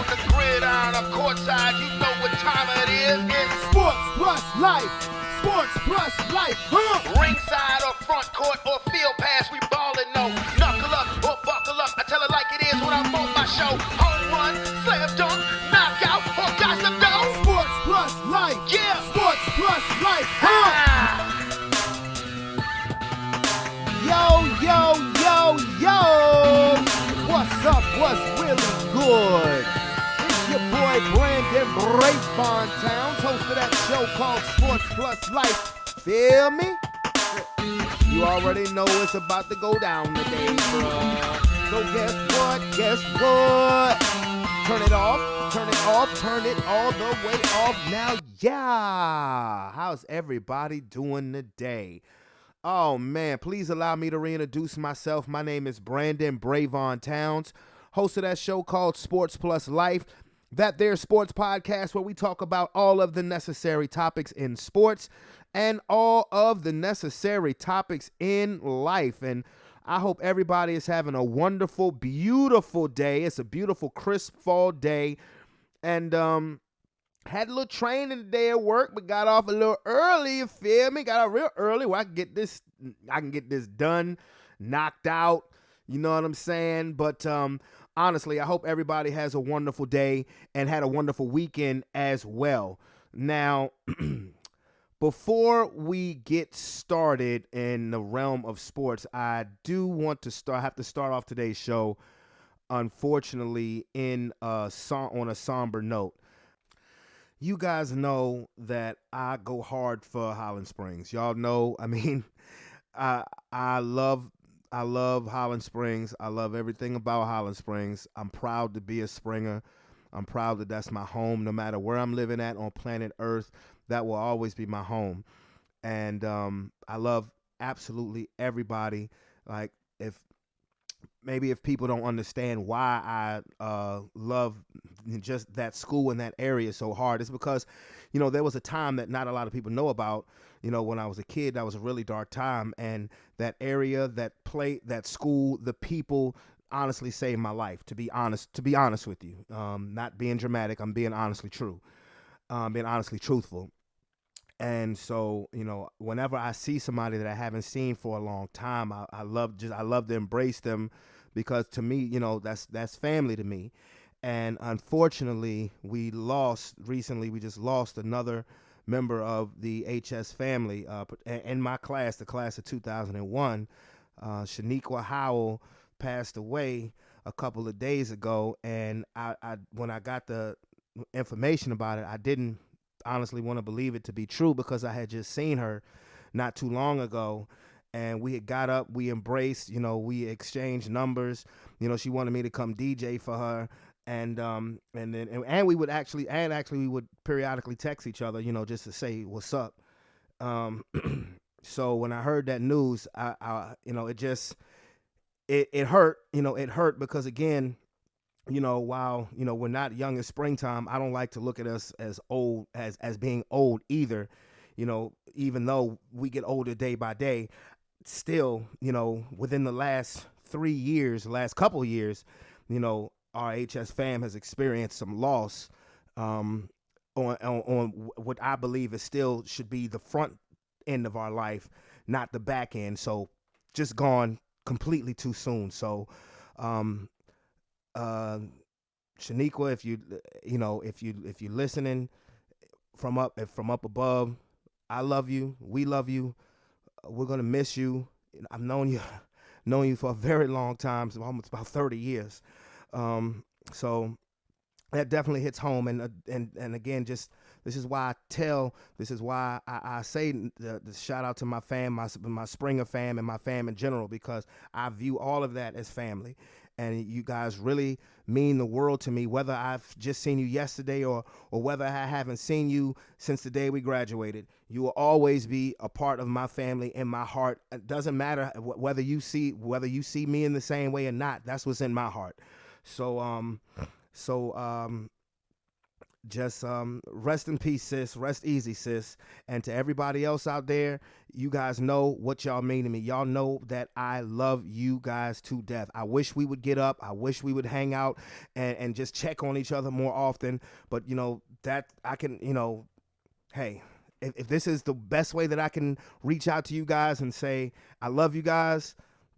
on the gridiron or courtside, you know what time it is. It's Sports plus life. Sports plus life. ringside or front court or field pass, we ballin', no. Knuckle up or buckle up, I tell it like it is when I'm on my show. Home run, slam dunk, knockout, or got some dough. Sports plus life. Yeah. Sports plus life. Ah. Yo, yo, yo, yo. What's up? What's really good? It's your boy Brandon Brevon Towns, host of that show called Sports Plus Life. Feel me? You already know it's about to go down today, bruh. So guess what? Guess what? Turn it off, turn it off, turn it all the way off now. Yeah. How's everybody doing today? Oh man, please allow me to reintroduce myself. My name is Brandon Brevon Towns, host of that show called Sports Plus Life. That there sports podcast where we talk about all of the necessary topics in sports and all of the necessary topics in life. And I hope everybody is having a wonderful, beautiful day. It's a beautiful, crisp fall day. And had a little training today at work, but got off a little early, you feel me? Got off real early where I can get this done, knocked out, you know what I'm saying? But honestly, I hope everybody has a wonderful day and had a wonderful weekend as well. Now, before we get started in the realm of sports, I do want to have to start off today's show, unfortunately, on a somber note. You guys know that I go hard for Highland Springs. Y'all know, I mean, I love Highland Springs. I love everything about Highland Springs. I'm proud to be a Springer. I'm proud that that's my home. No matter where I'm living at on planet Earth, that will always be my home. And I love absolutely everybody. Like, if people don't understand why I love just that school and that area so hard, it's because, you know, there was a time that not a lot of people know about. You know, when I was a kid, that was a really dark time, and that area, that school, the people honestly saved my life. To be honest with you, not being dramatic, I'm being honestly true, being honestly truthful. And so, you know, whenever I see somebody that I haven't seen for a long time, I love to embrace them, because to me, you know, that's family to me. And unfortunately, we just lost another member of the HS family in my class, the class of 2001. Shaniqua Howell passed away a couple of days ago, and I when I got the information about it, I didn't honestly want to believe it to be true, because I had just seen her not too long ago, and we had got up, we embraced, you know, we exchanged numbers. You know, she wanted me to come DJ for her, and we would periodically text each other, you know, just to say what's up. So when I heard that news, I you know, it hurt, you know, it hurt, because again, you know, while, you know, we're not young in springtime, I don't like to look at us as old, as being old either. You know, even though we get older day by day, still, you know, within the last couple of years, you know, our HS fam has experienced some loss on what I believe is still should be the front end of our life, not the back end. So just gone completely too soon. So, Shaniqua, if you're listening from up above, I love you. We love you. We're gonna miss you. I've known you for a very long time, so almost about 30 years. So that definitely hits home. And again, just this is why I say the shout out to my fam, my Springer fam, and my fam in general, because I view all of that as family. And you guys really mean the world to me, whether I've just seen you yesterday or whether I haven't seen you since the day we graduated. You will always be a part of my family in my heart. It doesn't matter whether you see me in the same way or not. That's what's in my heart. So just rest in peace, sis. Rest easy, sis. And to everybody else out there, you guys know what y'all mean to me. Y'all know that I love you guys to death. I wish we would get up. I wish we would hang out and just check on each other more often. But, that I can, hey, if this is the best way that I can reach out to you guys and say I love you guys,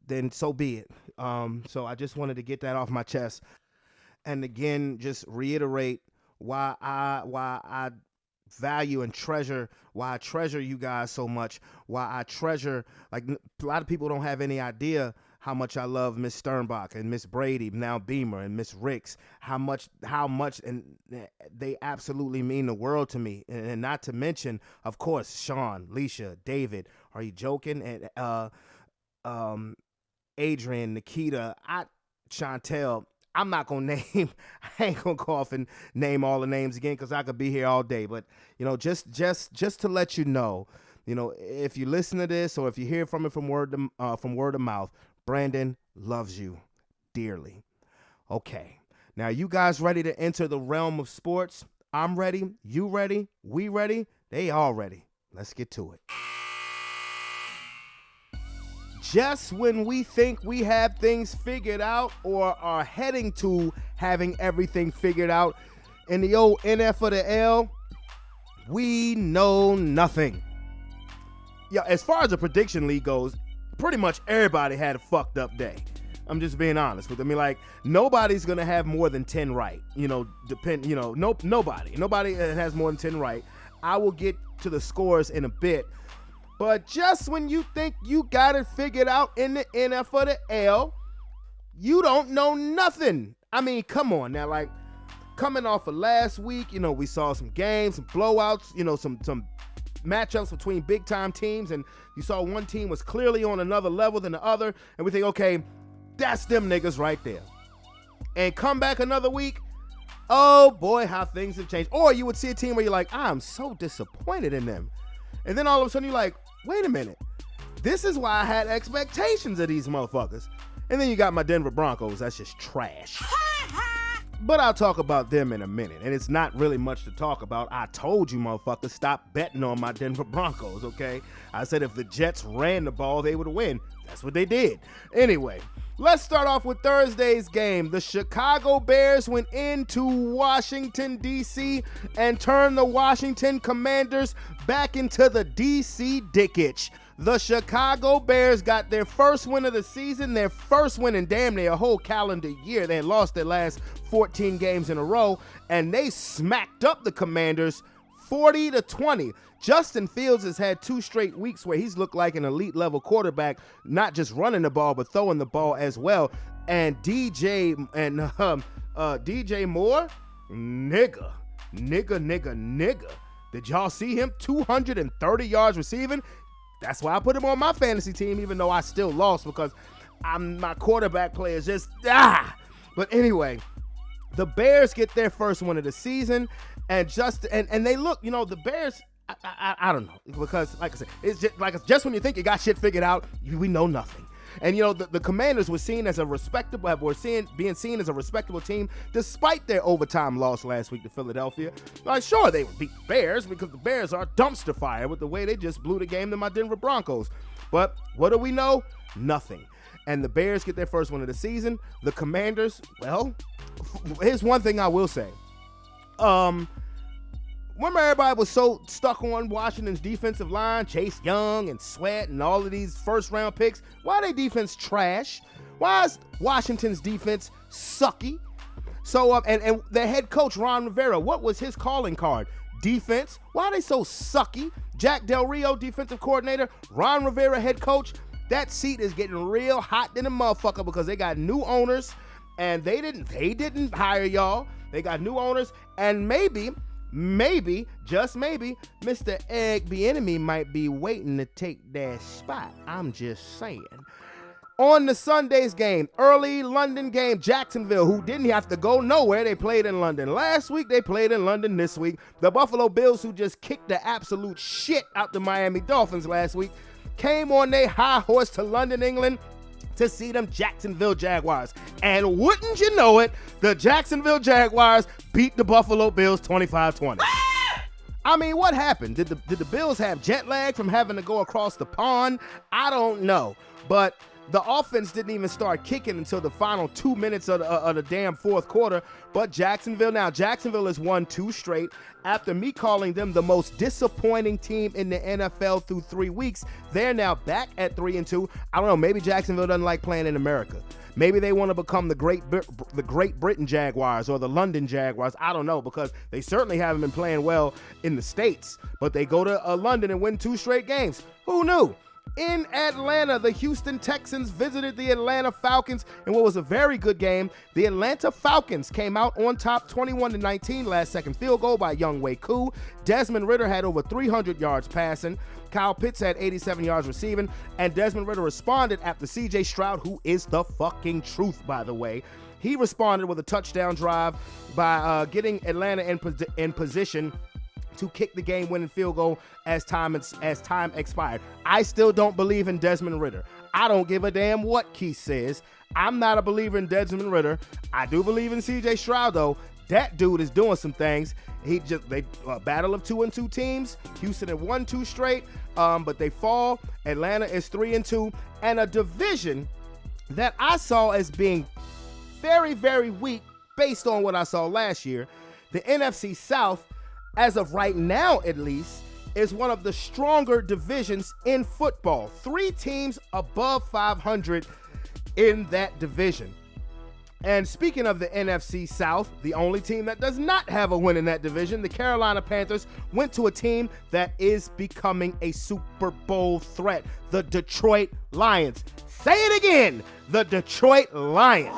then so be it. So I just wanted to get that off my chest. And again, just reiterate why I value and treasure, why I treasure you guys so much, why I treasure, like a lot of people don't have any idea how much I love Miss Sternbach and Miss Brady, now Beamer, and Miss Ricks, how much, and they absolutely mean the world to me. And not to mention, of course, Sean, Leisha, David, are you joking? And Adrian, Nikita, Chantel. I'm not going to name, I ain't going to go off and name all the names again because I could be here all day. But, just to let you know, if you listen to this or if you hear from it from word of mouth, Brandon loves you dearly. Okay. Now, you guys ready to enter the realm of sports? I'm ready. You ready? We ready? They all ready. Let's get to it. Just when we think we have things figured out or are heading to having everything figured out in the old NF for the L, we know nothing. Yeah, as far as the prediction league goes, pretty much everybody had a fucked up day. I'm just being honest with you. I mean, like, nobody's gonna have more than 10 right. Nobody has more than 10 right. I will get to the scores in a bit. But just when you think you got it figured out in the NF for the L, you don't know nothing. I mean, come on now, like coming off of last week, we saw some games, some blowouts, some matchups between big time teams, and you saw one team was clearly on another level than the other, and we think, okay, that's them niggas right there. And come back another week, oh boy, how things have changed. Or you would see a team where you're like, I'm so disappointed in them. And then all of a sudden you're like, wait a minute, this is why I had expectations of these motherfuckers. And then you got my Denver Broncos. That's just trash. But I'll talk about them in a minute. And it's not really much to talk about. I told you motherfuckers, stop betting on my Denver Broncos, okay? I said if the Jets ran the ball, they would win. That's what they did. Anyway, let's start off with Thursday's game. The Chicago Bears went into Washington, D.C. and turned the Washington Commanders back into the D.C. Dickage. The Chicago Bears got their first win of the season, their first win in damn near a whole calendar year. They had lost their last 14 games in a row, and they smacked up the Commanders 40-20. Justin Fields has had 2 straight weeks where he's looked like an elite level quarterback, not just running the ball, but throwing the ball as well. And DJ Moore, nigga. Did y'all see him? 230 yards receiving. That's why I put him on my fantasy team, even though I still lost because my quarterback play is just But anyway, the Bears get their first one of the season, and they look, the Bears. I don't know, because like I said, it's just when you think you got shit figured out, we know nothing. And the Commanders were being seen as a respectable team despite their overtime loss last week to Philadelphia. Like, sure, they would beat the Bears because the Bears are dumpster fire with the way they just blew the game to my Denver Broncos. But what do we know? Nothing. And the Bears get their first one of the season. The Commanders, well, here's one thing I will say. Remember everybody was so stuck on Washington's defensive line, Chase Young and Sweat and all of these first-round picks? Why are their defense trash? Why is Washington's defense sucky? So, and their head coach, Ron Rivera, what was his calling card? Defense. Why are they so sucky? Jack Del Rio, defensive coordinator, Ron Rivera, head coach. That seat is getting real hot in a motherfucker because they got new owners, and they didn't hire y'all. They got new owners, and maybe, just maybe, Mr. Eric Bieniemy might be waiting to take that spot. I'm just saying. On the Sunday's game, early London game, Jacksonville, who didn't have to go nowhere, they played in London. Last week, they played in London this week. The Buffalo Bills, who just kicked the absolute shit out the Miami Dolphins last week, came on their high horse to London, England, to see them Jacksonville Jaguars. And wouldn't you know it, the Jacksonville Jaguars beat the Buffalo Bills 25-20. I mean, what happened? Did the Bills have jet lag from having to go across the pond? I don't know. But the offense didn't even start kicking until the final 2 minutes of the damn fourth quarter. But Jacksonville has won 2 straight. After me calling them the most disappointing team in the NFL through 3 weeks, they're now back at 3-2. I don't know, maybe Jacksonville doesn't like playing in America. Maybe they want to become the Great Britain Jaguars or the London Jaguars. I don't know, because they certainly haven't been playing well in the States. But they go to London and win 2 straight games. Who knew? In Atlanta, the Houston Texans visited the Atlanta Falcons in what was a very good game. The Atlanta Falcons came out on top 21-19, last-second field goal by Younghoe Koo. Desmond Ridder had over 300 yards passing. Kyle Pitts had 87 yards receiving, and Desmond Ridder responded after C.J. Stroud, who is the fucking truth, by the way. He responded with a touchdown drive by getting Atlanta in position to kick the game-winning field goal as time expired. I still don't believe in Desmond Ridder. I don't give a damn what Keith says. I'm not a believer in Desmond Ridder. I do believe in C.J. Stroud, though. That dude is doing some things. They battle of 2-2 teams. Houston had won 2 straight, but they fall. Atlanta is 3-2, and a division that I saw as being very, very weak based on what I saw last year. The NFC South, as of right now at least, is one of the stronger divisions in football. 3 teams above 500 in that division. And speaking of the NFC South, the only team that does not have a win in that division, the Carolina Panthers, went to a team that is becoming a Super Bowl threat, the Detroit Lions. Say it again, the Detroit Lions.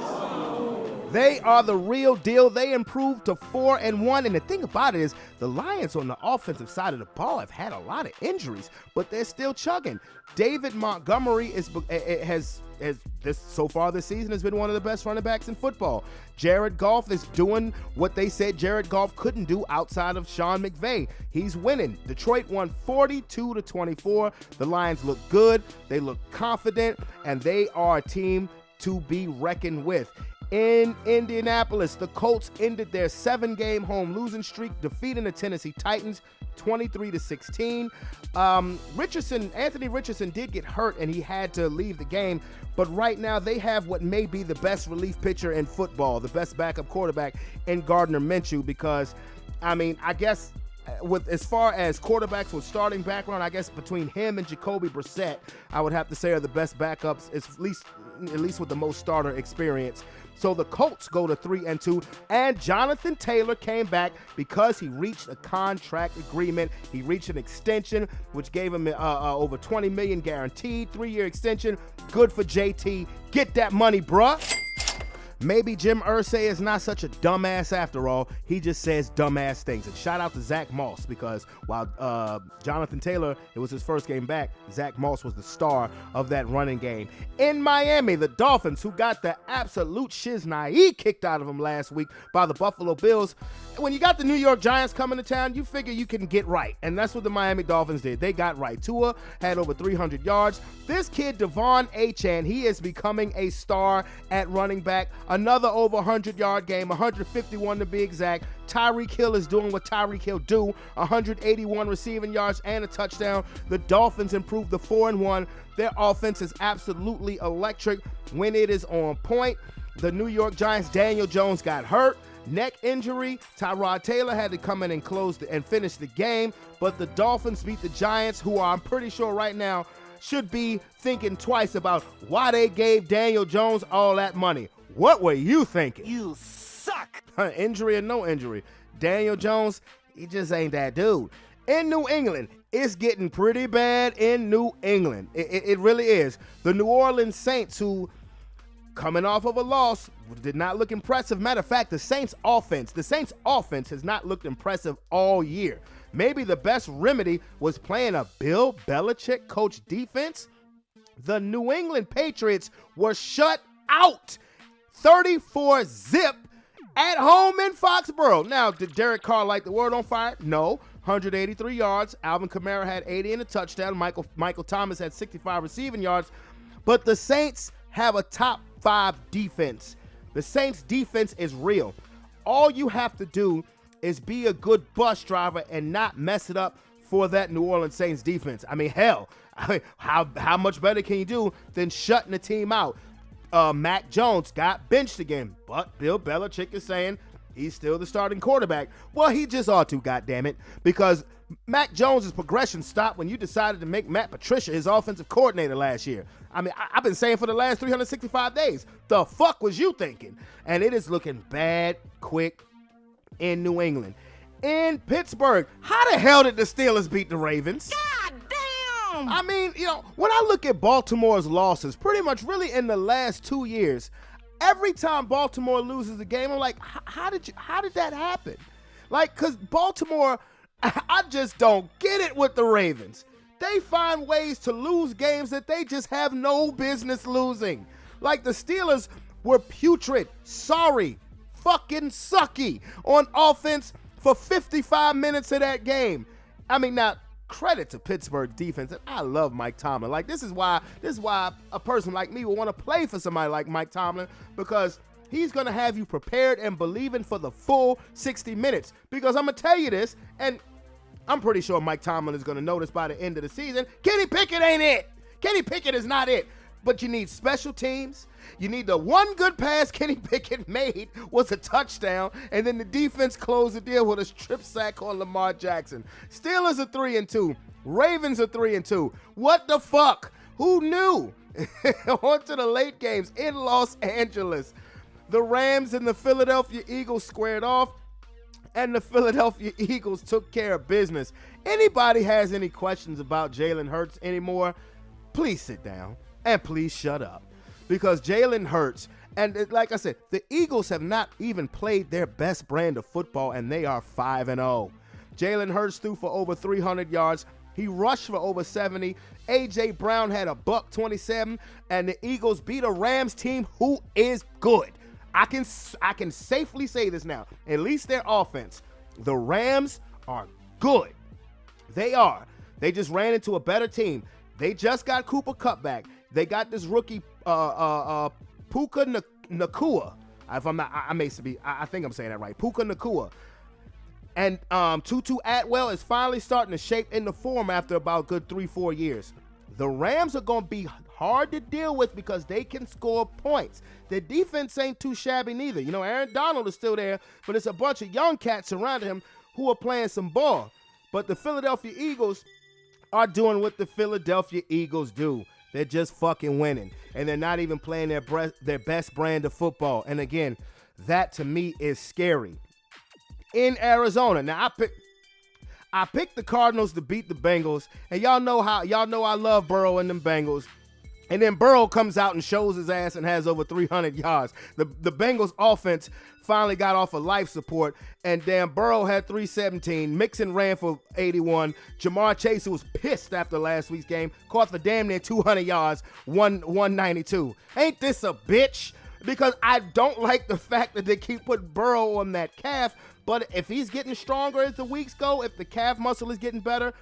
They are the real deal. They improved to 4-1. And the thing about it is, the Lions on the offensive side of the ball have had a lot of injuries, but they're still chugging. David Montgomery has so far this season has been one of the best running backs in football. Jared Goff is doing what they said Jared Goff couldn't do outside of Sean McVay. He's winning. Detroit won 42-24. The Lions look good. They look confident, and they are a team to be reckoned with. In Indianapolis, the Colts ended their 7-game home losing streak, defeating the Tennessee Titans 23-16. Anthony Richardson did get hurt and he had to leave the game, but right now they have what may be the best relief pitcher in football, the best backup quarterback in Gardner Minshew, because, I mean, I guess with as far as quarterbacks with starting background, I guess between him and Jacoby Brissett, I would have to say are the best backups, at least with the most starter experience. So the Colts go to 3-2, and Jonathan Taylor came back because he reached a contract agreement. He reached an extension, which gave him over $20 million guaranteed, 3-year extension. Good for JT. Get that money, bruh. Maybe Jim Irsay is not such a dumbass after all. He just says dumbass things. And shout out to Zach Moss, because while Jonathan Taylor, it was his first game back, Zach Moss was the star of that running game. In Miami, the Dolphins, who got the absolute shiznai kicked out of them last week by the Buffalo Bills. When you got the New York Giants coming to town, you figure you can get right. And that's what the Miami Dolphins did. They got right. Tua had over 300 yards. This kid, Devon Achane, he is becoming a star at running back. Another over 100-yard game, 151 to be exact. Tyreek Hill is doing what Tyreek Hill do, 181 receiving yards and a touchdown. The Dolphins improved to 4-1. Their offense is absolutely electric when it is on point. The New York Giants, Daniel Jones got hurt. Neck injury. Tyrod Taylor had to come in and finish the game, but the Dolphins beat the Giants, who I'm pretty sure right now should be thinking twice about why they gave Daniel Jones all that money. What were you thinking? You suck. Injury or no injury, Daniel Jones, he just ain't that dude. In New England, it's getting pretty bad in New England. It really is. The New Orleans Saints, who coming off of a loss, did not look impressive. Matter of fact, the Saints offense has not looked impressive all year. Maybe the best remedy was playing a Bill Belichick coach defense. The New England Patriots were shut out 34-0 at home in Foxborough. Now, did Derek Carr light the world on fire? No. 183 yards. Alvin Kamara had 80 and a touchdown. Michael Thomas had 65 receiving yards. But the Saints have a top 5 defense. The Saints defense is real. All you have to do is be a good bus driver and not mess it up for that New Orleans Saints defense. I mean, hell, how much better can you do than shutting the team out? Mac Jones got benched again, but Bill Belichick is saying he's still the starting quarterback. Well, he just ought to, goddammit, because Mac Jones' progression stopped when you decided to make Matt Patricia his offensive coordinator last year. I mean, I've been saying for the last 365 days, the fuck was you thinking? And it is looking bad quick in New England. In Pittsburgh, how the hell did the Steelers beat the Ravens? God damn! I mean, when I look at Baltimore's losses, pretty much really in the last 2 years, every time Baltimore loses a game, I'm like, how did that happen? Like, because Baltimore, I just don't get it with the Ravens. They find ways to lose games that they just have no business losing. Like the Steelers were putrid, sorry, fucking sucky on offense for 55 minutes of that game. I mean, now, credit to Pittsburgh defense, and I love Mike Tomlin. Like, this is why a person like me will want to play for somebody like Mike Tomlin, because he's going to have you prepared and believing for the full 60 minutes. Because I'm going to tell you this, and I'm pretty sure Mike Tomlin is going to notice by the end of the season, Kenny Pickett ain't it. Kenny Pickett is not it. But you need special teams. You need the one good pass Kenny Pickett made was a touchdown, and then the defense closed the deal with a strip sack on Lamar Jackson. Steelers are 3-2. Ravens are 3-2. What the fuck? Who knew? On to the late games in Los Angeles. The Rams and the Philadelphia Eagles squared off, and the Philadelphia Eagles took care of business. Anybody has any questions about Jalen Hurts anymore, please sit down and please shut up. Because Jalen Hurts, and like I said, the Eagles have not even played their best brand of football, and they are 5-0. Jalen Hurts threw for over 300 yards. He rushed for over 70. A.J. Brown had a $127, and the Eagles beat a Rams team who is good. I can safely say this now. At least their offense. The Rams are good. They are. They just ran into a better team. They just got Cooper Kupp back. They got this rookie Puka Nacua. If I'm not, I think I'm saying that right. Puka Nacua. And Tutu Atwell is finally starting to shape into form after about good 3-4 years. The Rams are going to be hard to deal with because they can score points. The defense ain't too shabby neither. You know, Aaron Donald is still there, but it's a bunch of young cats surrounding him who are playing some ball. But the Philadelphia Eagles are doing what the Philadelphia Eagles do. They're just fucking winning. And they're not even playing their best brand of football. And again, that to me is scary. In Arizona, now I picked the Cardinals to beat the Bengals, and y'all know I love Burrow and them Bengals. And then Burrow comes out and shows his ass and has over 300 yards. The Bengals offense finally got off of life support, and damn, Burrow had 317. Mixon ran for 81. Jamar Chase, who was pissed after last week's game, caught for damn near 200 yards, 192. Ain't this a bitch? Because I don't like the fact that they keep putting Burrow on that calf, but if he's getting stronger as the weeks go, if the calf muscle is getting better,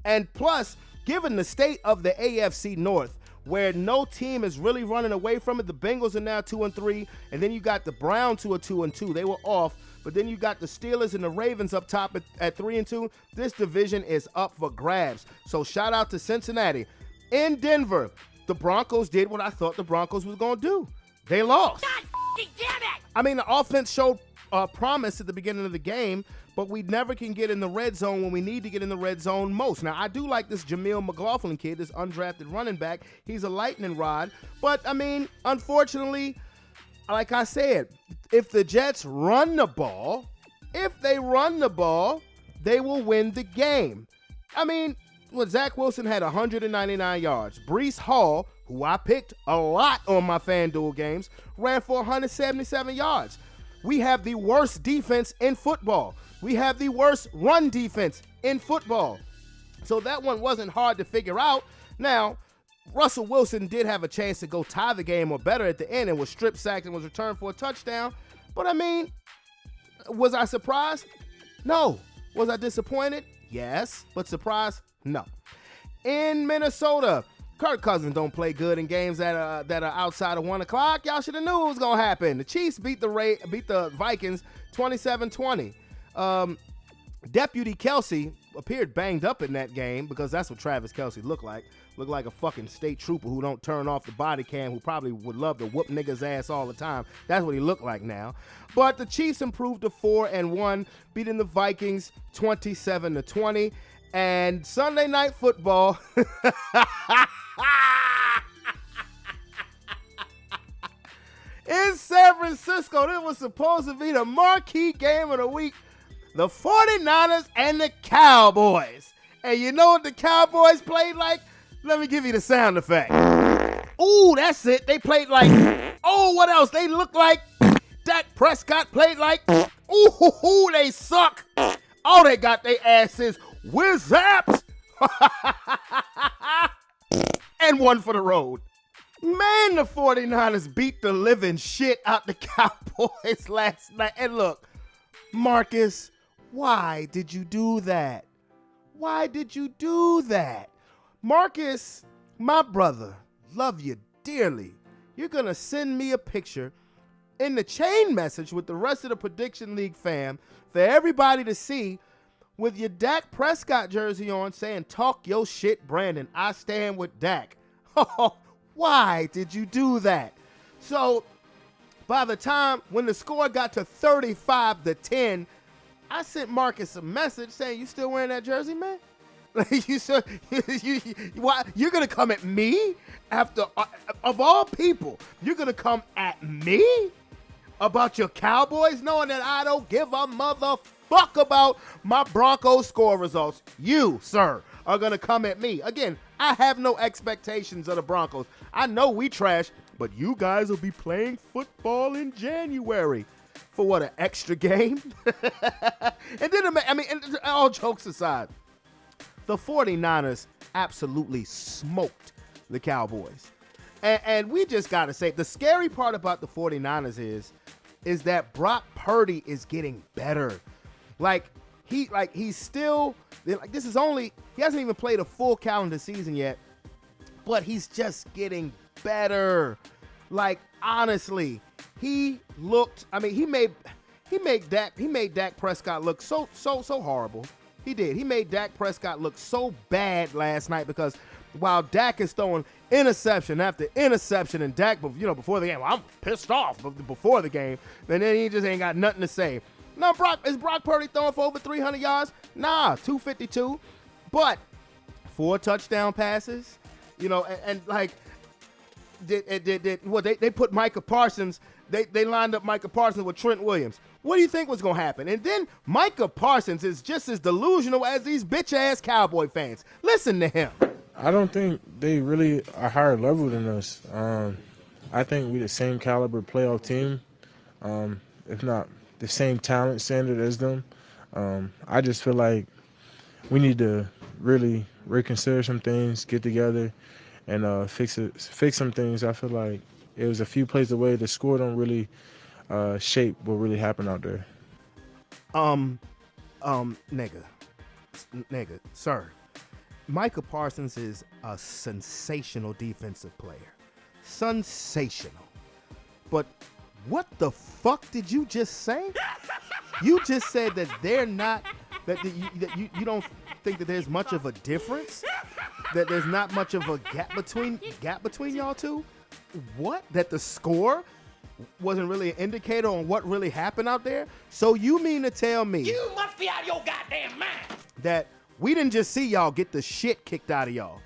and plus, given the state of the AFC North, where no team is really running away from it. The Bengals are now 2-3, and then you got the Browns who are 2-2. They were off, but then you got the Steelers and the Ravens up top at 3-2. This division is up for grabs. So shout out to Cincinnati. In Denver, the Broncos did what I thought the Broncos was going to do. They lost. God damn it! I mean, the offense showed promise at the beginning of the game, but we never can get in the red zone when we need to get in the red zone most. Now, I do like this Jameel McLaughlin kid, this undrafted running back. He's a lightning rod. But, I mean, unfortunately, like I said, if the Jets run the ball, they will win the game. I mean, Zach Wilson had 199 yards. Breece Hall, who I picked a lot on my FanDuel games, ran for 177 yards. We have the worst defense in football. We have the worst run defense in football. So that one wasn't hard to figure out. Now, Russell Wilson did have a chance to go tie the game or better at the end and was strip sacked and was returned for a touchdown. But I mean, was I surprised? No. Was I disappointed? Yes. But surprised? No. In Minnesota, Kirk Cousins don't play good in games that are outside of 1 o'clock. Y'all should have knew what was gonna happen. The Chiefs beat the Vikings 27-20. Deputy Kelsey appeared banged up in that game because that's what Travis Kelsey looked like. Looked like a fucking state trooper who don't turn off the body cam, who probably would love to whoop niggas' ass all the time. That's what he looked like now. But the Chiefs improved to 4-1, beating the Vikings 27-20. And Sunday Night Football. In San Francisco, this was supposed to be the marquee game of the week. The 49ers and the Cowboys. And you know what the Cowboys played like? Let me give you the sound effect. Ooh, that's it. They played like, oh, what else? They look like Dak Prescott played like, ooh, they suck. Oh, they got their asses whiz-zapped. And one for the road. Man, the 49ers beat the living shit out the Cowboys last night. And look, Marcus, why did you do that? Why did you do that? Marcus, my brother, love you dearly. You're going to send me a picture in the chain message with the rest of the Prediction League fam for everybody to see with your Dak Prescott jersey on saying, talk your shit, Brandon. I stand with Dak. Why did you do that? So by the time when the score got to 35-10, I sent Marcus a message saying, you still wearing that jersey, man? You're going to come at me after, of all people, you're going to come at me about your Cowboys knowing that I don't give a motherfuck about my Broncos score results. You, sir, are going to come at me. Again, I have no expectations of the Broncos. I know we trash, but you guys will be playing football in January. For what, an extra game? And then, I mean, all jokes aside, the 49ers absolutely smoked the Cowboys. And we just got to say, the scary part about the 49ers is that Brock Purdy is getting better. He's still, this is only, he hasn't even played a full calendar season yet, but he's just getting better. Like, honestly, he looked, I mean, he made Dak Prescott look so horrible. He did. He made Dak Prescott look so bad last night because while Dak is throwing interception after interception, and Dak, before the game, well, I'm pissed off before the game, and then he just ain't got nothing to say. No, is Brock Purdy throwing for over 300 yards? Nah, 252. But 4 touchdown passes, and like, they put Micah Parsons, they lined up Micah Parsons with Trent Williams. What do you think was going to happen? And then Micah Parsons is just as delusional as these bitch-ass Cowboy fans. Listen to him. I don't think they really are higher level than us. I think we're the same caliber playoff team, if not the same talent standard as them. I just feel like we need to really reconsider some things, get together, and fix some things. I feel like it was a few plays away. The score don't really shape what really happened out there. Nigga, sir. Micah Parsons is a sensational defensive player. Sensational. But what the fuck did you just say? You just said that they're not, that you don't think that there's much of a difference? That there's not much of a gap between y'all two? What? That the score wasn't really an indicator on what really happened out there? So you mean to tell me You must be out of your goddamn mind. that we didn't just see y'all get the shit kicked out of y'all.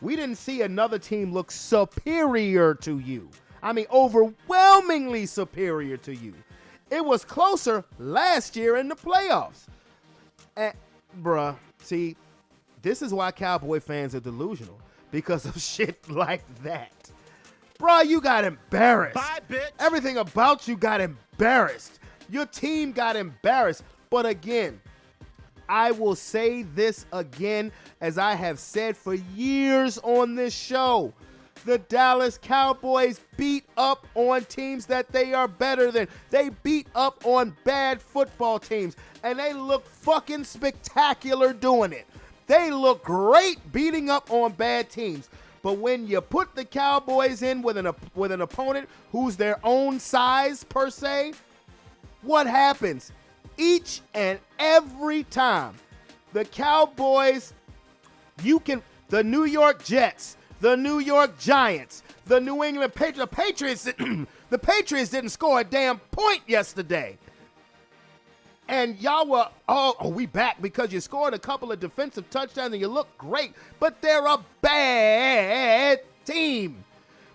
We didn't see another team look superior to you. I mean, overwhelmingly superior to you. It was closer last year in the playoffs. And, bruh, see, this is why Cowboy fans are delusional. Because of shit like that. Bruh, you got embarrassed. Bye, bitch. Everything about you got embarrassed. Your team got embarrassed. But again, I will say this again, as I have said for years on this show. The Dallas Cowboys beat up on teams that they are better than. They beat up on bad football teams, and they look fucking spectacular doing it. They look great beating up on bad teams. But when you put the Cowboys in with an opponent who's their own size per se, what happens? Each and every time, the Cowboys, the New York Jets, the New York Giants, the New England Patriots, the Patriots didn't score a damn point yesterday. And y'all were, we back because you scored a couple of defensive touchdowns and you look great, but they're a bad team.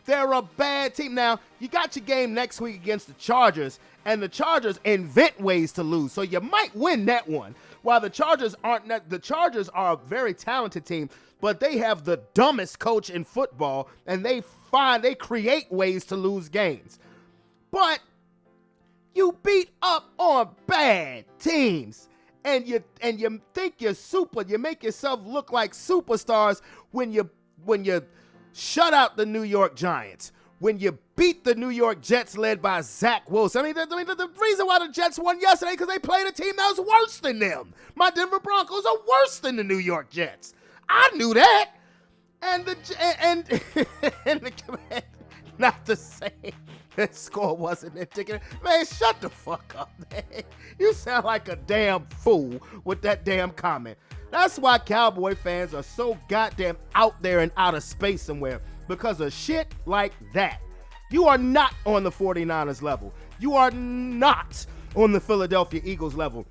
They're a bad team. Now, you got your game next week against the Chargers, and the Chargers invent ways to lose, so you might win that one. While the Chargers are a very talented team, but they have the dumbest coach in football, and they create ways to lose games. But you beat up on bad teams, and you think you're super. You make yourself look like superstars when you shut out the New York Giants, when you beat the New York Jets led by Zach Wilson. The reason why the Jets won yesterday because they played a team that was worse than them. My Denver Broncos are worse than the New York Jets. I knew that. And not to say that score wasn't indicative. Man, shut the fuck up, man. You sound like a damn fool with that damn comment. That's why Cowboy fans are so goddamn out there and out of space somewhere, because of shit like that. You are not on the 49ers level. You are not on the Philadelphia Eagles level.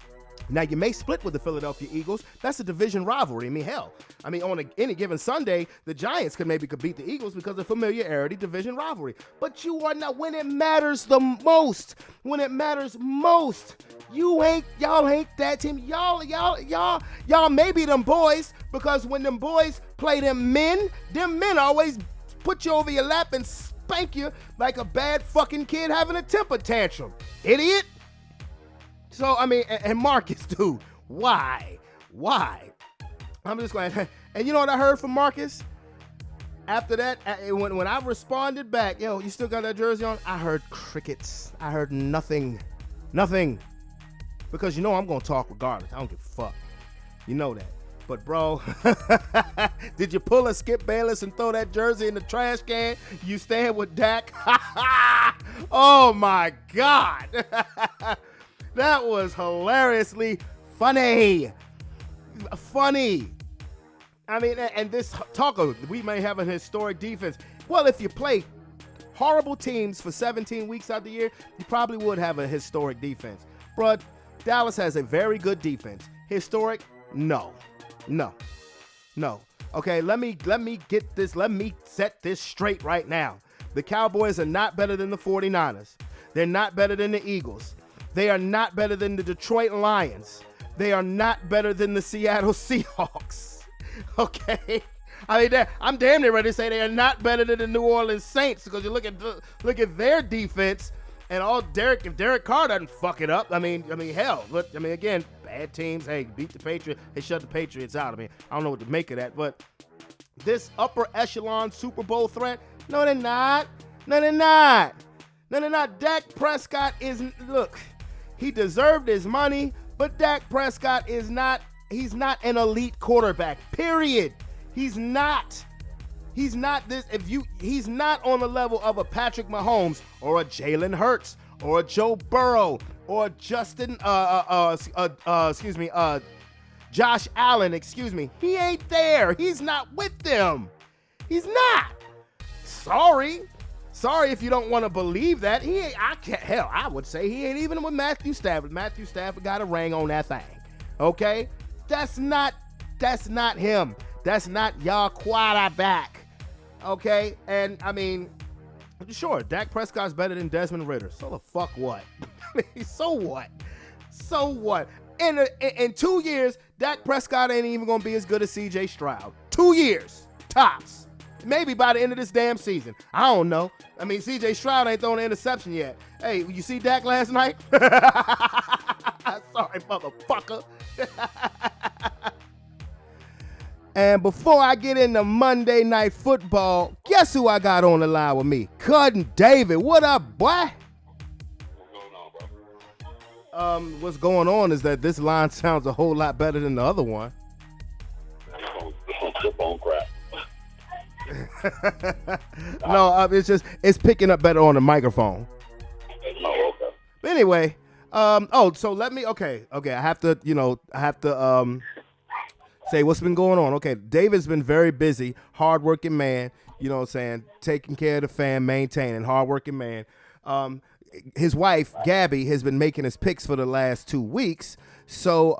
Now, you may split with the Philadelphia Eagles. That's a division rivalry. On any given Sunday, the Giants could beat the Eagles because of familiarity, division rivalry. But you are not when it matters the most. When it matters most, y'all ain't that team. Y'all may be them boys, because when them boys play them men always put you over your lap and spank you like a bad fucking kid having a temper tantrum. Idiot. So, and Marcus, dude, why? I'm just going, and you know what I heard from Marcus? After that, when I responded back, yo, you still got that jersey on? I heard crickets. I heard nothing. Because I'm going to talk regardless. I don't give a fuck. You know that. But, bro, did you pull a Skip Bayless and throw that jersey in the trash can? You stand with Dak? Oh, my God. That was hilariously funny. And this talk of we may have a historic defense. Well, if you play horrible teams for 17 weeks out of the year, you probably would have a historic defense. But Dallas has a very good defense. Historic? No. Okay, let me get this. Let me set this straight right now. The Cowboys are not better than the 49ers. They're not better than the Eagles. They are not better than the Detroit Lions. They are not better than the Seattle Seahawks. Okay? I'm damn near ready to say they are not better than the New Orleans Saints, because you look at their defense, and if Derek Carr doesn't fuck it up, hell. But again, bad teams. Hey, beat the Patriots. They shut the Patriots out. I don't know what to make of that. But this upper echelon Super Bowl threat, no, they're not. Dak Prescott look. He deserved his money, but Dak Prescott he's not an elite quarterback, period. He's not He's not on the level of a Patrick Mahomes or a Jalen Hurts or a Joe Burrow or Josh Allen, He ain't there. He's not with them. He's not. Sorry if you don't want to believe that. I would say he ain't even with Matthew Stafford. Matthew Stafford got a ring on that thing. Okay? That's not him. That's not y'all quarterback. Okay? And sure, Dak Prescott's better than Desmond Ridder. So the fuck what? So what? In 2 years, Dak Prescott ain't even gonna be as good as CJ Stroud. 2 years, tops. Maybe by the end of this damn season. I don't know. CJ Stroud ain't thrown an interception yet. Hey, you see Dak last night? Sorry, motherfucker. And before I get into Monday Night Football, guess who I got on the line with me? Cousin David. What up, boy? What's going on is that this line sounds a whole lot better than the other one. No, it's picking up better on the microphone. Oh, okay. But anyway, so let me. Okay. I have to, say what's been going on. Okay, David's been very busy, hardworking man. You know what I'm saying, taking care of the fam, maintaining, hardworking man. His wife Gabby has been making his picks for the last 2 weeks. So,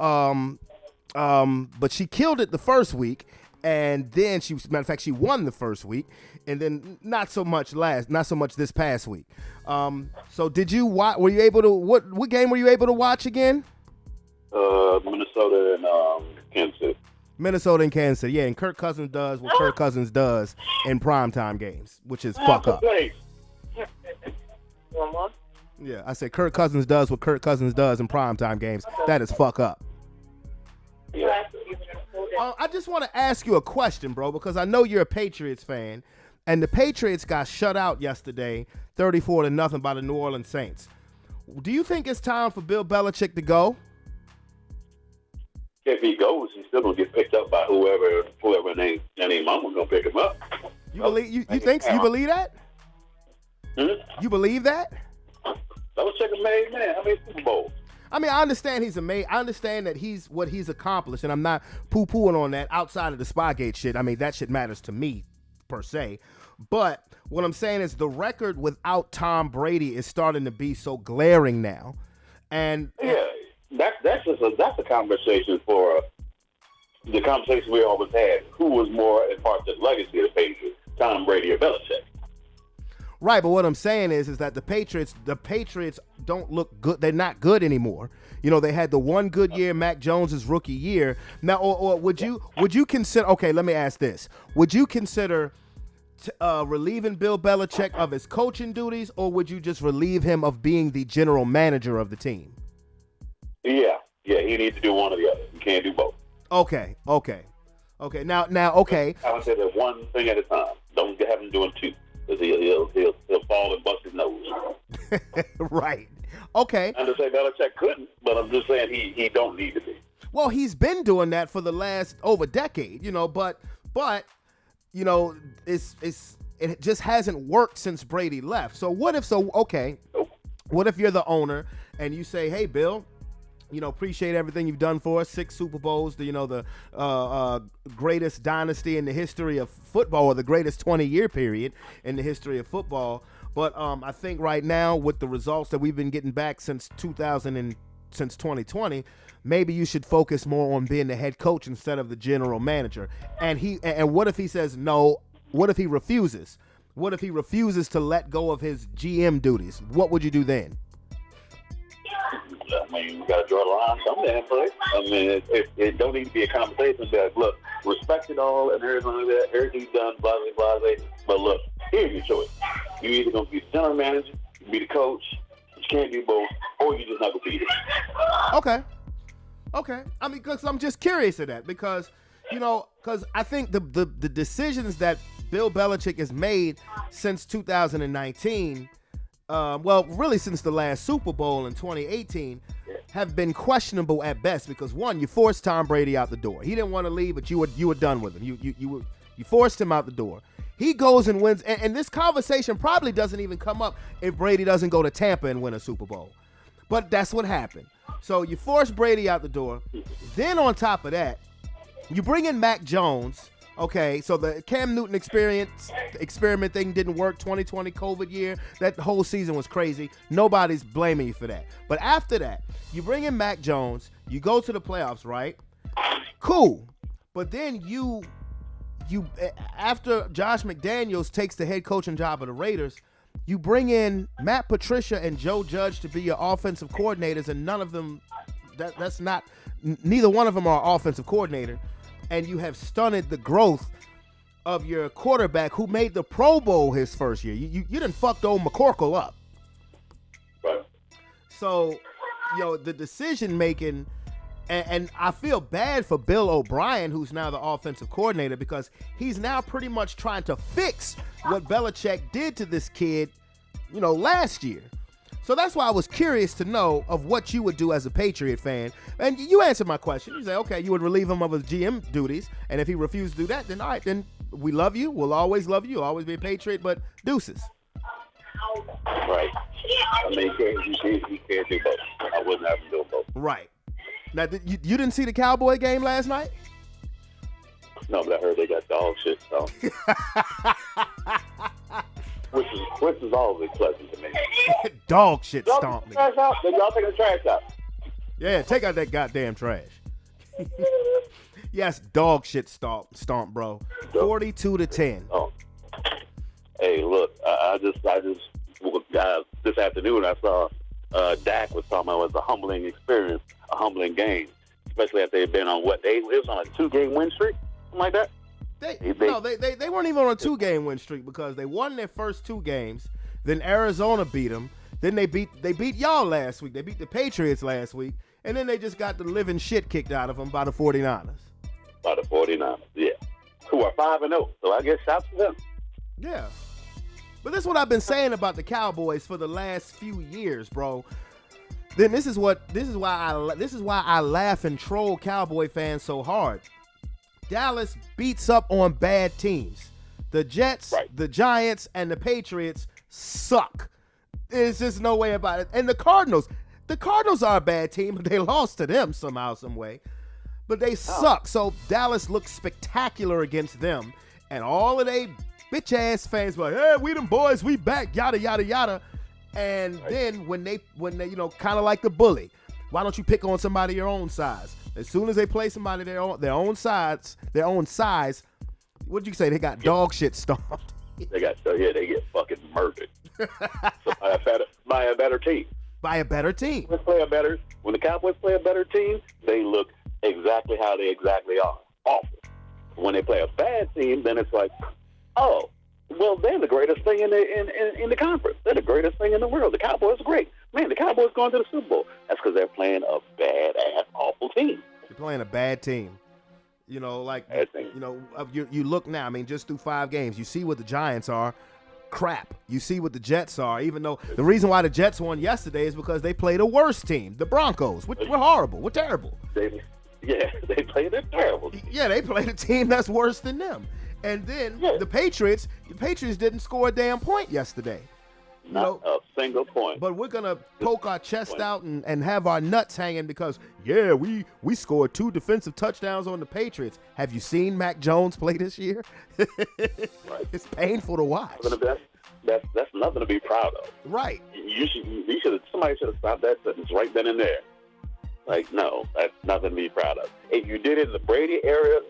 but she killed it the first week, and then matter of fact, she won the first week, and then not so much this past week. So did you watch? Were you able to? What game were you able to watch again? Minnesota and Kansas City. Minnesota and Kansas City, yeah, and Kirk Cousins does what Kirk Cousins does in primetime games, which is fuck up. Yeah, I said Kirk Cousins does what Kirk Cousins does in primetime games. That is fuck up. Yeah. I just want to ask you a question, bro, because I know you're a Patriots fan, and the Patriots got shut out yesterday, 34-0 by the New Orleans Saints. Do you think it's time for Bill Belichick to go? If he goes, he's still gonna get picked up by whoever name mama's gonna pick him up. You believe you believe that? You believe that? Belichick a made man. How many Super Bowls? I mean, I understand he's amazing. I understand that he's what he's accomplished, and I'm not poo-pooing on that outside of the Spygate shit. I mean, that shit matters to me, per se. But what I'm saying is the record without Tom Brady is starting to be so glaring now. And yeah, that's a conversation for the conversation we always had. Who was more in part the legacy of the Patriots, Tom Brady or Belichick? Right, but what I'm saying is that the Patriots don't look good. They're not good anymore. You know, they had the one good year, Mac Jones' rookie year. Now, or would you consider? Okay, let me ask this: would you consider relieving Bill Belichick of his coaching duties, or would you just relieve him of being the general manager of the team? Yeah, he needs to do one or the other. You can't do both. Okay. Now, okay. I would say that one thing at a time. Don't have him doing two. He'll fall and bust his nose. Right. Okay. I'm just saying Belichick couldn't, but I'm just saying he don't need to be. Well, he's been doing that for the last over decade, but it just hasn't worked since Brady left. So what if what if you're the owner and you say, "Hey, Bill, appreciate everything you've done for us. 6 Super Bowls, the greatest dynasty in the history of football, or the greatest 20-year period in the history of football. But I think right now, with the results that we've been getting back since 2020, maybe you should focus more on being the head coach instead of the general manager." And what if he says no? What if he refuses? What if he refuses to let go of his GM duties? What would you do then? I mean, you got to draw the line some damn place. I mean, it don't need to be a conversation that, look, respect it all and everything like that. Everything's done, blah, blah, blah. But look, here's your choice. You either going to be the general manager, you be the coach, you can't do both, or you just not going to be it. Okay. I mean, because I'm just curious of that because I think the decisions that Bill Belichick has made since 2019, really since the last Super Bowl in 2018, have been questionable at best because one, you forced Tom Brady out the door. He didn't want to leave, but you were done with him. You forced him out the door. He goes and wins, and this conversation probably doesn't even come up if Brady doesn't go to Tampa and win a Super Bowl. But that's what happened. So you force Brady out the door. Then on top of that, you bring in Mac Jones. Okay, so the Cam Newton experiment thing didn't work. 2020 COVID year, that whole season was crazy. Nobody's blaming you for that. But after that, you bring in Mac Jones, you go to the playoffs, right? Cool. But then you after Josh McDaniels takes the head coaching job of the Raiders, you bring in Matt Patricia and Joe Judge to be your offensive coordinators, and none of them, neither one of them are offensive coordinator. And you have stunted the growth of your quarterback who made the Pro Bowl his first year. You done fucked old McCorkle up. Right. So, the decision making, and I feel bad for Bill O'Brien, who's now the offensive coordinator, because he's now pretty much trying to fix what Belichick did to this kid, last year. So that's why I was curious to know of what you would do as a Patriot fan. And you answered my question. You say, okay, you would relieve him of his GM duties. And if he refused to do that, then all right, then We love you. We'll always love you. You'll always be a Patriot, but deuces. Right. I mean, you can't do both. I wouldn't have him do both. Right. Now, you didn't see the Cowboy game last night? No, but I heard they got dog shit, so. which is always pleasant to me. Dog shit Y'all stomp. taking the trash out? Y'all taking the trash out? Yeah, take out that goddamn trash. Yes, dog shit stomp, bro. 42-10. Oh. Hey, look, I just this afternoon I saw Dak was talking about it was a humbling experience, a humbling game, especially after they'd been on it was on a 2-game win streak, something like that. They weren't even on a 2-game win streak because they won their first 2 games. Then Arizona beat them. Then they beat y'all last week. They beat the Patriots last week, and then they just got the living shit kicked out of them by the 49ers. By the 49ers, yeah, who are 5-0. So I guess shouts to them. Yeah, but this is what I've been saying about the Cowboys for the last few years, bro. Then this is why I laugh and troll Cowboy fans so hard. Dallas beats up on bad teams. The Jets, right. The Giants, and the Patriots suck. There's just no way about it. And the Cardinals are a bad team, but they lost to them somehow, some way. But they suck. So Dallas looks spectacular against them. And all of they bitch-ass fans were like, hey, we them boys, we back, yada, yada, yada. And then when they kind of like the bully, why don't you pick on somebody your own size? As soon as they play somebody their own size, what'd you say? They got dog shit stomped. They get fucking murdered. So by a better team. By a better team. When the Cowboys play a better team, they look exactly how they exactly are. Awful. When they play a bad team, then it's like, oh, well, they're the greatest thing in the conference. They're the greatest thing in the world. The Cowboys are great. Man, the Cowboys going to the Super Bowl. That's because they're playing a bad-ass, awful team. They're playing a bad team. You look now, I mean, just through 5 games, you see what the Giants are. Crap. You see what the Jets are, even though the reason why the Jets won yesterday is because they played a worse team, the Broncos. We're horrible. We're terrible. They played a terrible team. Yeah, they played a team that's worse than them. And then the Patriots didn't score a damn point yesterday. Not a single point. But we're going to poke our chest out and have our nuts hanging because, we scored 2 defensive touchdowns on the Patriots. Have you seen Mac Jones play this year? Right. It's painful to watch. That's nothing to be proud of. Right. Somebody should have stopped that sentence right then and there. Like, no, that's nothing to be proud of. If you did it in the Brady era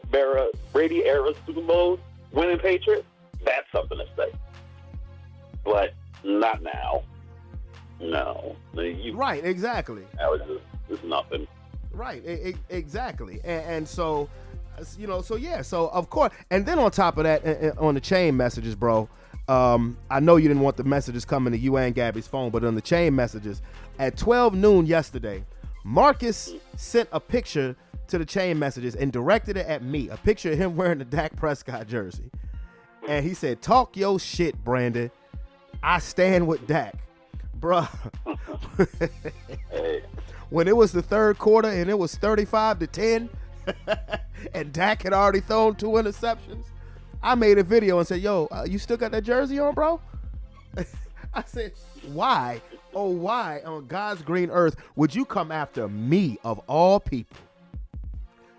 Super Bowl winning Patriots, that's something to say. But not now. No. Right, exactly. That was just nothing. Right, exactly. And so, so of course, and then on top of that, on the chain messages, bro, I know you didn't want the messages coming to you and Gabby's phone, but on the chain messages, at 12 noon yesterday, Marcus sent a picture to the chain messages and directed it at me, a picture of him wearing the Dak Prescott jersey. And he said, talk your shit, Brandon. I stand with Dak. Bruh. When it was the third quarter and it was 35-10 and Dak had already thrown 2 interceptions, I made a video and said, yo, you still got that jersey on, bro? I said, why? Oh, why on God's green earth would you come after me of all people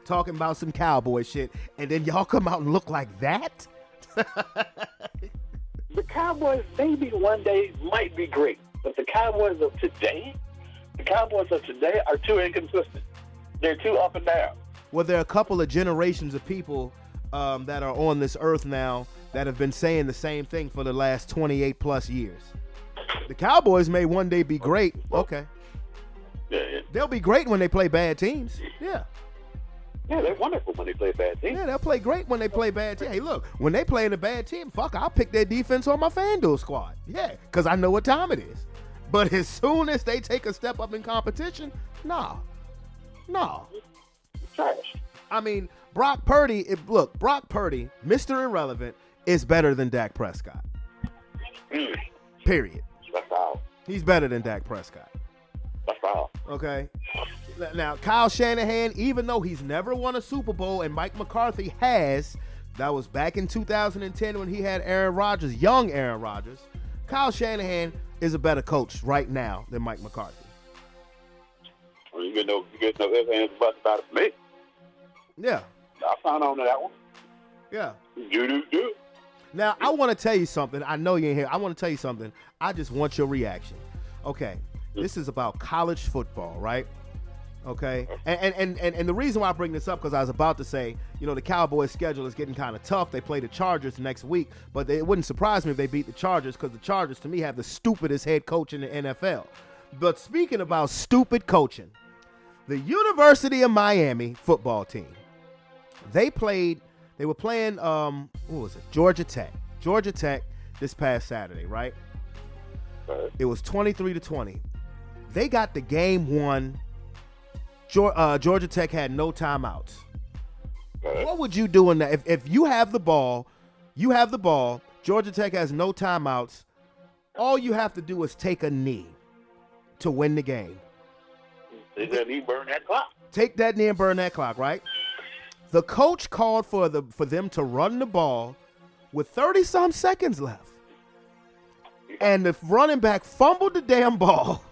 talking about some cowboy shit and then y'all come out and look like that? The Cowboys maybe one day might be great, but the Cowboys of today are too inconsistent. They're too up and down. Well, there are a couple of generations of people that are on this earth now that have been saying the same thing for the last 28 plus years. The Cowboys may one day be great. Okay. Yeah. They'll be great when they play bad teams. Yeah. Yeah, they're wonderful when they play bad teams. Yeah, they'll play great when they play bad teams. Hey, look, when they play in a bad team, I'll pick their defense on my FanDuel squad. Yeah, because I know what time it is. But as soon as they take a step up in competition, no. Trash. I mean, Brock Purdy, Mr. Irrelevant, is better than Dak Prescott. Period. That's all. He's better than Dak Prescott. That's all. Okay. Now, Kyle Shanahan, even though he's never won a Super Bowl and Mike McCarthy has, That was back in 2010 when he had Aaron Rodgers, young Aaron Rodgers. Kyle Shanahan is a better coach right now than Mike McCarthy. Well, you get no ifs, ands, buts about it for me. Yeah. I'll sign on to that one. Yeah. Do. Now, I want to tell you something. I know you're in here. I want to tell you something. I just want your reaction. Okay. This is about college football, right? Okay. And the reason why I bring this up, because I was about to say, the Cowboys' schedule is getting kind of tough. They play the Chargers next week, but it wouldn't surprise me if they beat the Chargers, because the Chargers, to me, have the stupidest head coach in the NFL. But speaking about stupid coaching, the University of Miami football team, they were playing, Georgia Tech. Georgia Tech this past Saturday, right? It was 23-20. They got the game won. Georgia Tech had no timeouts. What would you do in that? If you have the ball, Georgia Tech has no timeouts. All you have to do is take a knee to win the game. Take that knee, burn that clock. Take that knee and burn that clock, right? The coach called for them to run the ball with 30-some seconds left. And the running back fumbled the damn ball.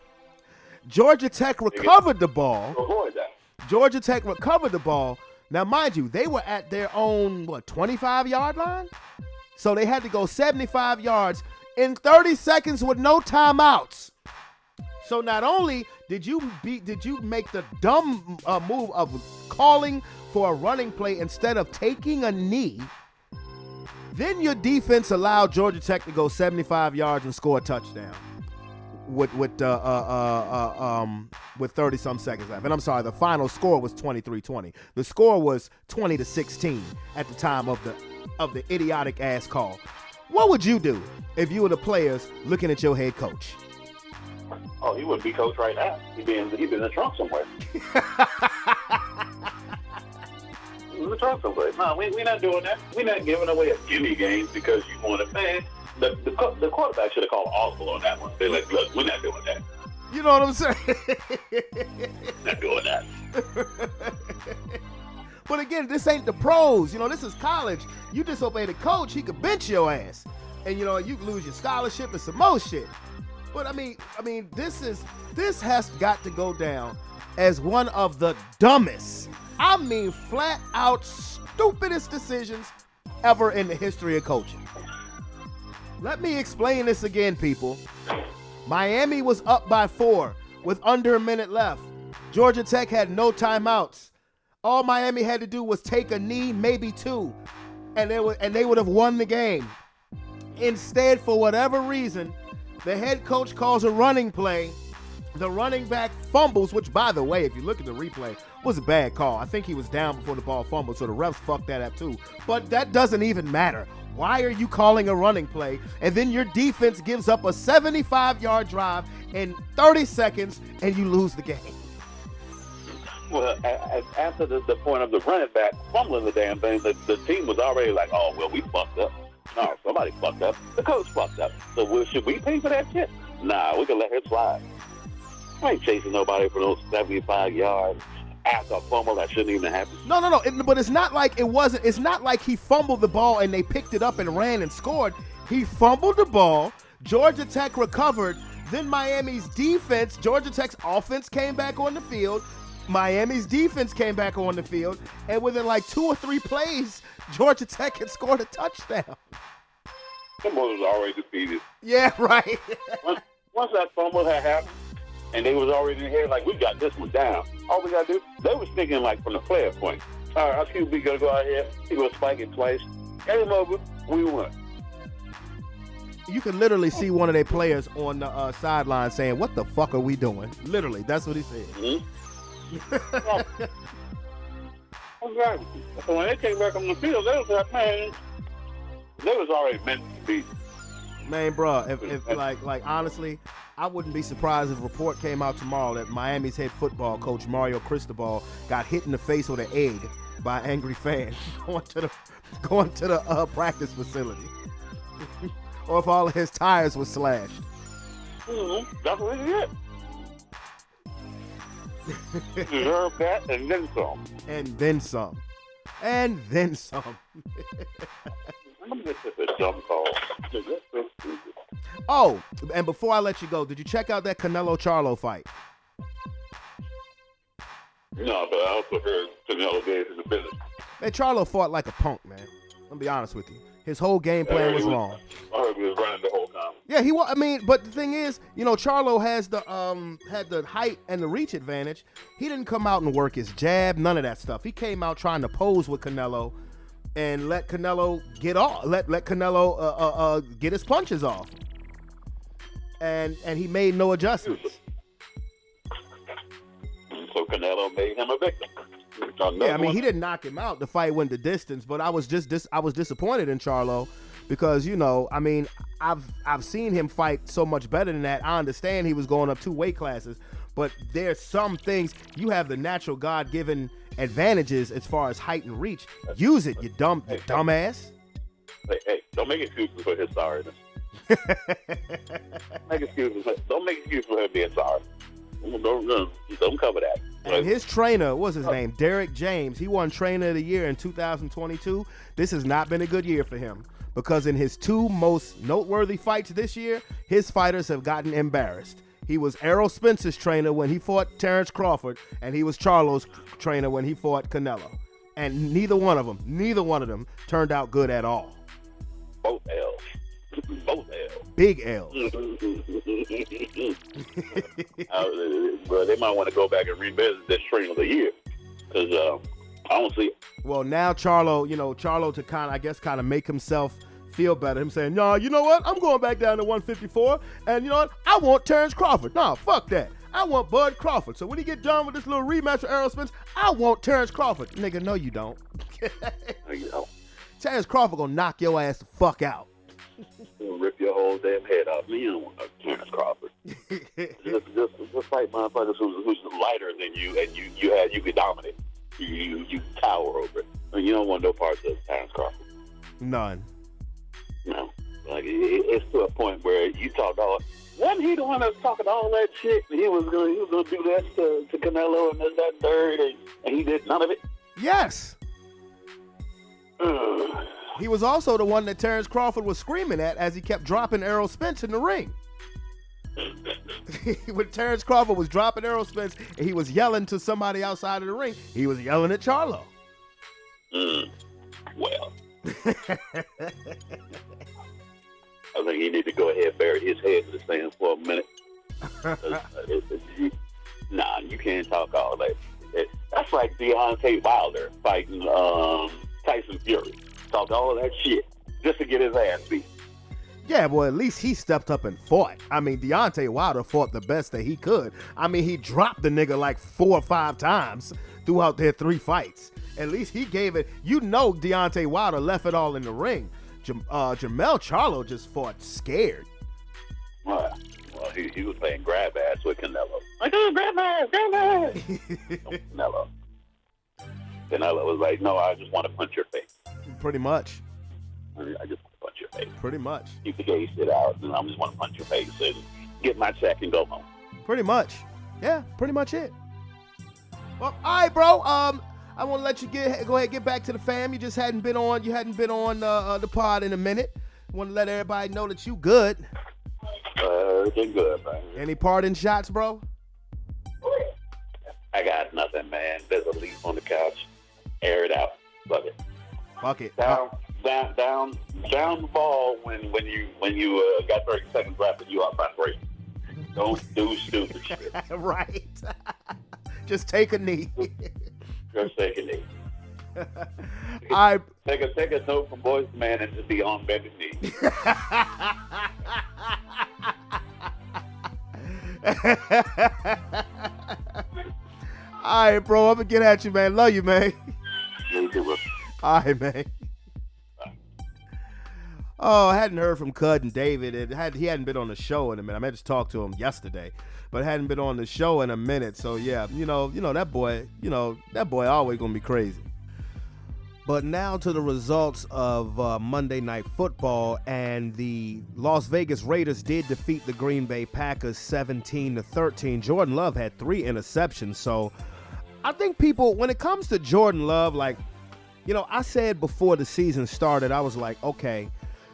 Georgia Tech recovered the ball. Avoid that. Georgia Tech recovered the ball. Now, mind you, they were at their own, 25-yard line? So they had to go 75 yards in 30 seconds with no timeouts. So not only did you make the dumb move of calling for a running play instead of taking a knee, then your defense allowed Georgia Tech to go 75 yards and score a touchdown with 30-some seconds left. And I'm sorry, the final score was 23-20. The score was 20-16 at the time of the idiotic ass call. What would you do if you were the players looking at your head coach? Oh, he wouldn't be coach right now. He'd be in the trunk somewhere. In the trunk somewhere. No, we're not doing that. We're not giving away a gimme game because you want it. Man, the quarterback should have called audible on that one. They're like, look, we're not doing that. You know what I'm saying? Not doing that. But again, this ain't the pros. This is college. You disobey the coach, he could bench your ass. And, you could lose your scholarship and some more shit. But, I mean, this has got to go down as one of the dumbest, flat out stupidest decisions ever in the history of coaching. Let me explain this again, people. Miami was up by 4 with under a minute left. Georgia Tech had no timeouts. All Miami had to do was take a knee, maybe 2, and they would have won the game. Instead, for whatever reason, the head coach calls a running play. The running back fumbles, which, by the way, if you look at the replay, was a bad call. I think he was down before the ball fumbled, so the refs fucked that up too. But that doesn't even matter. Why are you calling a running play? And then your defense gives up a 75-yard drive in 30 seconds, and you lose the game. Well, after the point of the running back fumbling the damn thing, the team was already like, oh, well, we fucked up. No, somebody fucked up. The coach fucked up. So should we pay for that shit? Nah, we can let it slide. I ain't chasing nobody for those 75 yards after a fumble that shouldn't even happen. No. But it's not like it wasn't. It's not like he fumbled the ball and they picked it up and ran and scored. He fumbled the ball. Georgia Tech recovered. Then Miami's defense, Georgia Tech's offense came back on the field. Miami's defense came back on the field. And within like 2 or 3 plays, Georgia Tech had scored a touchdown. Them boys was already defeated. Yeah, right. Once that fumble had happened, and they was already in here like, we got this one down. All we got to do, they was thinking like from the player point. All right, our QB going to go out here. He going to spike it twice. Game over. We won. You can literally see one of their players on the sideline saying, what the fuck are we doing? Literally, that's what he said. Mm-hmm. Exactly. So when they came back on the field, they was like, man, they was already meant to be. Man, bro, if like honestly, I wouldn't be surprised if a report came out tomorrow that Miami's head football coach Mario Cristobal got hit in the face with an egg by an angry fan going to the practice facility, or if all of his tires were slashed. Mm-hmm. That's what he did. Deserve that and then some. And then some. And then some. This is a dumb call. That's so stupid. Oh, and before I let you go, did you check out that Canelo-Charlo fight? No, but I also heard Canelo gave his business. Man, Charlo fought like a punk, man. I'll be honest with you. His whole game plan was wrong. I heard he was running the whole time. Yeah, he was. I mean, but the thing is, you know, Charlo has the had the height and the reach advantage. He didn't come out and work his jab, none of that stuff. He came out trying to pose with Canelo and let Canelo get off, let Canelo get his punches off. And he made no adjustments. So Canelo made him a victim. Yeah, I mean, he didn't knock him out. The fight went the distance, but I was disappointed in Charlo because, you know, I mean, I've seen him fight so much better than that. I understand he was going up 2 weight classes, but there's some things you have the natural God-given advantages as far as height and reach. Use it, you dumbass. Hey, don't make excuses for his sorriness. Don't make excuses for him being sorry. Don't cover that. And his trainer, what's his name? Derek James. He won Trainer of the Year in 2022. This has not been a good year for him because in his 2 most noteworthy fights this year, his fighters have gotten embarrassed. He was Errol Spence's trainer when he fought Terrence Crawford, and he was Charlo's trainer when he fought Canelo. And neither one of them turned out good at all. Both L's. Both L's. Big L's. Well, they might want to go back and revisit this Trainer of the Year because I don't see it. Well, now Charlo to kind of make himself feel better. Him saying, "No, you know what? I'm going back down to 154, and you know what? I want Terrence Crawford. No, fuck that. I want Bud Crawford. So when he get done with this little rematch with Errol Spence, I want Terrence Crawford. Nigga, no, you don't. Terrence Crawford gonna knock your ass the fuck out. He'll rip your whole damn head off. You don't want no Terrence Crawford. just fight motherfuckers who's lighter than you, and you could dominate. You tower over it. You don't want no parts of Terrence Crawford. None. No. Like it's to a point where you talk all. Wasn't he the one that was talking all that shit? And he was gonna do this to Canelo and this, that, third, and he did none of it. Yes. He was also the one that Terrence Crawford was screaming at as he kept dropping Errol Spence in the ring. When Terrence Crawford was dropping Errol Spence and he was yelling to somebody outside of the ring, he was yelling at Charlo. Well, I think he need to go ahead and bury his head in the sand for a minute. Nah, you can't talk all that. That's like Deontay Wilder fighting Tyson Fury. Talk all that shit just to get his ass beat. Yeah, well, at least he stepped up and fought. I mean, Deontay Wilder fought the best that he could. I mean, he dropped the nigga like 4 or 5 times throughout their 3 fights. At least he gave it. You know, Deontay Wilder left it all in the ring. Jermell Charlo just fought scared. Well, he was playing grab ass with Canelo. Like, oh, grab ass. Canelo was like, no, I just want to punch your face. Pretty much. I just want to punch your face. Pretty much. Keep the gay shit out, and I just want to punch your face and get my check and go home. Pretty much. Yeah, pretty much it. Well, all right, bro. I want to let you go ahead and get back to the fam. You just hadn't been on. The pod in a minute. Want to let everybody know that you good. Everything good, man. Any parting shots, bro? I got nothing, man. There's a leaf on the couch. Air it out. Love it. Fuck it. Down the ball when you got 30 seconds left and you up by 3. Don't do stupid shit. Right. Just take a knee. Just take a knee. Take a note from Boys Man and just be on bended knee. All right, bro. I'm gonna get at you, man. Love you, man. You too, bro. All right, man. Oh, I hadn't heard from Cud and David. He hadn't been on the show in a minute. I just talked to him yesterday, but hadn't been on the show in a minute. So yeah, you know that boy always gonna be crazy. But now to the results of Monday Night Football, and the Las Vegas Raiders did defeat the Green Bay Packers 17-13. Jordan Love had 3 interceptions. So I think people, when it comes to Jordan Love, like, You know, I said before the season started, I was like, okay,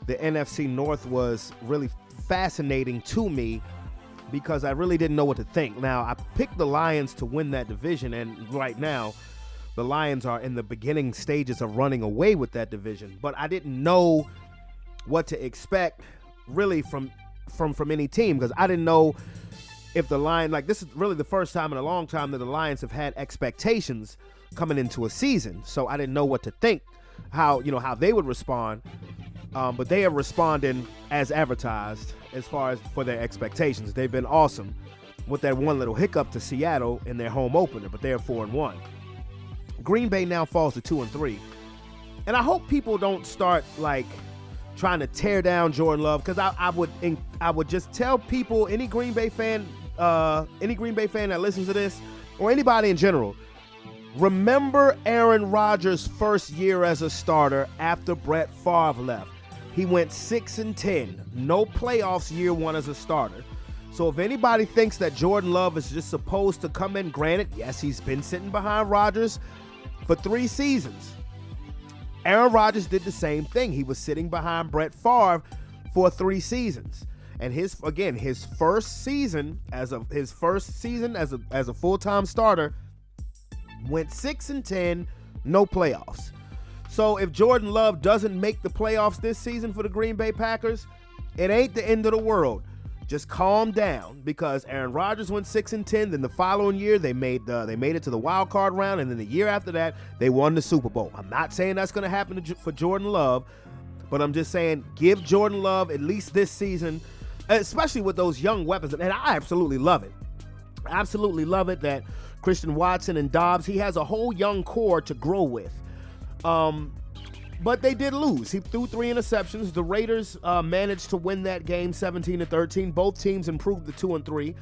the NFC North was really fascinating to me because I really didn't know what to think. Now, I picked the Lions to win that division, and right now, the Lions are in the beginning stages of running away with that division. But I didn't know what to expect really from any team because I didn't know if the Lions, like this is really the first time in a long time that the Lions have had expectations coming into a season. So I didn't know what to think, how they would respond. But they are responding as advertised as far as for their expectations. They've been awesome with that one little hiccup to Seattle in their home opener, but they're 4-1. Green Bay now falls to 2-3. And I hope people don't start like trying to tear down Jordan Love, because I would just tell people, any Green Bay fan that listens to this, or anybody in general, remember Aaron Rodgers' first year as a starter after Brett Favre left. He went 6-10, no playoffs year one as a starter. So if anybody thinks that Jordan Love is just supposed to come in, granted, yes, he's been sitting behind Rodgers for 3 seasons. Aaron Rodgers did the same thing. He was sitting behind Brett Favre for 3 seasons. And his first season as a full-time starter went 6-10, no playoffs. So if Jordan Love doesn't make the playoffs this season for the Green Bay Packers, it ain't the end of the world. Just calm down, because Aaron Rodgers went 6-10. Then the following year they made it to the wild card round, and then the year after that they won the Super Bowl. I'm not saying that's going to happen for Jordan Love, but I'm just saying give Jordan Love at least this season, especially with those young weapons. And I absolutely love it. I absolutely love it that Christian Watson and Dobbs, he has a whole young core to grow with. But they did lose. He threw 3 interceptions. The Raiders managed to win that game 17-13. Both teams improved to 2-3.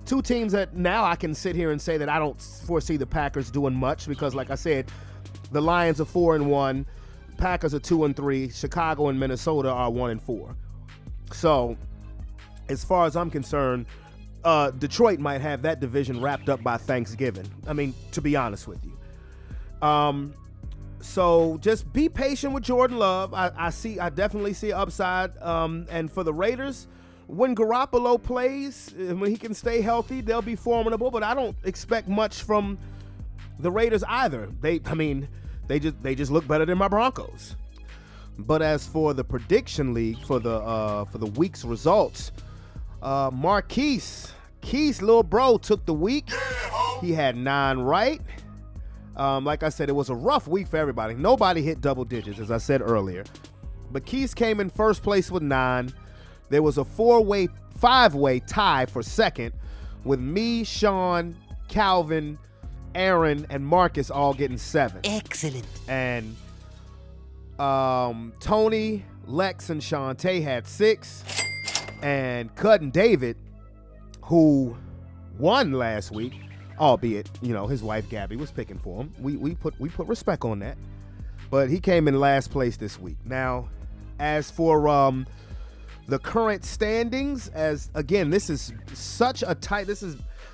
2 teams that now I can sit here and say that I don't foresee the Packers doing much, because like I said, the Lions are 4-1, Packers are 2-3, Chicago and Minnesota are 1-4. So as far as I'm concerned, Detroit might have that division wrapped up by Thanksgiving. I mean, to be honest with you. So just be patient with Jordan Love. I definitely see upside. And for the Raiders, when Garoppolo plays, when he can stay healthy, they'll be formidable. But I don't expect much from the Raiders either. They just look better than my Broncos. But as for the prediction league for the week's results, Marquise, little bro, took the week. He had 9 right. Like I said, it was a rough week for everybody. Nobody hit double digits, as I said earlier. But Keys came in first place with 9. There was a 5-way tie for second, with me, Sean, Calvin, Aaron, and Marcus all getting 7. Excellent. And Tony, Lex, and Shantae had 6. And Cud and David, who won last week, albeit, his wife Gabby was picking for him. We put respect on that. But he came in last place this week. Now, as for the current standings, as again, this has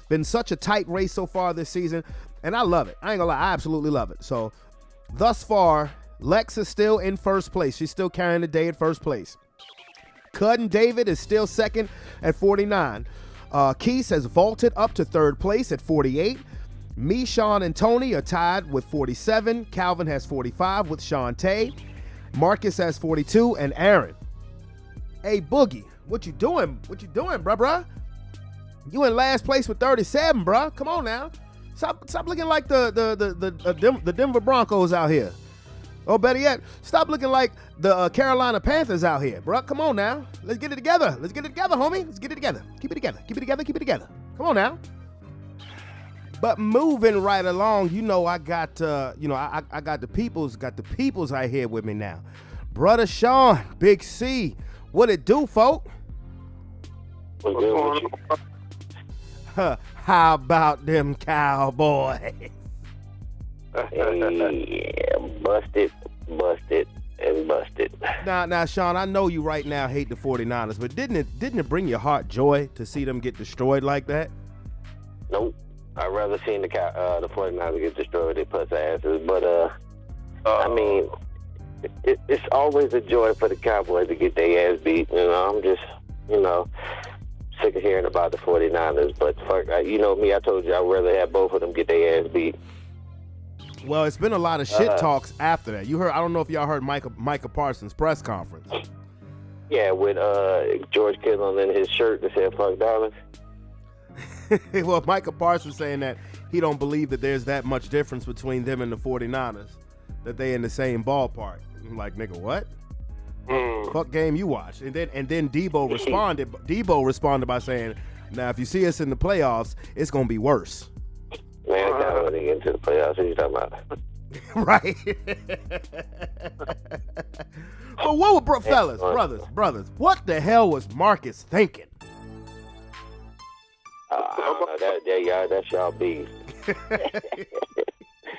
been such a tight race so far this season, and I love it. I ain't gonna lie, I absolutely love it. So, thus far, Lex is still in first place. She's still carrying the day at first place. Cud and David is still second at 49. Keith has vaulted up to third place at 48. Me, Sean, and Tony are tied with 47. Calvin has 45 with Shantae. Marcus has 42, and Aaron. Hey, Boogie, what you doing? Bruh? You in last place with 37, bruh. Come on now. Stop looking like the Denver Broncos out here. Or better yet, stop looking like the Carolina Panthers out here, bro. Come on now. Let's get it together. Homie. Let's get it together. Keep it together. Come on now. But moving right along, I got I got the peoples right here with me now. Brother Sean, Big C. What it do, folk? What's going on? How about them Cowboys? Yeah, busted. Now, Sean, I know you right now hate the 49ers, but didn't it bring your heart joy to see them get destroyed like that? Nope. I'd rather seen the 49ers get destroyed with their puss asses, but I mean, it's always a joy for the Cowboys to get their ass beat. I'm just, sick of hearing about the 49ers. But fuck, you know me, I told you I'd rather have both of them get their ass beat. Well, it's been a lot of shit talks after that. You heard? I don't know if y'all heard Micah Parsons' press conference. Yeah, with George Kittle in his shirt that said "fuck Dallas." Well, Micah Parsons saying that he don't believe that there's that much difference between them and the 49ers, that they in the same ballpark. I'm like, nigga, what? Fuck game you watch. And then Debo responded by saying, now if you see us in the playoffs, it's gonna be worse. Man, I don't want to get into the playoffs. What you talking about? Right. But what were fellas, brothers, what the hell was Marcus thinking? That's y'all beef.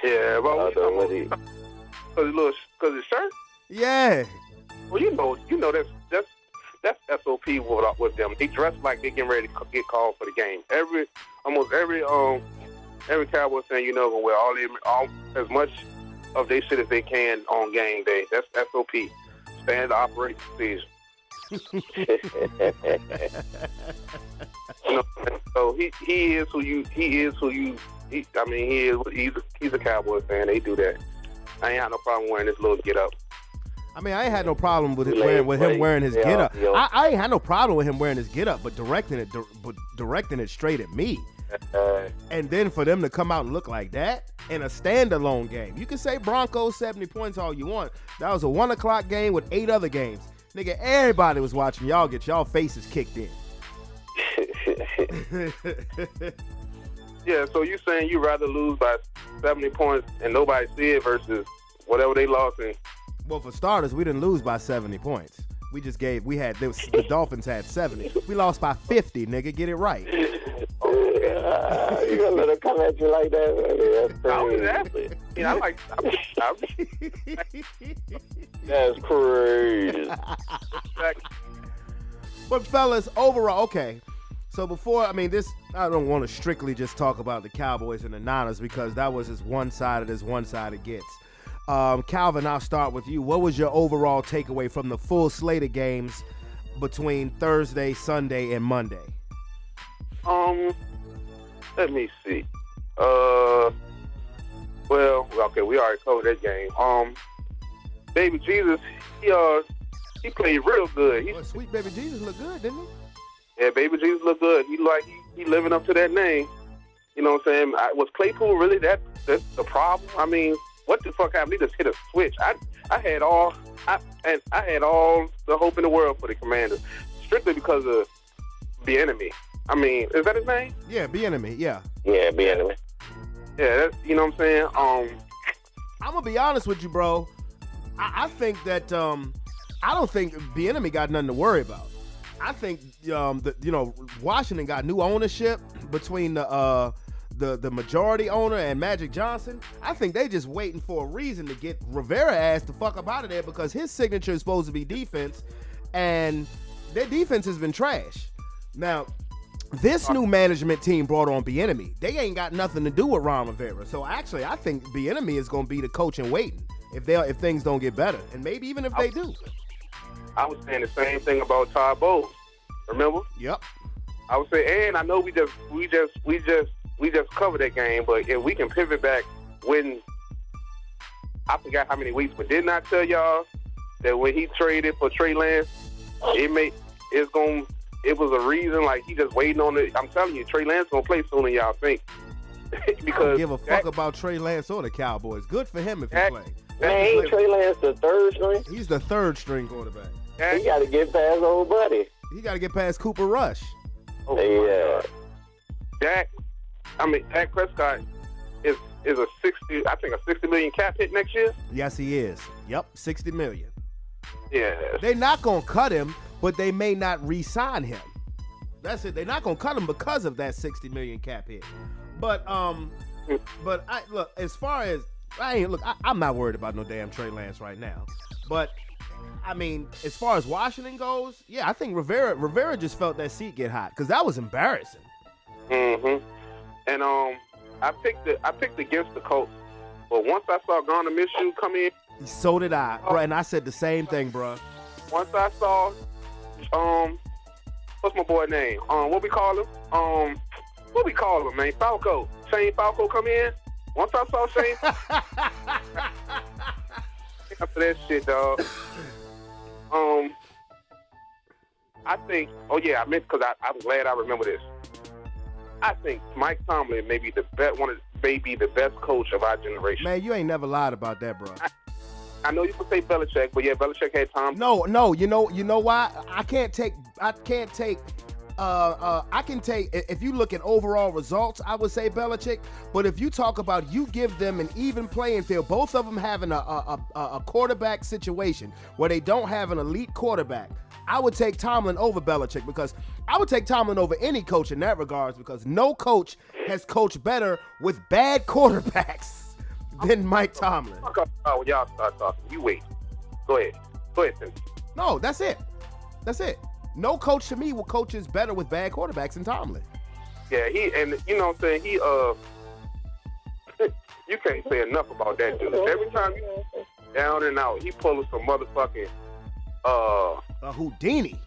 Yeah, but because his shirt. Yeah. Well, you know that's SOP with them. They dress like they getting ready to get called for the game. Almost every Cowboy fan gonna wear all as much of their shit as they can on game day. That's SOP, standard operating procedure. So he is who you. He's a Cowboy fan. They do that. I ain't had no problem wearing this little get up. I mean, I ain't had no problem with him wearing his get up. I ain't had no problem with him wearing his get up, but directing it straight at me. And then for them to come out and look like that in a standalone game. You can say Broncos 70 points all you want. That was a 1 o'clock game with 8 other games. Nigga, everybody was watching y'all get y'all faces kicked in. Yeah, so you saying you rather lose by 70 points and nobody see it versus whatever they lost in? Well, for starters, we didn't lose by 70 points. The Dolphins had 70. We lost by 50, nigga. Get it right. You gonna let them come at you like that? That's crazy. That's crazy. But fellas, overall, okay. So before, I don't want to strictly just talk about the Cowboys and the Niners because that was as one-sided as one-sided gets. Calvin, I'll start with you. What was your overall takeaway from the full slate of games between Thursday, Sunday, and Monday? Let me see. We already covered that game. Baby Jesus, he played real good. Sweet Baby Jesus looked good, didn't he? Yeah, Baby Jesus looked good. He living up to that name. You know what I'm saying? Was Claypool really that's the problem? I mean, what the fuck happened? He just hit a switch. I had all the hope in the world for the Commanders, strictly because of the enemy. I mean, is that his name? Yeah, Bieniemy. Yeah. Yeah, Bieniemy. Yeah, that's, you know what I'm saying. I'm gonna be honest with you, bro. I think that I don't think Bieniemy got nothing to worry about. I think Washington got new ownership between the majority owner and Magic Johnson. I think they just waiting for a reason to get Rivera ass the fuck up out of there because his signature is supposed to be defense, and their defense has been trash. Now, this new management team brought on Bieniemy. They ain't got nothing to do with Ron Rivera. So actually, I think Bieniemy is going to be the coach in waiting if things don't get better, and maybe even if they do. I was saying the same thing about Todd Bowles. Remember? Yep. I was saying, and I know we just covered that game, but if we can pivot back when I forgot how many weeks, but didn't I tell y'all that when he traded for Trey Lance, it was a reason, like he just waiting on it. I'm telling you, Trey Lance gonna play sooner than y'all think. Because I don't give a fuck about Trey Lance or the Cowboys. Good for him if he plays. Man, ain't Trey Lance the third string? He's the third string quarterback. He got to get past old buddy. He got to get past Cooper Rush. Oh, yeah. Dak Prescott is a $60 million cap hit next year. Yes, he is. Yep, $60 million. Yeah. They're not gonna cut him, but they may not re-sign him. That's it. They're not gonna cut him because of that $60 million cap hit. But as far as I'm not worried about no damn Trey Lance right now. But I mean, as far as Washington goes, yeah, I think Rivera just felt that seat get hot because that was embarrassing. Mm-hmm. And I picked against the Colts But once I saw Gonna Miss You come in, So did I, bro, and I said the same thing, bro. once I saw, what's my boy name? What we call him? Man? Falco. Shane Falco come in. Once I saw Shane, after that shit, dog. I think. Oh yeah, I missed because I'm glad I remember this. I think Mike Tomlin may be the best coach of our generation. Man, you ain't never lied about that, bro. I know you can say Belichick, but yeah, Belichick had Tom. No, you know why? I can take if you look at overall results, I would say Belichick, but if you talk about you give them an even playing field, both of them having a quarterback situation where they don't have an elite quarterback, I would take Tomlin over Belichick, because I would take Tomlin over any coach in that regards, because no coach has coached better with bad quarterbacks than Mike Tomlin. Oh, when y'all start talking, you wait. Go ahead, Cindy. No, that's it. No coach to me will coaches better with bad quarterbacks than Tomlin. Yeah, and you know what I'm saying? You can't say enough about that dude. Every time you down and out, he pulling some motherfucking Houdini.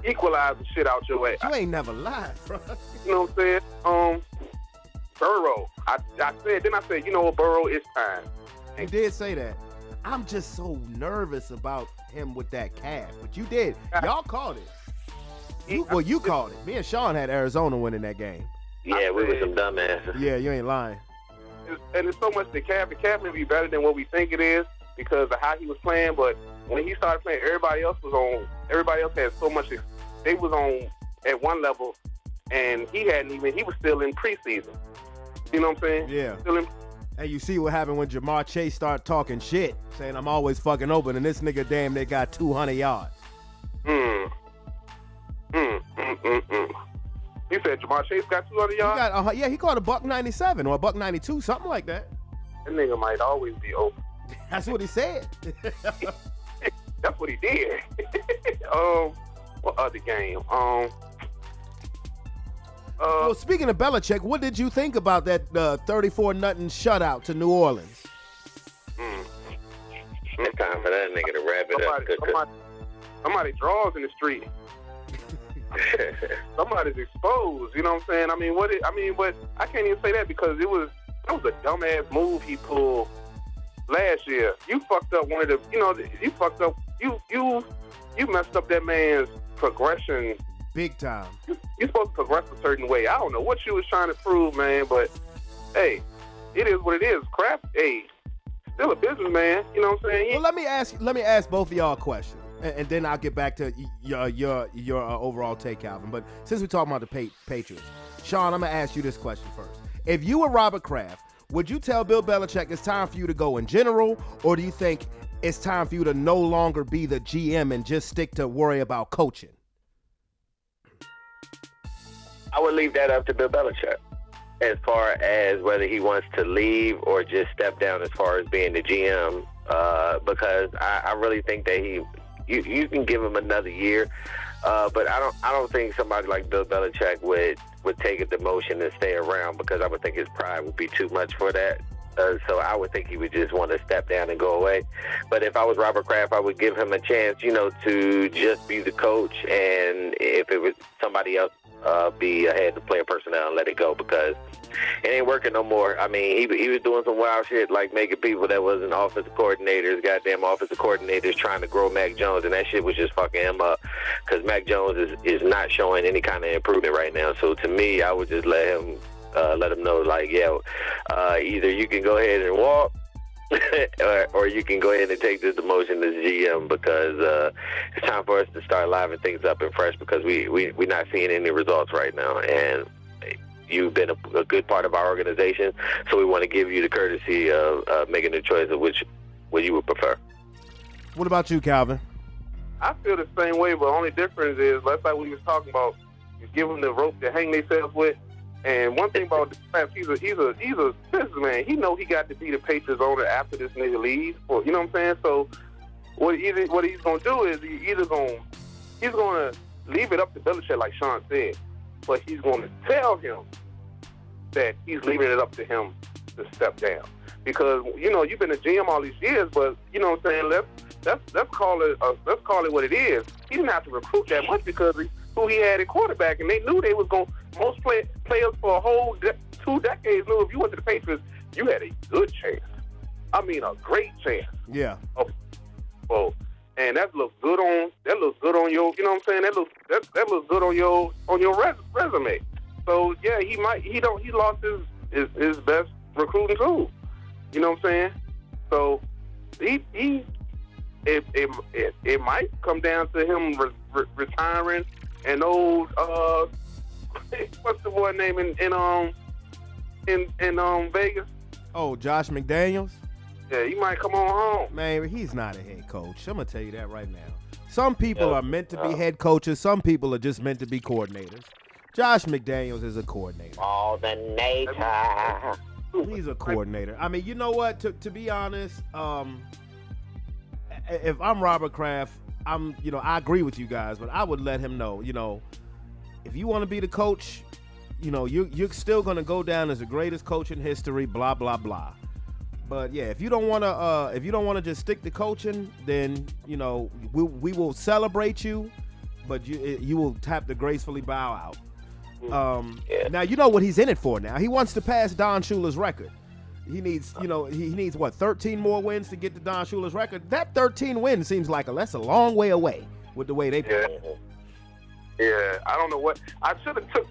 Equalize the shit out your ass. You ain't never lied, bro. You know what I'm saying? Burrow. I said, you know what, Burrow, it's time. You did say that. I'm just so nervous about him with that calf, but you did. Y'all called it. You called it. Me and Sean had Arizona winning that game. Yeah, we were some dumbasses. Yeah, you ain't lying. And it's so much the calf. The calf may be better than what we think it is because of how he was playing, but when he started playing, everybody else had so much. They was on at one level, and he was still in preseason. You know what I'm saying? Yeah. Still in. And you see what happened when Jamar Chase started talking shit, saying I'm always fucking open, and this nigga damn they got 200 yards. He said Jamar Chase got 200 yards? He caught a $197 or a $192, something like that. That nigga might always be open. That's what he said. That's what he did. What other game? Well, speaking of Belichick, what did you think about that 34-0 shutout to New Orleans? It's time for that nigga to wrap it up. Somebody draws in the street. Somebody's exposed. You know what I'm saying? But I can't even say that because that was a dumbass move he pulled last year. You fucked up one of the. You fucked up. You messed up that man's progression. Big time. You're supposed to progress a certain way. I don't know what you was trying to prove, man, but hey, it is what it is. Kraft, still a businessman. You know what I'm saying? Well, let me ask both of y'all a question, and then I'll get back to your overall take, Calvin. But since we're talking about the Patriots, Sean, I'm gonna ask you this question first. If you were Robert Kraft, would you tell Bill Belichick it's time for you to go in general, or do you think it's time for you to no longer be the GM and just stick to worry about coaching? I would leave that up to Bill Belichick as far as whether he wants to leave or just step down as far as being the GM, because I really think that you can give him another year, but I don't think somebody like Bill Belichick would take a demotion and stay around, because I would think his pride would be too much for that. So I would think he would just want to step down and go away. But if I was Robert Kraft, I would give him a chance, to just be the coach, and if it was somebody else, be ahead to player personnel and let it go, because it ain't working no more. I mean, he was doing some wild shit like making people that wasn't offensive coordinators, goddamn offensive coordinators, trying to grow Mac Jones, and that shit was just fucking him up, because Mac Jones is not showing any kind of improvement right now. So to me, I would just let him know, like, either you can go ahead and walk, or you can go ahead and take this demotion as GM, because it's time for us to start livening things up and fresh, because we're not seeing any results right now, and you've been a good part of our organization, so we want to give you the courtesy of making the choice of what you would prefer. What about you, Calvin? I feel the same way, but the only difference is, last night we was talking about, you give them the rope to hang themselves with. And one thing about the Kraft, he's a businessman. He know he got to be the Patriots owner after this nigga leaves. You know what I'm saying? So what he's gonna do is he's gonna leave it up to Belichick, like Sean said, but he's gonna tell him that he's leaving it up to him to step down. because you've been a GM all these years, but you know what I'm saying. Let's call it what it is. He didn't have to recruit that much because of who he had at quarterback, and they knew they was going. Most players for a whole 2 decades knew if you went to the Patriots, you had a good chance. I mean, a great chance. Yeah. Oh, and that looks good on your. You know what I'm saying? That looks good on your resume. So yeah, he lost his best recruiting tool. You know what I'm saying? So it might come down to him retiring and old what's the boy name in Vegas? Oh, Josh McDaniels. Yeah, he might come on home. Man, he's not a head coach. I'm gonna tell you that right now. Some people are meant to be head coaches. Some people are just meant to be coordinators. Josh McDaniels is a coordinator. Coordinator. He's a coordinator. I mean, you know what? To be honest, if I'm Robert Kraft, I agree with you guys, but I would let him know, if you want to be the coach, you're still gonna go down as the greatest coach in history. Blah blah blah. But yeah, if you don't want to just stick to coaching, then we will celebrate you, but you will have to gracefully bow out. Now you know what he's in it for. Now he wants to pass Don Shula's record. He needs, he needs what, 13 more wins to get to Don Shula's record. That 13 wins seems like that's a long way away with the way they play. Yeah, I don't know what I should have took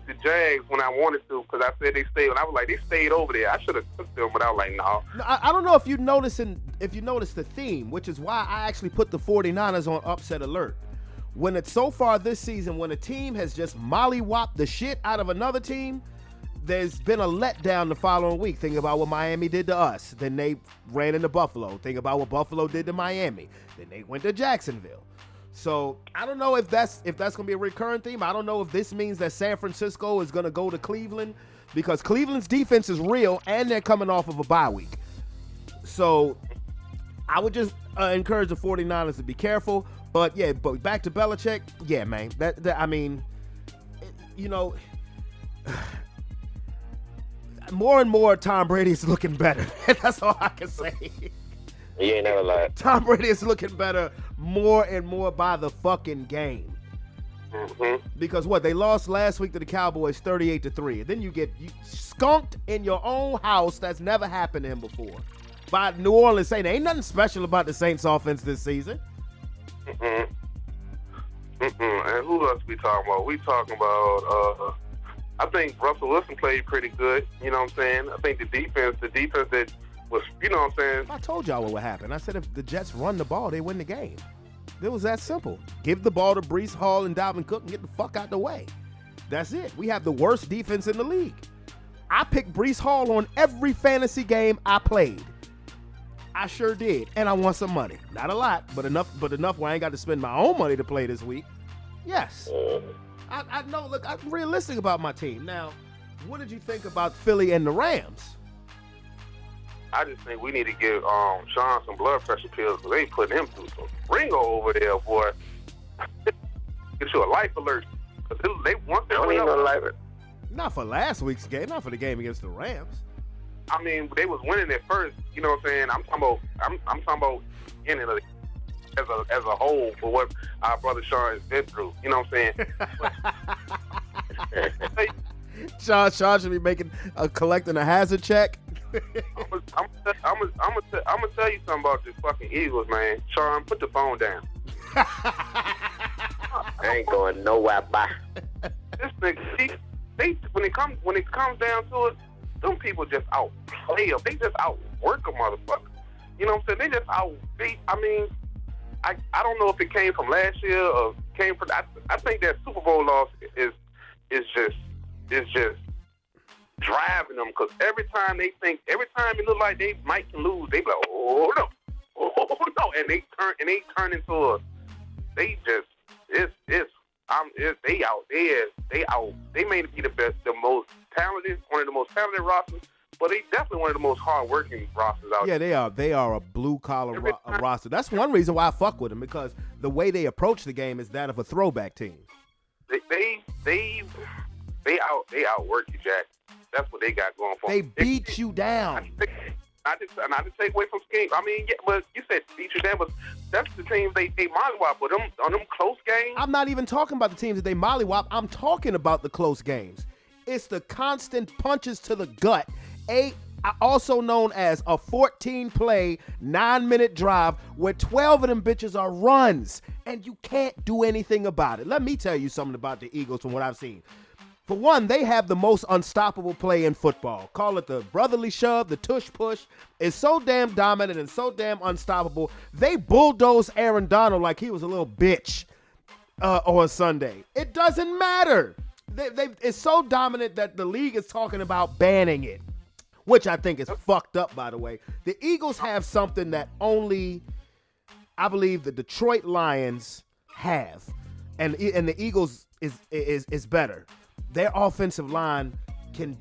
the Jags when I wanted to, because I said they stayed, and I was like, they stayed over there. I should have took them, but I was like, no. I don't know if you noticed the theme, which is why I actually put the 49ers on upset alert. When it's so far this season, when a team has just mollywopped the shit out of another team, there's been a letdown the following week. Think about what Miami did to us. Then they ran into Buffalo. Think about what Buffalo did to Miami. Then they went to Jacksonville. So I don't know if that's gonna be a recurring theme. I don't know if this means that San Francisco is gonna go to Cleveland, because Cleveland's defense is real and they're coming off of a bye week. So I would just encourage the 49ers to be careful. But yeah, but back to Belichick, yeah, man. That I mean, more and more Tom Brady is looking better. That's all I can say. You ain't never lied. Tom Brady is looking better more and more by the fucking game. Mm-hmm. Because they lost last week to the Cowboys 38-3. And then you skunked in your own house. That's never happened to him before. By New Orleans saying there ain't nothing special about the Saints offense this season. And who else we talking about? We talking about I think Russell Wilson played pretty good. You know what I'm saying? I think the defense that was, you know what I'm saying? I told y'all what would happen. I said if the Jets run the ball, they win the game. It was that simple. Give the ball to Breece Hall and Dalvin Cook and get the fuck out the way. That's it. We have the worst defense in the league. I picked Breece Hall on every fantasy game I played. I sure did. And I won some money. Not a lot, but enough where I ain't got to spend my own money to play this week. Yes. I know, look, I'm realistic about my team. Now, what did you think about Philly and the Rams? I just think we need to give Sean some blood pressure pills, because they putting him through some Ringo over there, boy. Get you a life alert. They want to Don't even know life. Not for last week's game, not for the game against the Rams. I mean, they was winning at first. You know what I'm saying? I'm talking about in it as a whole for what our brother Sean has been through. You know what I'm saying? Sean should be collecting a hazard check. I'm gonna tell you something about this fucking Eagles, man. Sean, put the phone down. I ain't going nowhere, bye. This nigga, when it comes down to it, them people just outplay them. They just outwork a motherfucker. You know what I'm saying? They just outbeat. I mean, I don't know if it came from last year or came from. I think that Super Bowl loss is just driving them, because every time it look like they might lose, they be like, oh no, and they turn into a. They just they may be the best, the most talented, one of the most talented rosters, but they definitely one of the most hard-working rosters out there. Yeah, they are a blue-collar roster. That's one reason why I fuck with them, because the way they approach the game is that of a throwback team. They outwork you, Jack. That's what they got going for They them. beat you down. I just take away from scheme. I mean, yeah, but you said beat you down, but that's the teams they mollywop. But on them close games, I'm not even talking about the teams that they mollywop. I'm talking about the close games. It's the constant punches to the gut. Also known as a 14-play, 9-minute drive where 12 of them bitches are runs, and you can't do anything about it. Let me tell you something about the Eagles from what I've seen. For one, they have the most unstoppable play in football. Call it the brotherly shove, the tush push. It's so damn dominant and so damn unstoppable. They bulldozed Aaron Donald like he was a little bitch on Sunday. It doesn't matter. It's so dominant that the league is talking about banning it, which I think is fucked up, by the way. The Eagles have something that only, I believe, the Detroit Lions have, and the Eagles is better. Their offensive line can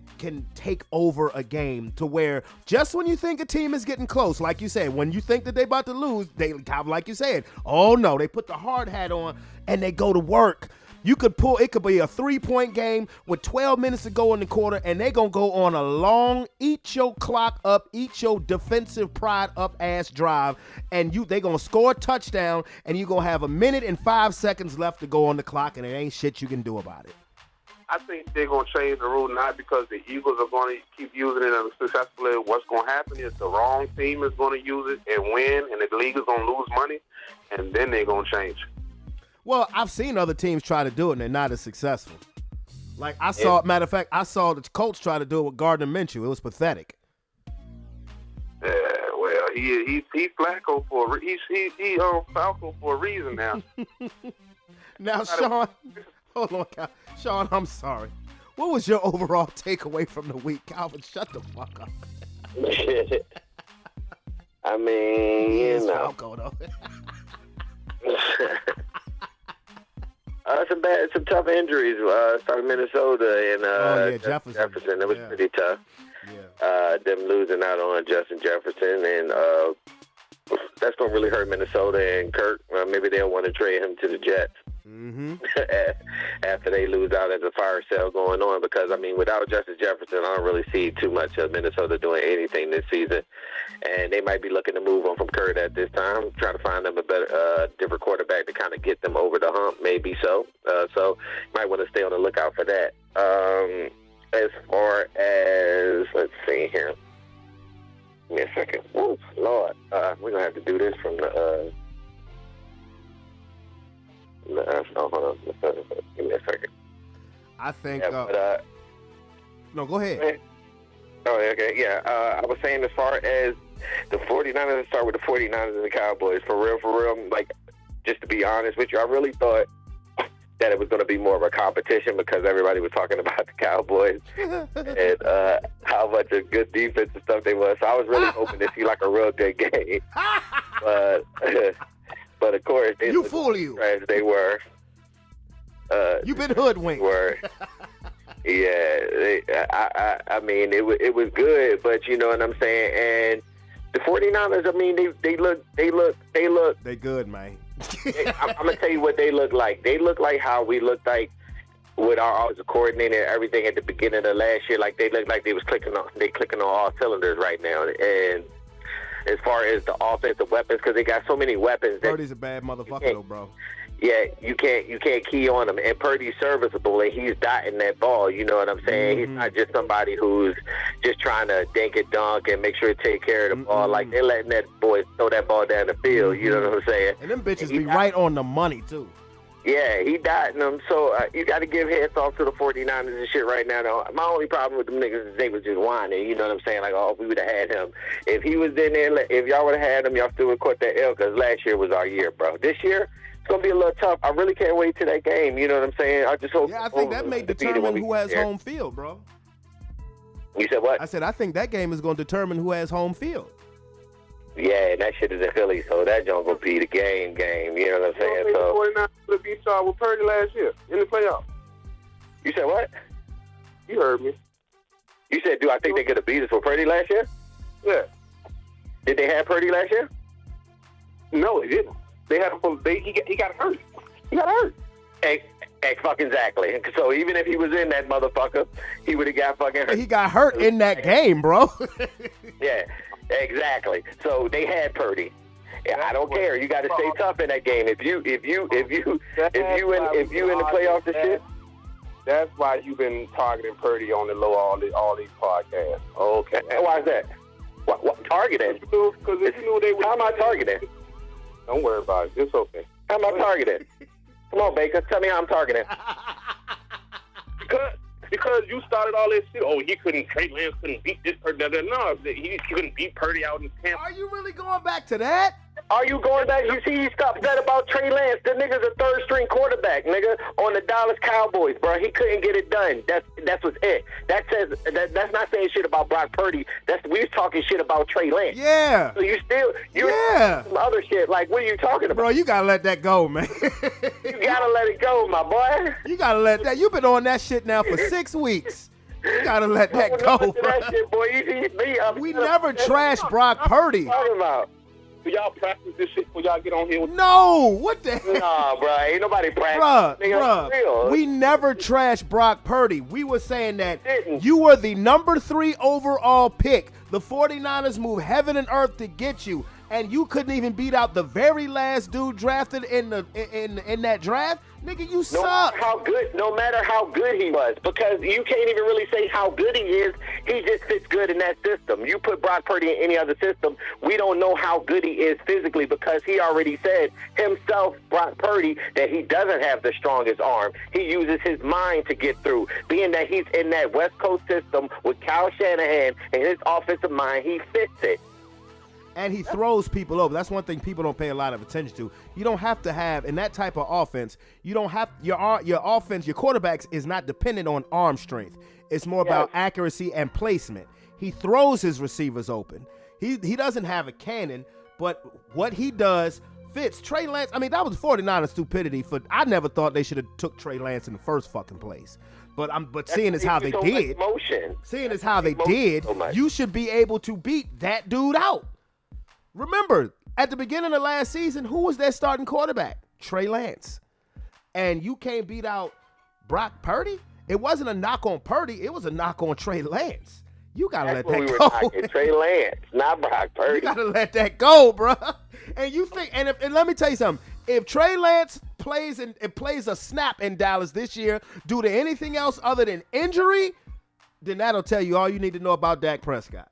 take over a game to where just when you think a team is getting close, like you said, when you think that they about to lose, they, like you said, oh no, they put the hard hat on and they go to work. You could pull, it could be a 3-point game with 12 minutes to go in the quarter, and they gonna go on a long, eat your clock up, eat your defensive pride up ass drive, and they gonna score a touchdown, and you gonna have 1 minute and 5 seconds left to go on the clock, and there ain't shit you can do about it. I think they're going to change the rule not because the Eagles are going to keep using it successfully. What's going to happen is the wrong team is going to use it and win, and the league is going to lose money, and then they're going to change. Well, I've seen other teams try to do it, and they're not as successful. Like, matter of fact, I saw the Colts try to do it with Gardner Minshew. It was pathetic. Yeah, well, he's Flacco Falco for a reason now. Now, Sean, hold on, Cal. Sean, I'm sorry. What was your overall takeaway from the week, Calvin? Shut the fuck up. I mean, you know. Falco, though. Some tough injuries. Starting Minnesota and Jefferson. It was pretty tough. Yeah. Them losing out on Justin Jefferson, and that's going to really hurt Minnesota and Kirk. Maybe they'll want to trade him to the Jets. Mm-hmm. After they lose out as a fire sale going on, because I mean, without Justin Jefferson, I don't really see too much of Minnesota doing anything this season, and they might be looking to move on from Kurt at this time, trying to find them a better, different quarterback to kind of get them over the hump. Maybe so. So you might want to stay on the lookout for that. As far as let's see here, give me a second. Oh, Lord, we're gonna have to do this from the. Hold on. Give me a second. I think. Yeah, no, go ahead. Oh, okay. Yeah. I was saying as far as the 49ers, let's start with the 49ers and the Cowboys. For real. Like, just to be honest with you, I really thought that it was going to be more of a competition because everybody was talking about the Cowboys and how much of good defense and stuff they was. So I was really hoping to see like a real good game. But of course, you fool you. As they were. You've been hoodwinked. Yeah, I mean, it was good, but you know what I'm saying. And the 49ers, I mean, they look. They good, man. I'm gonna tell you what they look like. They look like how we looked like with our offensive coordinator and everything at the beginning of last year. Like they looked like they clicking on all cylinders right now. And as far as the offensive weapons, because they got so many weapons. Purdy's a bad motherfucker, though, bro. Yeah, you can't key on him. And Purdy's serviceable, and he's dotting that ball. You know what I'm saying? Mm-hmm. He's not just somebody who's just trying to dink and dunk and make sure to take care of the ball. Like, they're letting that boy throw that ball down the field. You know what I'm saying? And them bitches be right on the money, too. Yeah, he dotting them. So you got to give heads off to the 49ers and shit right now. Though. My only problem with them niggas is they was just whining. You know what I'm saying? Like, oh, if we would have had him. If he was in there, if y'all would have had him, y'all still would have caught that L because last year was our year, bro. This year, it's going to be a little tough. I really can't wait to that game. You know what I'm saying? I just hope. Yeah, I think that may determine who has home field, bro. You said what? I said I think that game is going to determine who has home field. Yeah, and that shit is in Philly, so that joint gonna be the game. You know what I'm saying? So the 49ers would have beat y'all with Purdy last year in the playoffs. You said what? You heard me. You said, do I think they could have beat us with Purdy last year? Yeah. Did they have Purdy last year? No, they didn't. They had him. He got hurt. He got hurt. Exactly. So even if he was in that motherfucker, he would have got fucking hurt. He got hurt in that game, bro. Yeah, exactly. So they had Purdy. Yeah, I don't care. You got to stay tough in that game. If you in the playoffs and shit. That's why you've been targeting Purdy on the low all these podcasts. Okay. And why is that? What targeting? Because if you knew they would. How am I targeting? Don't worry about it. It's okay. How am I targeting? Come on, Baker. Tell me how I'm targeting. Because you started all this shit. Oh, Trey Lance couldn't beat this Purdy. No, he couldn't beat Purdy out in camp. Are you really going back to that? Are you going back? You see, he's upset about Trey Lance. The nigga's a third-string quarterback, nigga, on the Dallas Cowboys, bro. He couldn't get it done. That's what's it. That's not saying shit about Brock Purdy. We was talking shit about Trey Lance. Yeah. So you some other shit. Like, what are you talking about? Bro, you gotta let that go, man. You gotta let it go, my boy. You gotta let that. You've been on that shit now for 6 weeks. You gotta let that go, bro. That shit, boy. We never trashed Brock Purdy. What are you talking about? Do y'all practice this shit before y'all get on here? No, what the hell? Nah, bro, ain't nobody practice. Bruh, we never trashed Brock Purdy. We were saying that you were the number 3 overall pick. The 49ers moved heaven and earth to get you, and you couldn't even beat out the very last dude drafted in that draft. Nigga, you suck. No matter how good he was, because you can't even really say how good he is. He just fits good in that system. You put Brock Purdy in any other system, we don't know how good he is physically, because he already said himself, Brock Purdy, that he doesn't have the strongest arm. He uses his mind to get through. Being that he's in that West Coast system with Kyle Shanahan and his offensive mind, he fits it. And he throws people over. That's one thing people don't pay a lot of attention to. You don't have to have, in that type of offense, you don't have, your offense, your quarterbacks is not dependent on arm strength. It's more about accuracy and placement. He throws his receivers open. He doesn't have a cannon, but what he does fits. Trey Lance, I mean, that was 49ers stupidity. I never thought they should have took Trey Lance in the first fucking place. But seeing as how they did, you should be able to beat that dude out. Remember, at the beginning of last season, who was their starting quarterback? Trey Lance. And you can't beat out Brock Purdy? It wasn't a knock on Purdy. It was a knock on Trey Lance. You got to let that go. Knocking Trey Lance, not Brock Purdy. You got to let that go, bro. And you think, and let me tell you something. If Trey Lance plays a snap in Dallas this year due to anything else other than injury, then that'll tell you all you need to know about Dak Prescott.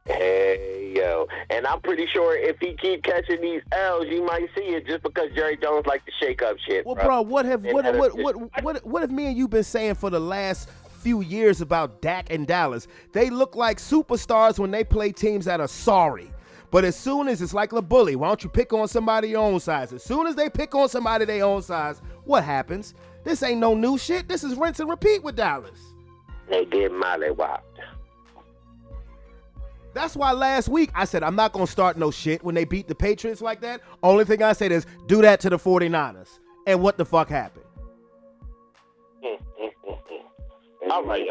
Hey, yo. And I'm pretty sure if he keep catching these L's, you might see it just because Jerry Jones like to shake up shit. Well, bro, what have me and you been saying for the last few years about Dak and Dallas? They look like superstars when they play teams that are sorry. But as soon as it's like a bully, why don't you pick on somebody your own size? As soon as they pick on somebody their own size, what happens? This ain't no new shit. This is rinse and repeat with Dallas. They get mollywopped. That's why last week I said I'm not going to start no shit when they beat the Patriots like that. Only thing I said is do that to the 49ers. And what the fuck happened? All right.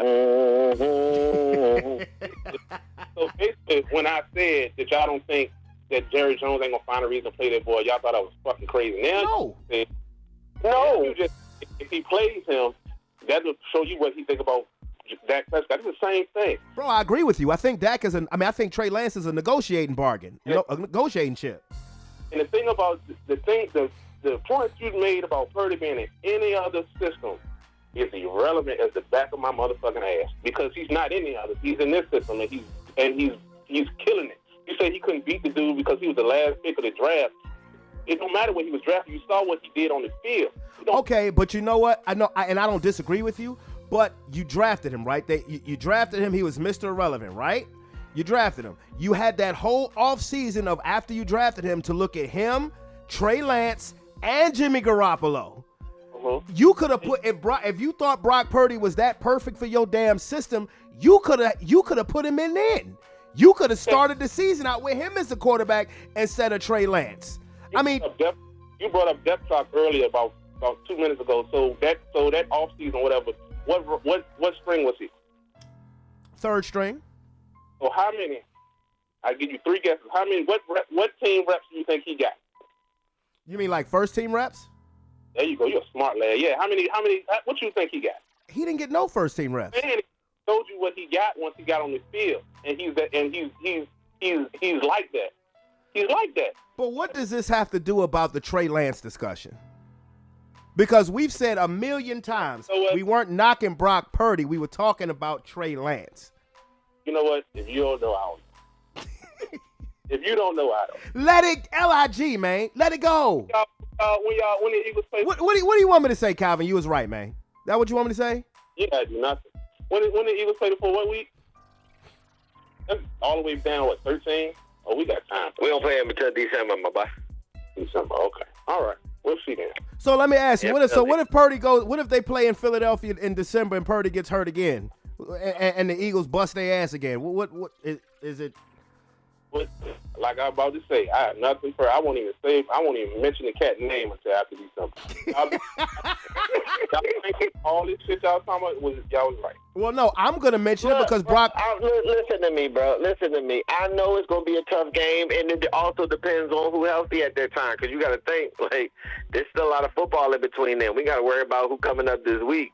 So basically, when I said that y'all don't think that Jerry Jones ain't going to find a reason to play that boy, y'all thought I was fucking crazy. Now, no. If he plays him, that will show you what he think about Dak Prescott. It's the same thing. Bro, I agree with you. I think I think Trey Lance is a negotiating bargain. A negotiating chip. And the thing about the point you made about Purdy being in any other system is irrelevant as the back of my motherfucking ass, because he's not in the other. He's in this system, and he's killing it. You say he couldn't beat the dude because he was the last pick of the draft. It don't matter when he was drafted. You saw what he did on the field. Okay, but you know what? I don't disagree with you. But you drafted him, right? You drafted him. He was Mr. Irrelevant, right? You drafted him. You had that whole offseason of after you drafted him to look at him, Trey Lance, and Jimmy Garoppolo. You could have put if you thought Brock Purdy was that perfect for your damn system, you could have put him in then. You could have started the season out with him as the quarterback instead of Trey Lance. You brought up depth chart earlier about 2 minutes ago. So that offseason, whatever. What string was he? Third string. So how many? I give you 3 guesses. How many? What team reps do you think he got? You mean like first team reps? There you go. You're a smart lad. Yeah. How many? What you think he got? He didn't get no first team reps. Man, he told you what he got once he got on the field, and he's like that. He's like that. But what does this have to do about the Trey Lance discussion? Because we've said a million times we weren't knocking Brock Purdy. We were talking about Trey Lance. You know what? If you don't know, I don't. If you don't know, I don't. Let it LIG, man. Let it go. When the Eagles play, What do you want me to say, Calvin? You was right, man. That what you want me to say? yeah, I do nothing. When the Eagles play for what week? That's all the way down, 13? Oh, we got time. We don't play him until December, my boy. December. Okay. All right. We'll see then. So let me ask you, Yeah, what if Purdy goes? What if they play in Philadelphia in December and Purdy gets hurt again, and the Eagles bust their ass again? What is it? But like I was about to say, I have nothing for. I won't even mention the cat name until after December. Y'all think all this shit y'all talking about y'all was right. Well, no, I'm gonna mention it because Brock. Listen to me, bro. Listen to me. I know it's gonna be a tough game, and it also depends on who healthy at that time. Because you got to think, like, there's still a lot of football in between them. We got to worry about who coming up this week.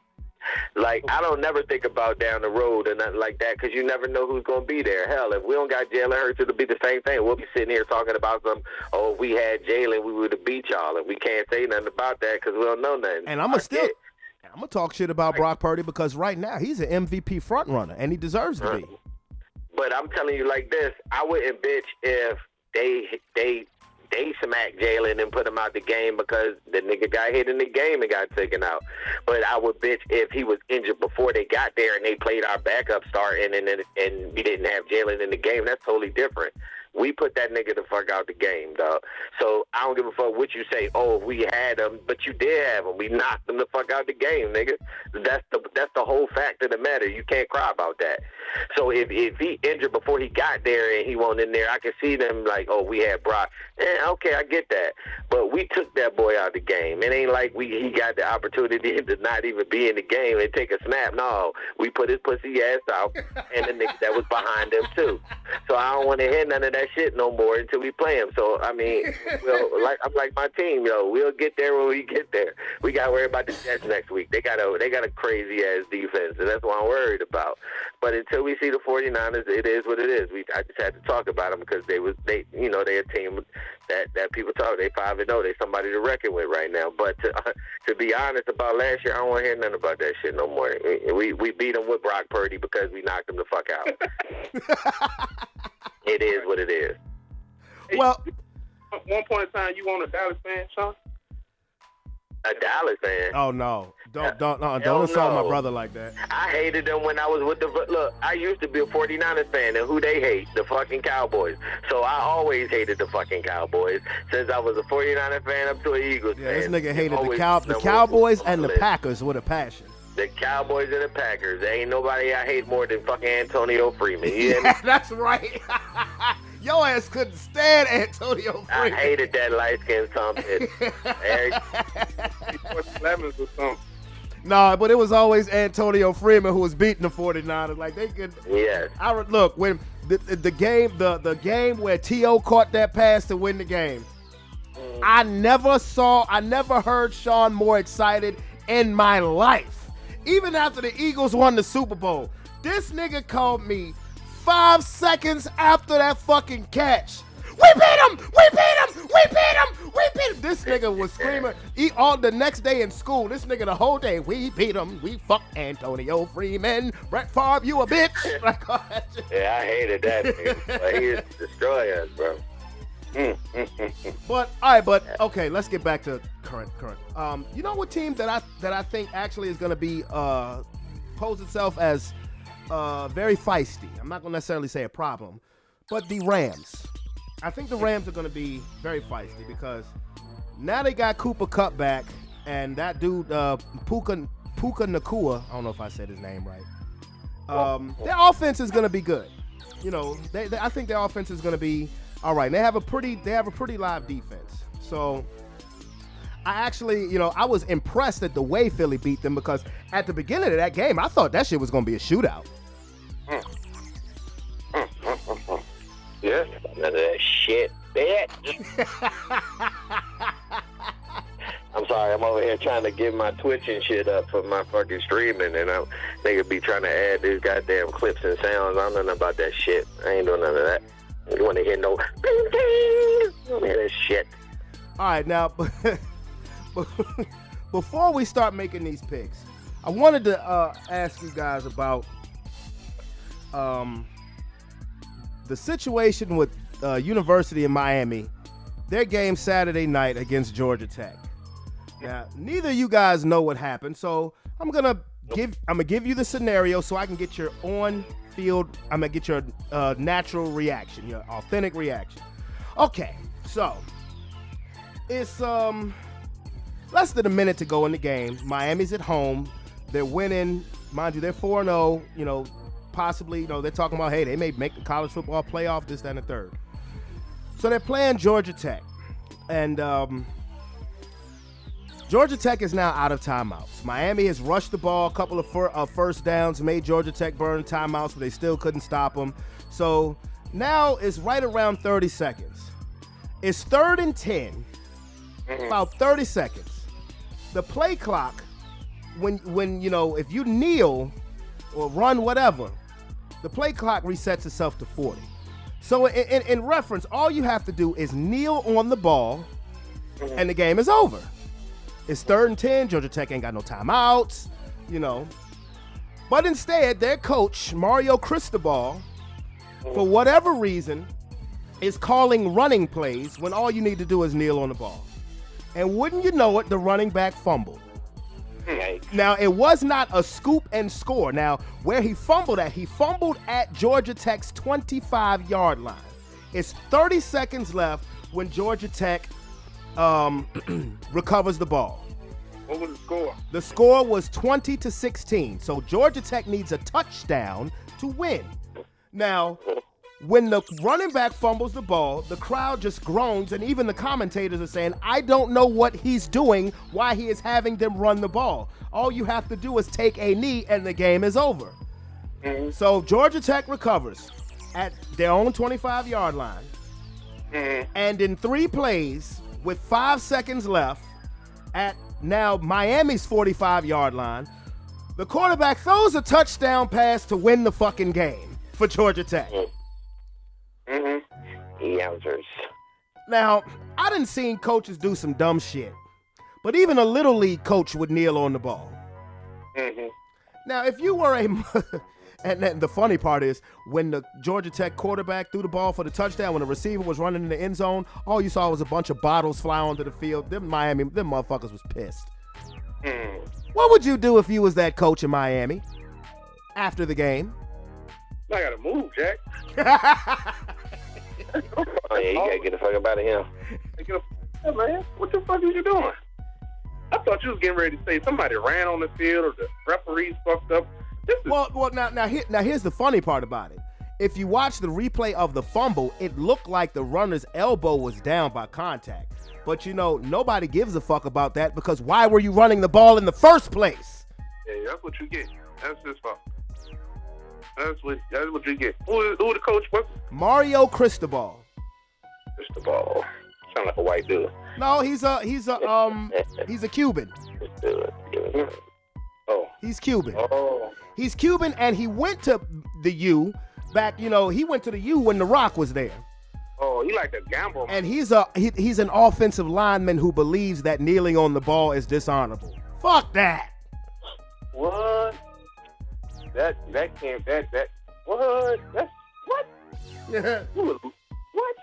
Like, I don't never think about down the road and nothing like that because you never know who's going to be there. Hell, if we don't got Jalen Hurts, it'll be the same thing. We'll be sitting here talking about if we had Jalen, we would have beat y'all. And we can't say nothing about that because we don't know nothing. And I'm gonna talk shit about Brock Purdy because right now he's an MVP front runner and he deserves to be. But I'm telling you like this, I wouldn't bitch if they smacked Jalen and put him out the game because the nigga got hit in the game and got taken out. But I would bitch if he was injured before they got there and they played our backup star and we didn't have Jalen in the game. That's totally different. We put that nigga the fuck out the game, dog. So I don't give a fuck what you say. Oh, we had him, but you did have him. We knocked him the fuck out the game, nigga. That's the whole fact of the matter. You can't cry about that. So if he injured before he got there and he wasn't in there, I can see them like, oh, we had Brock. Okay, I get that. But we took that boy out the game. It ain't like he got the opportunity to not even be in the game and take a snap. No, we put his pussy ass out and the nigga that was behind him too. So I don't want to hear none of that shit no more until we play him. So I mean, I'm like my team, we'll get there when we get there. We got to worry about the Jets next week. They got a crazy ass defense, and that's what I'm worried about. But until we see the 49ers, it is what it is. I just had to talk about them because they're a team that people talk. They 5-0. They somebody to reckon with right now. But to be honest about last year, I don't want to hear nothing about that shit no more. We beat them with Brock Purdy because we knocked them the fuck out. It is what it is. Well, at one point in time, you weren't a Dallas fan, Sean? A Dallas fan? Oh no! Don't insult my brother like that. I hated them when I was with Look, I used to be a 49ers fan, and who they hate? The fucking Cowboys. So I always hated the fucking Cowboys since I was a 49er fan up to an Eagles fan. This nigga hated the Cowboys and the Packers with a passion. The Cowboys and the Packers. There ain't nobody I hate more than fucking Antonio Freeman. Yeah, that's right. Your ass couldn't stand Antonio Freeman. I hated that light-skinned something. Lemons or something. No, but it was always Antonio Freeman who was beating the 49ers. Like they could. Yes. Look, when the game where T.O. caught that pass to win the game, I never heard Sean more excited in my life. Even after the Eagles won the Super Bowl, this nigga called me 5 seconds after that fucking catch. We beat him! We beat him! We beat him! We beat him! This nigga was screaming all the next day in school. This nigga the whole day, we beat him. We fucked Antonio Freeman. Brett Favre, you a bitch. Yeah, I hated that nigga. But he just destroyed us, bro. But all right, okay, let's get back to current. You know what team that I think actually is going to be pose itself as very feisty. I'm not going to necessarily say a problem, but the Rams. I think the Rams are going to be very feisty because now they got Cooper Kupp back and that dude Puka Nacua. I don't know if I said his name right. Their offense is going to be good. I think their offense is going to be all right. They have a pretty live defense. So I actually, I was impressed at the way Philly beat them because at the beginning of that game, I thought that shit was going to be a shootout. Yeah, none of that shit, bitch. I'm sorry. I'm over here trying to get my Twitch and shit up for my fucking streaming, and nigga be trying to add these goddamn clips and sounds. I don't know nothing about that shit. I ain't doing none of that. You want to hear no ding ding? You want to hear this shit? All right, now, before we start making these picks, I wanted to ask you guys about the situation with University of Miami, their game Saturday night against Georgia Tech. Now, neither of you guys know what happened, so I'm gonna give you the scenario so I can get your on-field. I'm gonna get your natural reaction, your authentic reaction. Okay, so it's less than a minute to go in the game. Miami's at home. They're winning. Mind you, they're 4-0. You know, possibly, you know, they're talking about, hey, they may make the college football playoff, this, that, and the third. So they're playing Georgia Tech. And Georgia Tech is now out of timeouts. Miami has rushed the ball, a couple of first downs, made Georgia Tech burn timeouts, but they still couldn't stop them. So now it's right around 30 seconds. It's 3rd and 10, about 30 seconds. The play clock, when you know, if you kneel or run whatever, the play clock resets itself to 40. So in reference, all you have to do is kneel on the ball, and the game is over. It's 3rd and 10. Georgia Tech ain't got no timeouts, you know. But instead, their coach, Mario Cristobal, for whatever reason, is calling running plays when all you need to do is kneel on the ball. And wouldn't you know it, the running back fumbled. Now, it was not a scoop and score. Now, where he fumbled at Georgia Tech's 25-yard line. It's 30 seconds left when Georgia Tech recovers the ball. What was the score? The score was 20-16. So Georgia Tech needs a touchdown to win. Now, when the running back fumbles the ball, the crowd just groans, and even the commentators are saying, I don't know what he's doing, why he is having them run the ball. All you have to do is take a knee, and the game is over. So Georgia Tech recovers at their own 25-yard line. And in 3 plays, with 5 seconds left, at now Miami's 45-yard line, the quarterback throws a touchdown pass to win the fucking game for Georgia Tech. Yowzers. Now, I done seen coaches do some dumb shit, but even a little league coach would kneel on the ball. Now, if you were and then the funny part is, when the Georgia Tech quarterback threw the ball for the touchdown, when the receiver was running in the end zone, all you saw was a bunch of bottles fly onto the field. Them motherfuckers was pissed. What would you do if you was that coach in Miami after the game? I gotta move, Jack. Oh, yeah, you gotta get the fuck up out of here. Hey, man, what the fuck are you doing? I thought you was getting ready to say somebody ran on the field or the referees fucked up. Well, now here's the funny part about it. If you watch the replay of the fumble, it looked like the runner's elbow was down by contact. But, you know, nobody gives a fuck about that, because why were you running the ball in the first place? Yeah, that's what you get. That's his fault. That's what you get. Who the coach was? Mario Cristobal. Cristobal. Sound like a white dude. No, he's a Cuban. Oh. He's Cuban. Oh. He's Cuban, and he went to the U back, you know, he went to the U when The Rock was there. Oh, he like to gamble. And he's an offensive lineman who believes that kneeling on the ball is dishonorable. Fuck that. What? That what? That's what? What?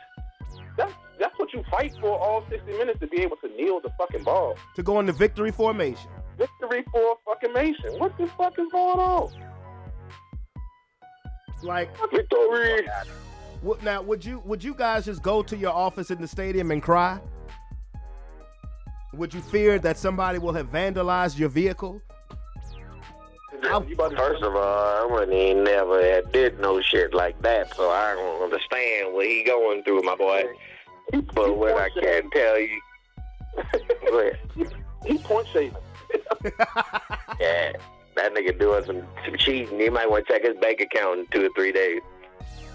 That's what you fight for all 60 minutes, to be able to kneel the fucking ball. To go into victory formation. Victory for fucking nation. What the fuck is going on? Like, victory. Now, would you guys just go to your office in the stadium and cry? Would you fear that somebody will have vandalized your vehicle? First of all, I wouldn't even never did no shit like that, so I don't understand what he going through, my boy. But what I can tell you, go ahead. He point shaving. Yeah, that nigga doing some cheating. He might want to check his bank account in 2 or 3 days.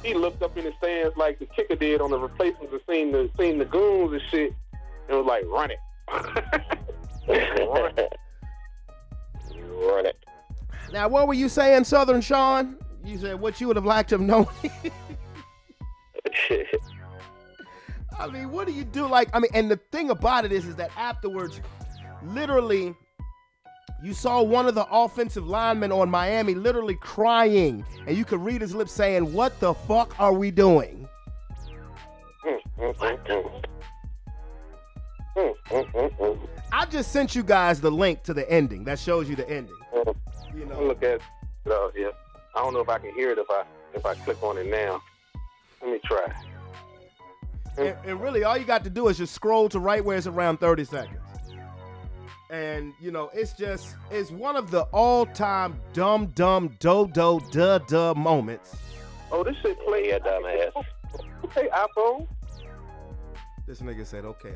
He looked up in the stands like the kicker did on the replacements and seen the goons and shit, and was like, run it. Run it. Now, what were you saying, Southern Sean? You said what you would have liked to have known. I mean, what do you do? Like, I mean, and the thing about it is that afterwards, literally, you saw one of the offensive linemen on Miami literally crying, and you could read his lips saying, "What the fuck are we doing?" I just sent you guys the link to the ending. That shows you the ending. You know, Look at it. Yeah. I don't know if I can hear it if I click on it now. Let me try. and really, all you got to do is just scroll to right where it's around 30 seconds. And, you know, it's one of the all-time dumb, duh moments. Oh, this shit play Yeah, dumbass. Okay, iPhone. This nigga said, okay.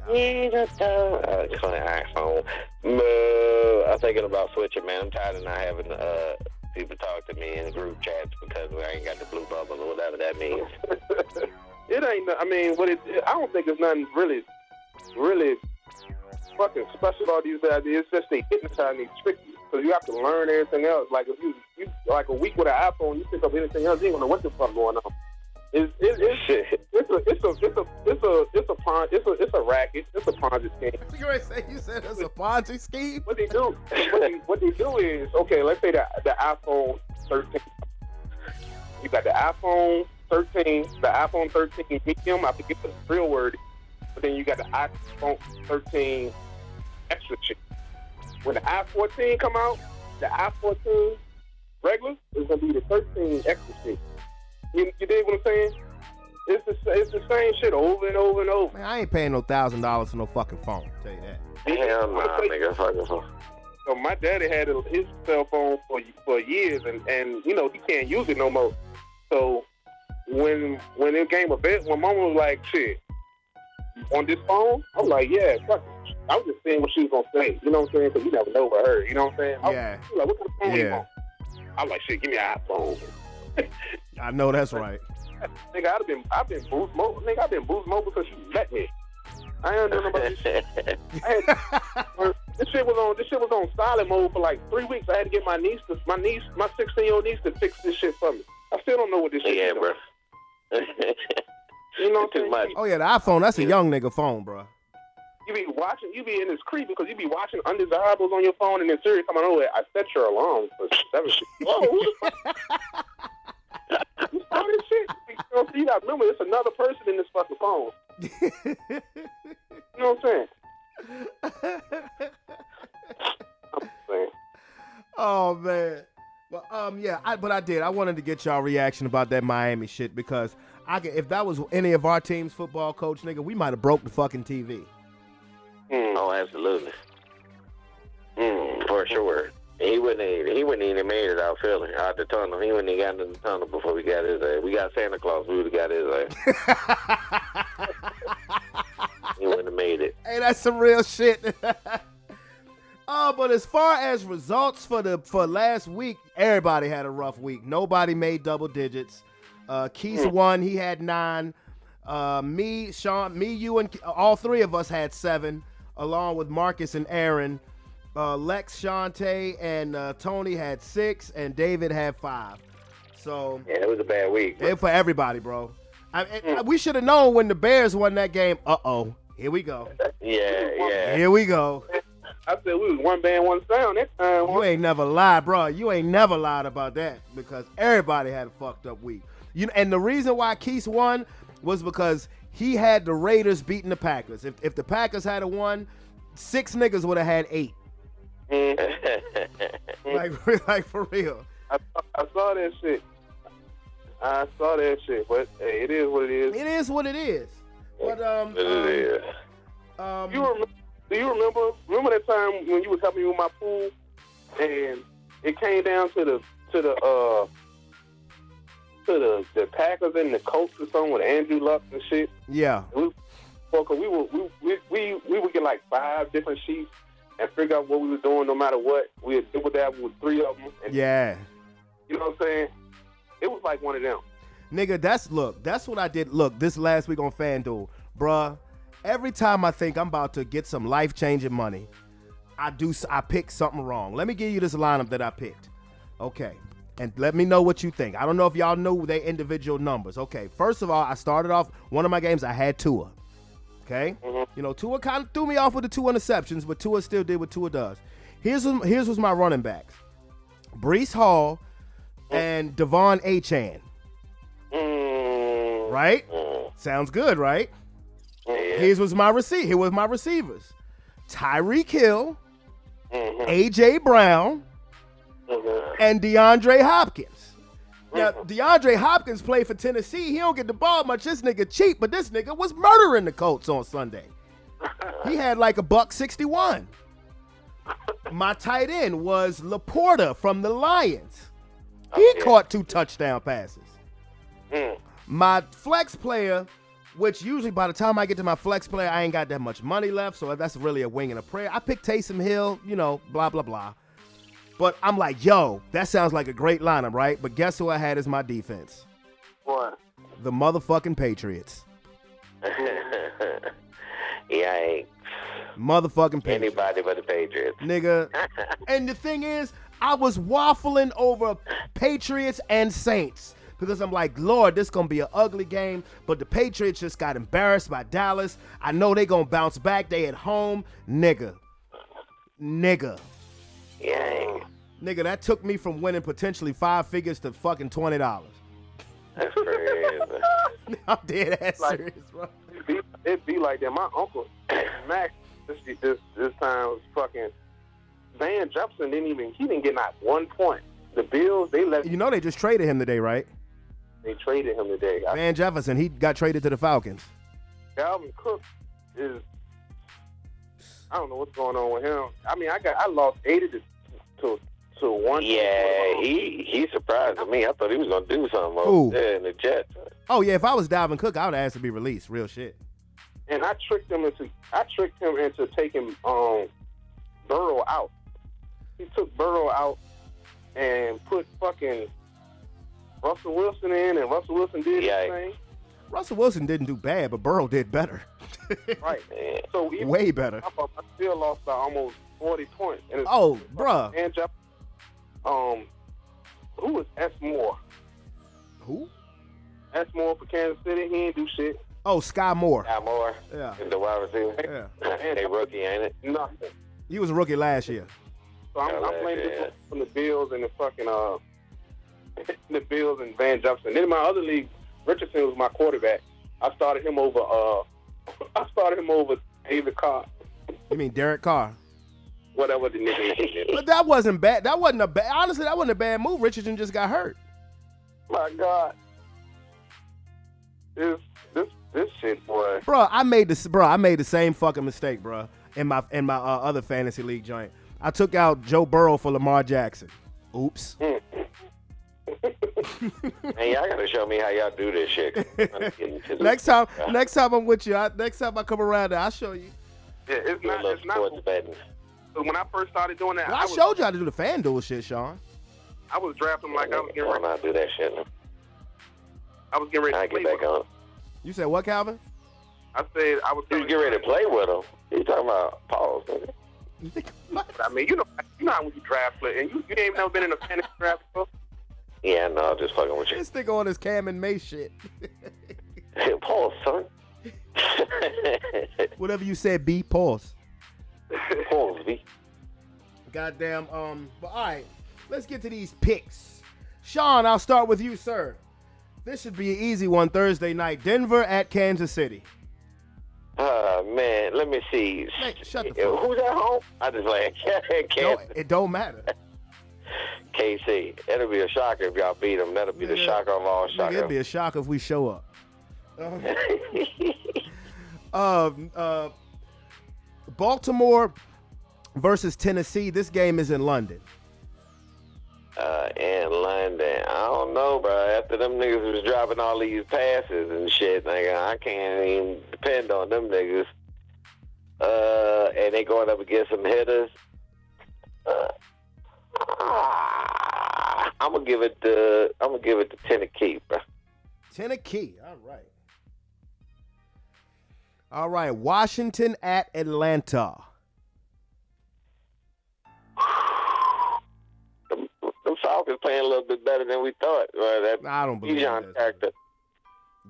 iPhone. No, I'm thinking about switching, man. I'm tired of not having people talk to me in group chats because I ain't got the blue bubble or whatever that means. It ain't. I mean, I don't think it's nothing really fucking special about these ideas. It's just they hypnotize and they trick you. So you have to learn everything else. Like if you like a week with an iPhone, you pick up anything else, you ain't gonna know what the fuck going on. It's a racket. It's a Ponzi scheme. You said it's a Ponzi scheme? What they do is, okay, let's say the iPhone 13. You got the iPhone 13, the iPhone 13 medium, I forget the real word, but then you got the iPhone 13 extra cheap. When the i14 come out, the i14 regular is gonna be the 13 extra cheap. You dig what I'm saying? It's the same shit over and over and over. Man, I ain't paying no $1,000 for no fucking phone. I'll tell you that. Hell nah, nigga. Fucking phone. So my daddy had his cell phone for years, and you know he can't use it no more. So when it came a bit, when Mama was like, "Shit, on this phone," I'm like, "Yeah, fuck it." I was just saying what she was gonna say. You know what I'm saying? Because you never know with her. You know what I'm saying? Yeah. I was like, what kind of phone you want? I was like, "Shit, give me an iPhone." I know that's right. Nigga, I've been boost mobile. Nigga, I've been boost mobile because you met me. I ain't know about this shit. This shit was on silent mode for like 3 weeks. I had to get my 16-year-old niece to fix this shit for me. I still don't know what this shit is. Yeah, bro. You know what I'm Too much. Oh, yeah, the iPhone, that's a young nigga phone, bro. You be in this creep because you be watching undesirables on your phone and then Siri come on over. I set your alarm for 7. Whoa, who the fuck? You saw this shit? You know, so you gotta remember, it's another person in this fucking phone. You know what I'm saying? I'm saying. Oh, man. Well, yeah, I wanted to get y'all reaction about that Miami shit because if that was any of our team's football coach, nigga, we might have broke the fucking TV. Oh, absolutely. For sure. He wouldn't even made it out the tunnel. He wouldn't have gotten in the tunnel before we got his ass. We got Santa Claus. We would have got his ass. He wouldn't have made it. Hey, that's some real shit. But as far as results for last week, everybody had a rough week. Nobody made double digits. Keith won. He had 9. Me, Sean, you, and all 3 of us had 7, along with Marcus and Aaron. Lex, Shantae, and Tony had 6, and David had 5. So yeah, it was a bad week. For everybody, bro. We should have known when the Bears won that game. Uh-oh. Here we go. Yeah. Here we go. I said we was one band, one sound that time. You ain't never lied, bro. You ain't never lied about that because everybody had a fucked up week. And the reason why Keith won was because he had the Raiders beating the Packers. If the Packers had won, 6 niggas would have had 8. like for real. I saw that shit. But hey, it is what it is. It is what it is. But do you remember that time when you was helping me with my pool and it came down to the Packers and the Colts or something with Andrew Luck and shit? Yeah. We would get like 5 different sheets and figure out what we were doing no matter what. We would deal with that with 3 of them. And, yeah. You know what I'm saying? It was like one of them. Nigga, that's what I did. Look, this last week on FanDuel, bruh, every time I think I'm about to get some life-changing money, I picked something wrong. Let me give you this lineup that I picked. Okay. And let me know what you think. I don't know if y'all know their individual numbers. Okay. First of all, I started off one of my games. I had Tua. Okay. You know, Tua kind of threw me off with the 2 interceptions, but Tua still did what Tua does. Here's what's my running backs: Breece Hall and Devon Achane. Right? Sounds good, right? Here was my receivers: Tyreek Hill, AJ Brown, and DeAndre Hopkins. Now, DeAndre Hopkins played for Tennessee. He don't get the ball much. This nigga cheap, but this nigga was murdering the Colts on Sunday. He had like $161. My tight end was Laporta from the Lions. He caught 2 touchdown passes. My flex player, which usually by the time I get to my flex player, I ain't got that much money left, so that's really a wing and a prayer. I picked Taysom Hill, you know, blah, blah, blah. But I'm like, yo, that sounds like a great lineup, right? But guess who I had as my defense? What? The motherfucking Patriots. Yikes. Motherfucking Patriots. Anybody but the Patriots. Nigga. And the thing is, I was waffling over Patriots and Saints because I'm like, Lord, this going to be an ugly game. But the Patriots just got embarrassed by Dallas. I know they going to bounce back. They at home. Nigga. Yikes. Nigga, that took me from winning potentially 5 figures to fucking $20. That's crazy. I'm dead ass Like- serious, bro. It'd be like that. My uncle, Max, this time was fucking Van Jefferson didn't get not 1 point. The Bills, You know they just traded him today, right? they traded him today. Van Jefferson, he got traded to the Falcons. Dalvin Cook is, I don't know what's going on with him. I mean, I lost 80 to 1. Yeah, he surprised me. I thought he was gonna do something Who? over there in the Jets. Oh yeah, if I was Dalvin Cook, I would ask to be released. Real shit. And I tricked him into taking Burrow out. He took Burrow out and put fucking Russell Wilson in, and Russell Wilson did his thing. Russell Wilson didn't do bad, but Burrow did better. Right. So even Way better. I still lost by almost 40 points. And it's Oh, bruh. And Jeff, who was S. Moore? Who? S. Moore for Kansas City. He ain't do shit. Oh, Sky Moore. Got more. Yeah. The wide receiver. Yeah. They rookie, ain't it? Nothing. He was a rookie last year. So I'm blaming this from the Bills and the fucking the Bills and Van Jefferson. Then in my other league, Richardson was my quarterback. I started him over David Carr, You mean Derek Carr? whatever the nigga is. But that wasn't bad. That wasn't a bad. Honestly, that wasn't a bad move. Richardson just got hurt. My God, this shit, boy. Bro, I made the same fucking mistake, bro. In my other fantasy league joint, I took out Joe Burrow for Lamar Jackson. Oops. Man, y'all gotta show me how y'all do this shit. next time I'm with you. Next time I come around there, I'll show you. Yeah, it's not. Sports betting. So when I first started doing that, Well, I showed you how to do the FanDuel shit, Sean. I was drafting like I was getting Why ready. not do that shit? I was getting ready I to play get with back him. on. You said what, Calvin? I said I was. You get ready to play with him. You talking about Paul's? I mean, you know how when you draft play, and you ain't never been in a fantasy draft before. Yeah, no, just fucking with you. This nigga on his Cam and May shit. Paul, son. Whatever you said, B, pause. Paul, V. Goddamn, but all right, let's get to these picks. Sean, I'll start with you, sir. This should be an easy one Thursday night. Denver at Kansas City. Man, let me see. Man, shut the fuck up. Who's at home? I just like, It don't matter. KC. It'll be a shocker if y'all beat them. That'll be the shocker of all Nigga, shockers. it'd be a shock if we show up. Baltimore versus Tennessee. This game is in London. In London. I don't know, bro. After them niggas was dropping all these passes and shit, nigga, I can't even depend on them niggas. And they going up against some hitters. I'm gonna give it to Tennessee, bro. Tennessee. All right. Washington at Atlanta. Falcons playing a little bit better than we thought. That I don't believe Bijan that. character.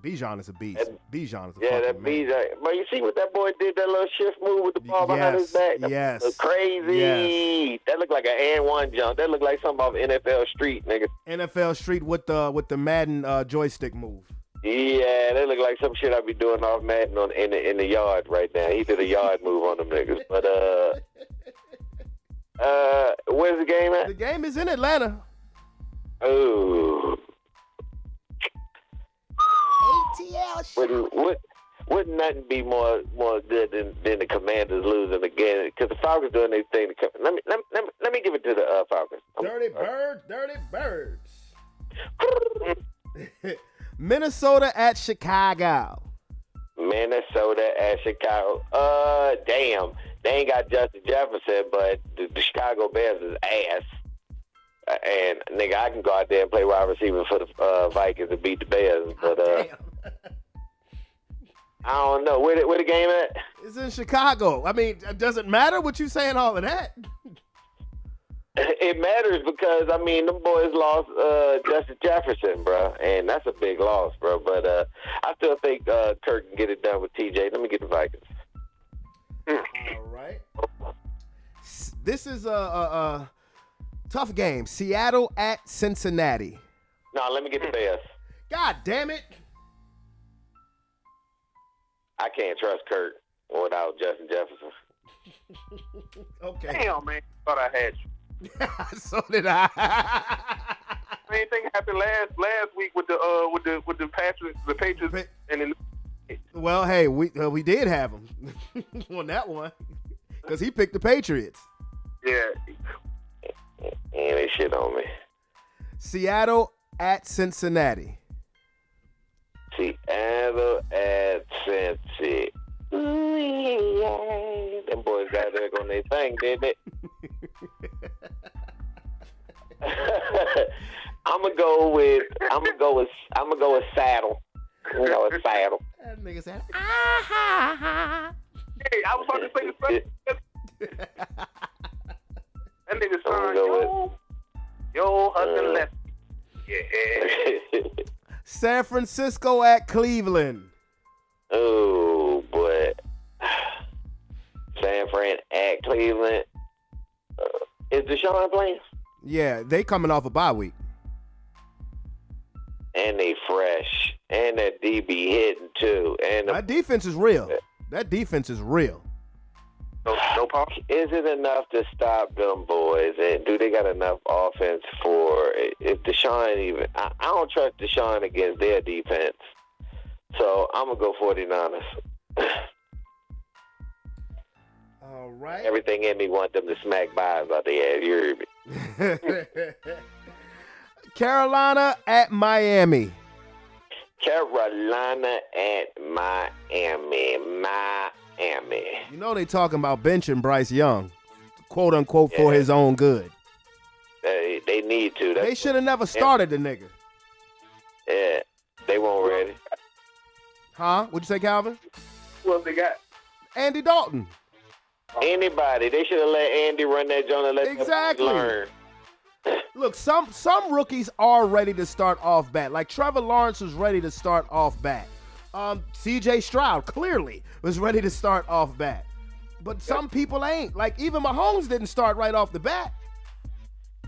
Bijan is a beast. Bijan is a Yeah, fucking that man. Bijan. But you see what that boy did? That little shift move with the ball behind his back. That Yes. was crazy. Yes. That looked like an and one jump. That looked like something off NFL Street, nigga. NFL Street with the Madden joystick move. Yeah, that looked like some shit I'd be doing off Madden in the yard right now. He did a yard move on them niggas. But where's the game at? The game is in Atlanta. Oh. ATL. Wouldn't nothing be more good than the Commanders losing again? Because the Falcons doing their thing. Let me give it to the Falcons. Dirty birds. Minnesota at Chicago. Minnesota at Chicago. Damn. They ain't got Justin Jefferson, but the Chicago Bears is ass. And nigga, I can go out there and play wide receiver for the Vikings and beat the Bears. But I don't know where the game at. It's in Chicago. I mean, does it matter what you saying all of that? It matters because I mean them boys lost Justin Jefferson, bro, and that's a big loss, bro. But I still think Kirk can get it done with TJ. Let me get the Vikings. All right. This is a tough game. Seattle at Cincinnati. No, let me get the Bears. God damn it. I can't trust Kirk without Justin Jefferson. Okay. Damn, man. Thought I had you. So did I. Same thing happened last week with the Patriots, and then. Well, hey, we did have him on that one because he picked the Patriots. Yeah. And they shit on me. Seattle at Cincinnati. Seattle at Cincy. Ooh, yeah. Them boys got there on their thing, didn't it? I'm gonna go with Saddle. I'm gonna go with Saddle. That nigga said, Hey, I was about to say the same. That nigga son, yo, hustle left. Yeah. San Francisco at Cleveland. Oh boy, San Fran at Cleveland. Is Deshaun playing? Yeah, they coming off a bye week. And they fresh. And that DB hitting too. And That defense is real. That defense is real. No problem. is it enough to stop them boys? And do they got enough offense for if Deshaun even? I don't trust Deshaun against their defense. So I'm gonna go 49ers. All right. Everything in me want them to smack buys out there. You heard me? Carolina at Miami. Carolina at Miami. You know they talking about benching Bryce Young, quote unquote, for his own good. They need to. They should have never started the nigga. Yeah, they weren't ready. Huh? What'd you say, Calvin? Who else they got? Andy Dalton. Anybody. They should have let Andy run that joint and let Exactly. them learn. Look, some rookies are ready to start off bat. Like Trevor Lawrence was ready to start off bat. C.J. Stroud clearly was ready to start off bat. But some people ain't. Like even Mahomes didn't start right off the bat.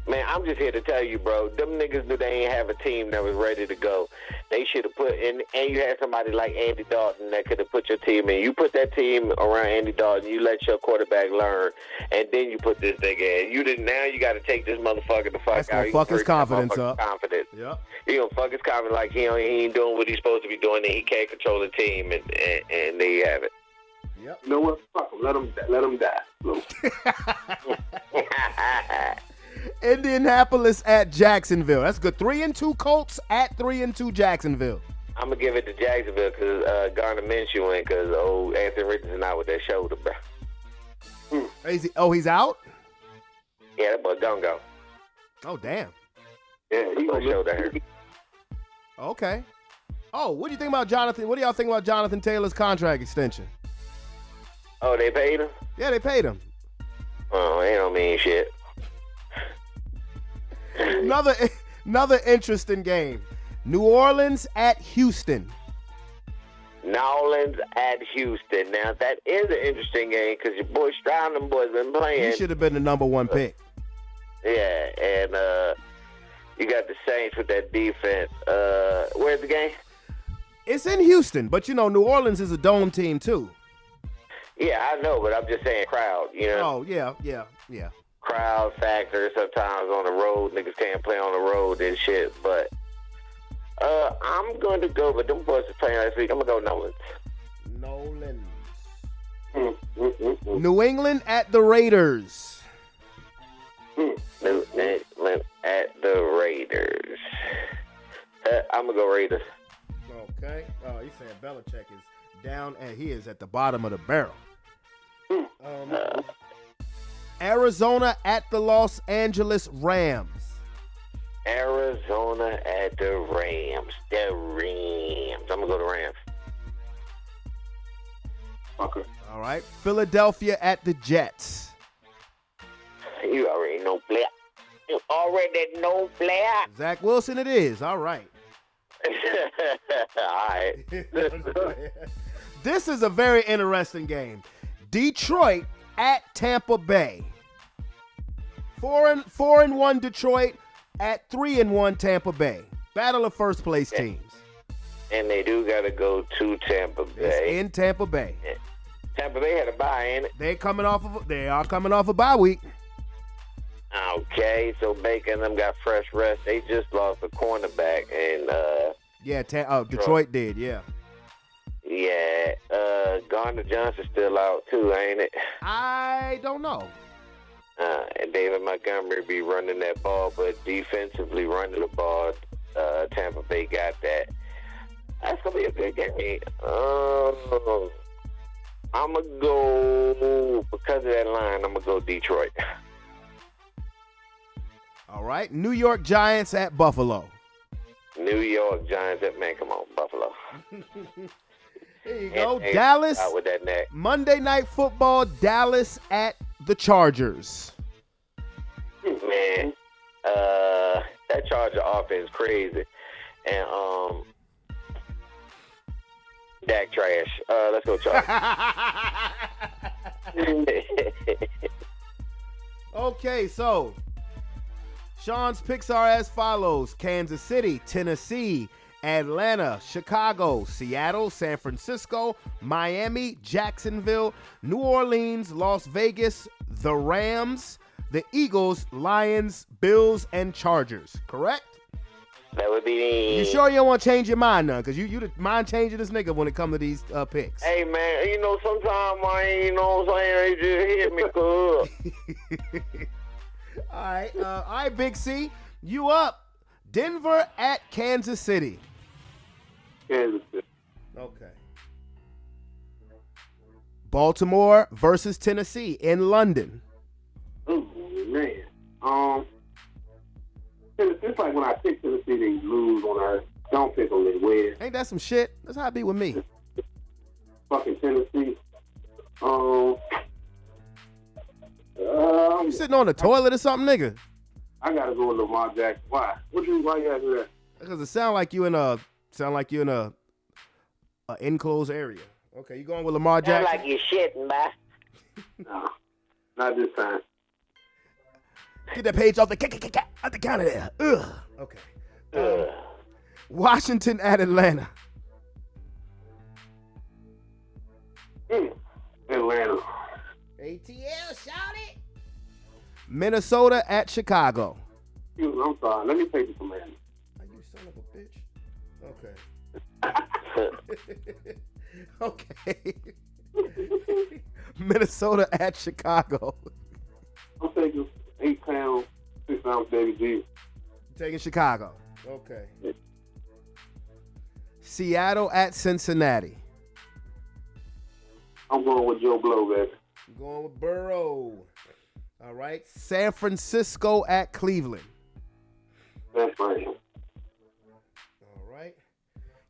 Man, I'm just here to tell you, bro, them niggas knew they ain't have a team that was ready to go. They should have put in, and you had somebody like Andy Dalton that could have put your team in. You put that team around Andy Dalton, you let your quarterback learn, and then you put this nigga in. Now you got to take this mototherfucker the fuck That's out. gonna fuck his confidence up. Confidence. Yep. He gonna fuck his confidence like he ain't doing what he's supposed to be doing, and he can't control the team, and there you have it. Yep. You know what? Fuck him. Let him die. Look. Indianapolis at Jacksonville. That's good. 3-2 Colts at 3-2 Jacksonville. I'm gonna give it to Jacksonville because Garner Minshew in because Anthony Richardson out with that shoulder, bro. He's out? Yeah, that boy gonna go. Oh, damn. Yeah, he gonna shoulder hurt. Okay. Oh, what do you think about Jonathan? What do y'all think about Jonathan Taylor's contract extension? Oh, they paid him? Yeah, they paid him. Oh, they don't mean shit. Another interesting game. New Orleans at Houston. New Orleans at Houston. Now, that is an interesting game because your boy Stroud and them boys been playing. He should have been the number one pick. Yeah, and you got the Saints with that defense. Where's the game? It's in Houston, but you know New Orleans is a dome team too. Yeah, I know, but I'm just saying crowd, you know. Oh, yeah. Crowd factor. Sometimes on the road, niggas can't play on the road and shit, but I'm going to go, but them boys are playing last week. I'm going to go Nolans. New England at the Raiders. New England at the Raiders. I'm going to go Raiders. Okay. Oh, he's saying Belichick is down, and he is at the bottom of the barrel. Arizona at the Los Angeles Rams. Arizona at the Rams. The Rams. I'm going to go to Rams. Okay. All right. Philadelphia at the Jets. You already know, player. You already know, player. Zach Wilson it is. All right. All right. This is a very interesting game. Detroit at Tampa Bay. 4-1 Detroit at 3-1 Tampa Bay. Battle of first place teams. And they do got to go to Tampa Bay. It's in Tampa Bay. Tampa Bay had a bye, ain't it? They are coming off a bye week. Okay, so Baker and them got fresh rest. They just lost a cornerback, and Detroit did, yeah. Yeah, Gardner Johnson's still out too, ain't it? I don't know. And David Montgomery be running that ball, but defensively running the ball, Tampa Bay got that. That's gonna be a good game. I'm gonna go because of that line. I'm gonna go Detroit. All right, New York Giants at Buffalo. New York Giants at man, come on, Buffalo. There you go. And Dallas. out with that neck. Monday Night Football, Dallas at the Chargers. Man, that Charger offense crazy. And Dak trash. Let's go Chargers. Okay, so Sean's picks are as follows: Kansas City, Tennessee, Atlanta, Chicago, Seattle, San Francisco, Miami, Jacksonville, New Orleans, Las Vegas, the Rams, the Eagles, Lions, Bills, and Chargers. Correct? That would be. You sure you don't want to change your mind none? Because you the mind changing this nigga when it comes to these picks. Hey, man, you know, sometimes I ain't, you know what I'm saying, they just hit me good. All right, Big C, you up. Denver at Kansas City. Kansas City. Okay. Baltimore versus Tennessee in London. Oh, man. It's like when I pick Tennessee, they lose. When I don't pick them, they win. Ain't that some shit? That's how it be with me. Fucking Tennessee. You sitting on the toilet or something, nigga? I gotta go with Lamar Jackson. Why? Why you gotta do that? Because it sound like you in a enclosed area. Okay, you going with Lamar Sound Jackson? like you're shitting, man. No, not this time. Get that page off the counter there. Ugh. Okay. Washington at Atlanta. Atlanta. ATL, shout it. Minnesota at Chicago. I'm sorry. Let me take the command. You son of a bitch. Okay. Okay. Minnesota at Chicago. I'm taking 8-pound, 6-ounce Baby G. Taking Chicago. Okay. Seattle at Cincinnati. I'm going with Joe Blow, baby. Going with Burrow. All right. San Francisco at Cleveland. That's right. All right.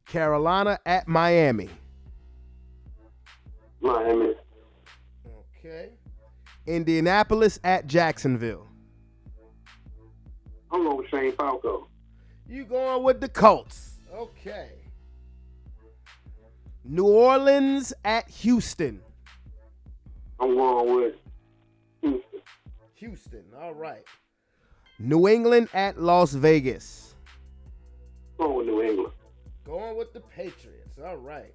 Carolina at Miami. Miami. Okay. Indianapolis at Jacksonville. I'm going Atlanta Falcons. You going with the Colts. Okay. New Orleans at Houston. I'm going with Houston. Houston, all right. New England at Las Vegas. Going with New England. Going with the Patriots, all right.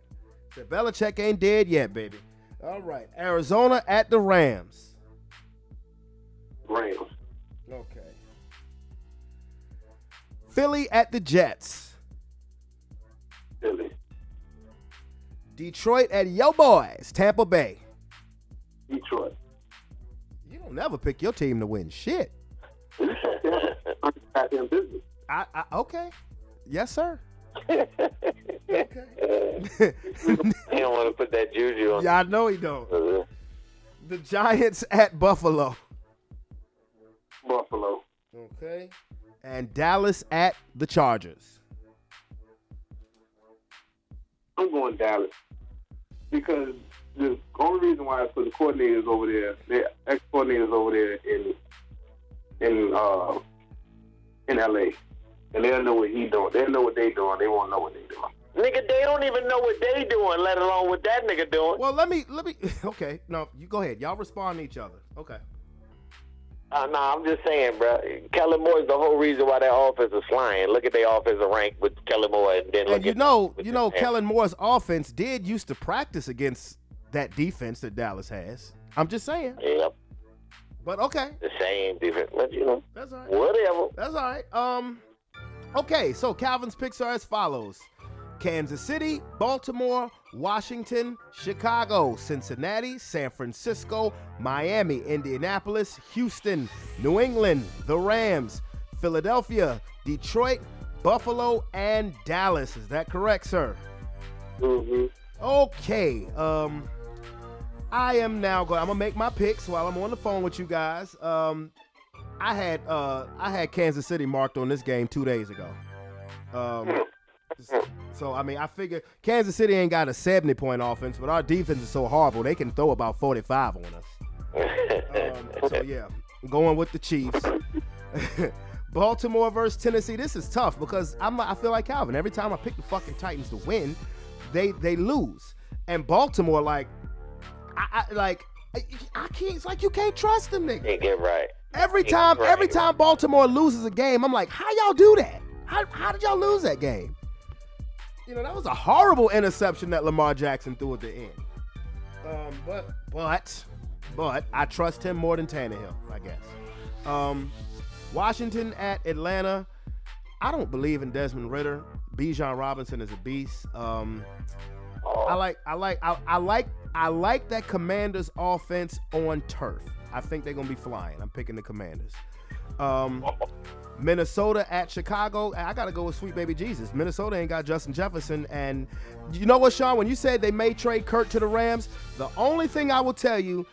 So Belichick ain't dead yet, baby. All right. Arizona at the Rams. Rams. Okay. Philly at the Jets. Philly. Detroit at yo boys, Tampa Bay. Detroit. You don't never pick your team to win shit. I'm business. Okay. Yes, sir. Okay. He don't want to put that juju on. Yeah, I know he don't. The Giants at Buffalo. Buffalo. Okay. And Dallas at the Chargers. I'm going Dallas because the only reason why is because the coordinators over there, the ex-coordinators over there in LA, and they'll know what he's doing. They'll know what they doing. They won't know what they doing. Nigga, they don't even know what they doing, let alone what that nigga doing. Well, let me. Okay, no, you go ahead. Y'all respond to each other. Okay. Nah, I'm just saying, bro. Kellen Moore is the whole reason why their offense is flying. Look at their offensive rank with Kellen Moore, and then look And Kellen Moore's offense did used to practice against that defense that Dallas has. I'm just saying. Yep. But okay. The same defense, but That's all right. whatever. That's all right. Okay, so Calvin's picks are as follows: Kansas City, Baltimore, Washington, Chicago, Cincinnati, San Francisco, Miami, Indianapolis, Houston, New England, the Rams, Philadelphia, Detroit, Buffalo, and Dallas. Is that correct, sir? Mm-hmm. Okay. I am now going. I'm gonna make my picks while I'm on the phone with you guys. I had Kansas City marked on this game 2 days ago. So I mean, I figure Kansas City ain't got a 70-point offense, but our defense is so horrible they can throw about 45 on us. So yeah, I'm going with the Chiefs. Baltimore versus Tennessee. This is tough because I feel like Calvin. Every time I pick the fucking Titans to win, they lose. And Baltimore, like, I can't. It's like you can't trust them, nigga. Can't get right. Every time Baltimore loses a game, I'm like, how y'all do that? How did y'all lose that game? You know, that was a horrible interception that Lamar Jackson threw at the end. But I trust him more than Tannehill, I guess. Washington at Atlanta. I don't believe in Desmond Ridder. Bijan Robinson is a beast. I like that Commanders offense on turf. I think they're gonna be flying. I'm picking the Commanders. Minnesota at Chicago. I gotta go with Sweet Baby Jesus. Minnesota ain't got Justin Jefferson, and you know what, Sean? When you said they may trade Kurt to the Rams, the only thing I will tell you,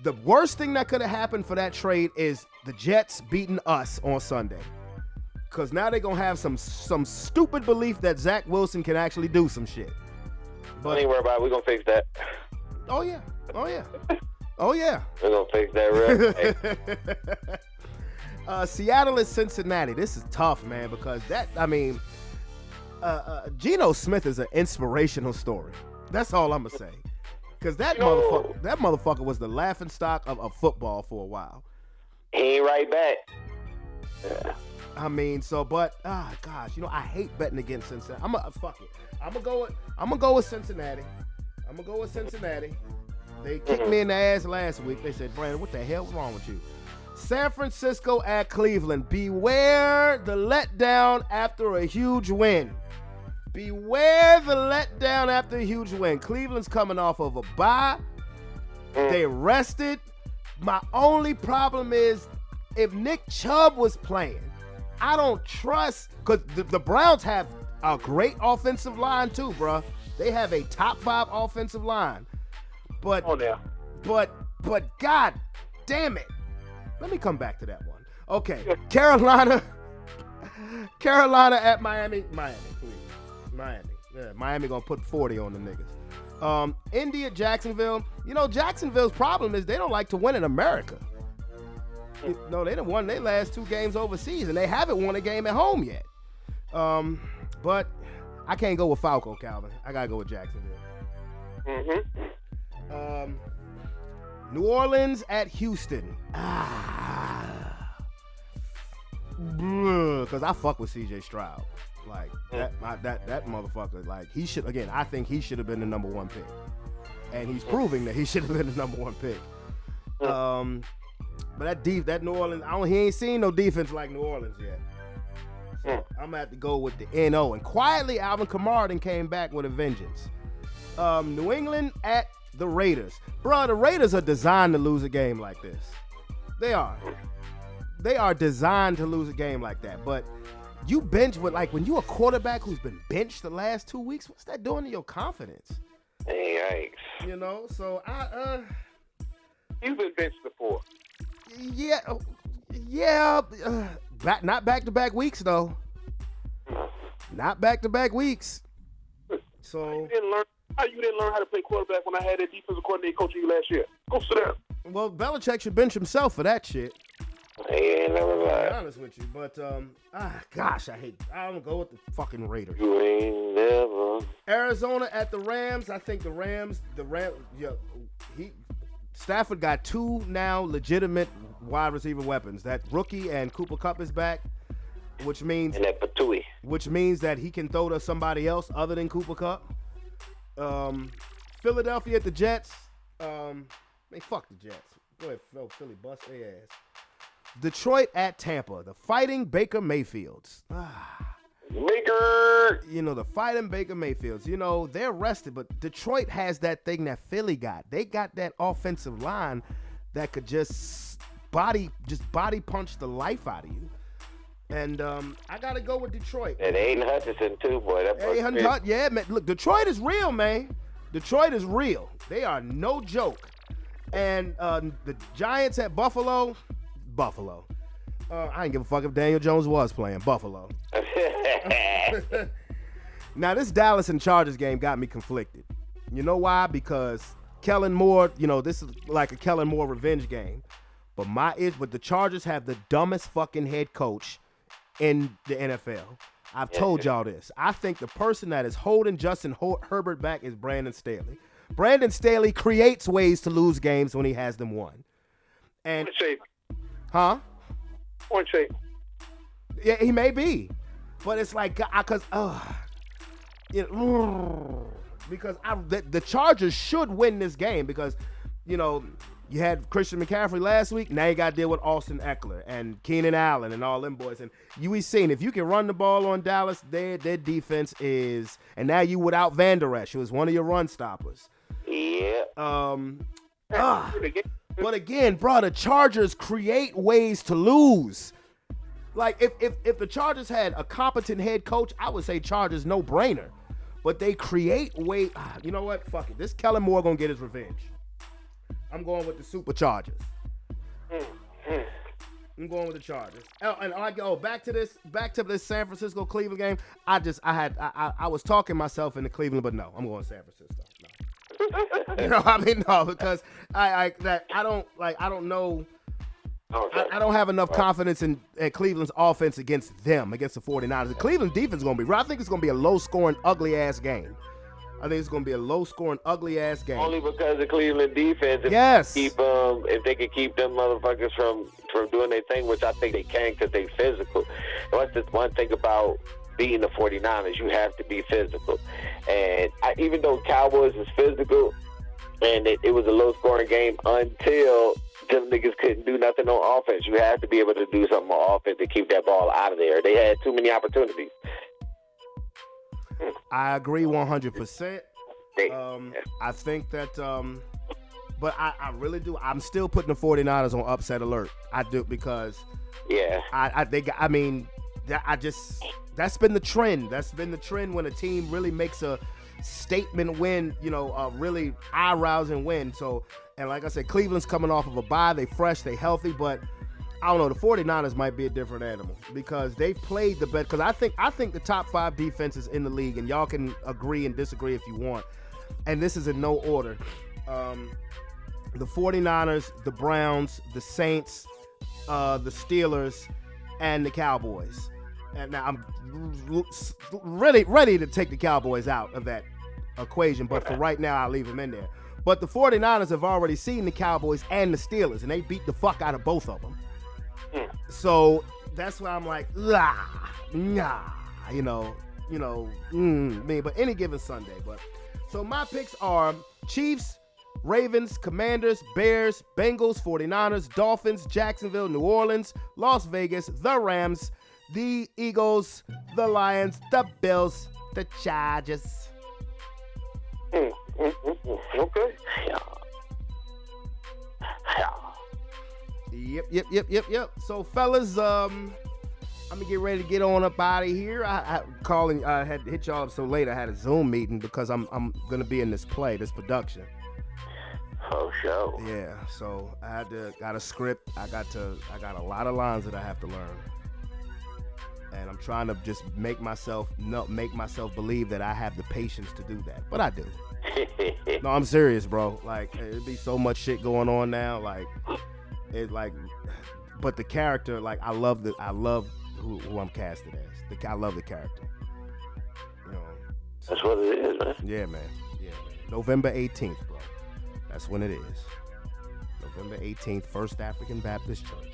the worst thing that could have happened for that trade is the Jets beating us on Sunday. Because now they're gonna have some stupid belief that Zach Wilson can actually do some shit. Don't even worry about it. We're gonna fix that. Oh yeah. We're gonna fix that real. Seattle is Cincinnati. This is tough, man, because Geno Smith is an inspirational story. That's all I'm gonna say. Because that motherfucker was the laughing stock of football for a while. He ain't right back. Yeah. I mean, gosh, I hate betting against Cincinnati. Fuck it. I'm gonna go with Cincinnati. They kicked me in the ass last week. They said, Brandon, what the hell's wrong with you? San Francisco at Cleveland. Beware the letdown after a huge win. Cleveland's coming off of a bye. They rested. My only problem is if Nick Chubb was playing, I don't trust, because the Browns have a great offensive line too, bro. They have a top 5 offensive line. But God damn it. Let me come back to that one. Okay. Carolina at Miami. Yeah, Miami gonna put 40 on the niggas. Indy at Jacksonville. Jacksonville's problem is they don't like to win in America. No, they done won their last 2 games overseas, and they haven't won a game at home yet. But I can't go with Falco, Calvin. I gotta go with Jacksonville. New Orleans at Houston. Because I fuck with C.J. Stroud. Like that motherfucker. Like he should. Again, I think he should have been the number 1 pick, and he's proving that he should have been the number 1 pick. But that New Orleans, he ain't seen no defense like New Orleans yet. So I'm gonna have to go with the NO. And quietly, Alvin Kamara came back with a vengeance. New England at the Raiders. Bro, the Raiders are designed to lose a game like this. They are. They are designed to lose a game like that. But you bench with, like, when you a quarterback who's been benched the last 2 weeks, what's that doing to your confidence? Hey, yikes. You know, so You've been benched before. Yeah. Not back-to-back weeks, though. Not back-to-back weeks. So How you didn't learn how to play quarterback when I had that defensive coordinator coaching you last year? Go sit down. well, Belichick should bench himself for that shit. Hey, never To be mind. honest with you, but gosh, I don't go with the fucking Raiders. You ain't never. Arizona at the Rams. I think Stafford got 2 now legitimate wide receiver weapons. That rookie and Cooper Kupp is back, which means And that Patui. that he can throw to somebody else other than Cooper Kupp. Philadelphia at the Jets. Fuck the Jets. Go ahead, Philly, bust their ass. Detroit at Tampa. The Fighting Baker Mayfields. Maker. You know, the Fighting Baker Mayfields. You know, they're rested, but Detroit has that thing that Philly got. They got that offensive line that could just body punch the life out of you. And I gotta go with Detroit. And Aiden Hutchinson too, boy. Yeah, man. Look, Detroit is real, man. Detroit is real. They are no joke. And the Giants at Buffalo. I ain't give a fuck if Daniel Jones was playing. Buffalo. Now, this Dallas and Chargers game got me conflicted. You know why? Because Kellen Moore, this is like a Kellen Moore revenge game. But the Chargers have the dumbest fucking head coach in the NFL. I've told y'all this. I think the person that is holding Justin Herbert back is Brandon Staley. Brandon Staley creates ways to lose games when he has them won. And huh? Point shape. Yeah, he may be, but it's like because the Chargers should win this game because you had Christian McCaffrey last week. Now you got to deal with Austin Eckler and Keenan Allen and all them boys. And we've seen if you can run the ball on Dallas, their defense is. And now you without Van Der Esch, who is one of your run stoppers. Yeah. But again, bro, the Chargers create ways to lose. Like if the Chargers had a competent head coach, I would say Chargers no brainer. But they create ways. You know what? Fuck it. This Kellen Moore gonna get his revenge. I'm going with the Superchargers. I'm going with the Chargers. And I go back to this San Francisco Cleveland game. I was talking myself into Cleveland, but no, I'm going San Francisco. No. You know what I mean? No, because I don't know. Okay. I don't have enough confidence in Cleveland's offense against the 49ers. The Cleveland defense is going to be. I think it's going to be a low-scoring, ugly-ass game. I think it's going to be a low-scoring, ugly-ass game. Only because the Cleveland defense. If they can keep them motherfuckers from doing their thing, which I think they can because they physical. That's just one thing about beating the 49ers. You have to be physical. And even though Cowboys is physical, and it was a low-scoring game until them niggas couldn't do nothing on offense. You have to be able to do something on offense to keep that ball out of there. They had too many opportunities. I agree 100%. I think that, but I really do. I'm still putting the 49ers on upset alert. I do because, that's been the trend. That's been the trend when a team really makes a statement win, a really eye-rousing win. So, and like I said, Cleveland's coming off of a bye. They fresh, they healthy, but I don't know. The 49ers might be a different animal because they've played the best. Because I think the top 5 defenses in the league, and y'all can agree and disagree if you want, and this is in no order. The 49ers, the Browns, the Saints, the Steelers and the Cowboys. And now I'm really ready to take the Cowboys out of that equation, but for right now, I'll leave them in there. But the 49ers have already seen the Cowboys and the Steelers, and they beat the fuck out of both of them. So that's why I'm like, nah, me. But any given Sunday. But so my picks are Chiefs, Ravens, Commanders, Bears, Bengals, 49ers, Dolphins, Jacksonville, New Orleans, Las Vegas, the Rams, the Eagles, the Lions, the Bills, the Chargers. Okay. Yep. So, fellas, I'm gonna get ready to get on up out of here. I had to hit y'all up so late. I had a Zoom meeting because I'm gonna be in this production. Oh, sure. Yeah. So I got a script. I got a lot of lines that I have to learn, and I'm trying to just make myself believe that I have the patience to do that. But I do. No, I'm serious, bro. Like, it'd be so much shit going on now. But the character, like, I love who I'm casted as. I love the character. You know. That's what it is, man. Yeah, man. November 18th, bro. That's when it is. November 18th, First African Baptist Church.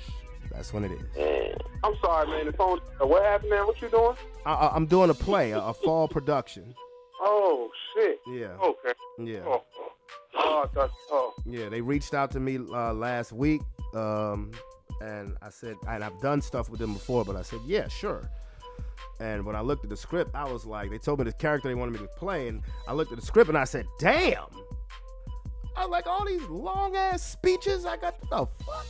That's when it is. Yeah. I'm sorry, man. The phone. What happened, man? What you doing? I'm doing a play, a fall production. Oh shit. Yeah. Okay. Yeah. Oh. Yeah, they reached out to me last week, and I said, and I've done stuff with them before, but I said, yeah, sure. And when I looked at the script, I was like, they told me the character they wanted me to play, and I looked at the script and I said, damn. I was like, all these long ass speeches, I got the fuck.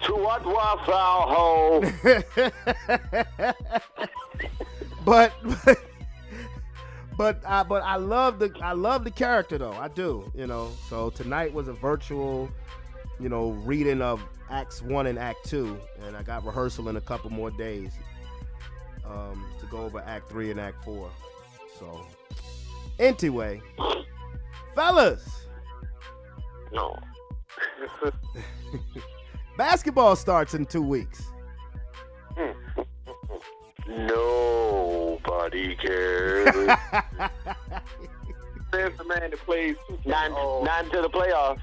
To what was our home? But I love the character though. I do, you know. So tonight was a virtual, reading of Acts 1 and Act 2, and I got rehearsal in a couple more days to go over Act 3 and Act 4. So anyway, fellas. No. Basketball starts in 2 weeks. Nobody cares. There's the man that plays Not into the playoffs.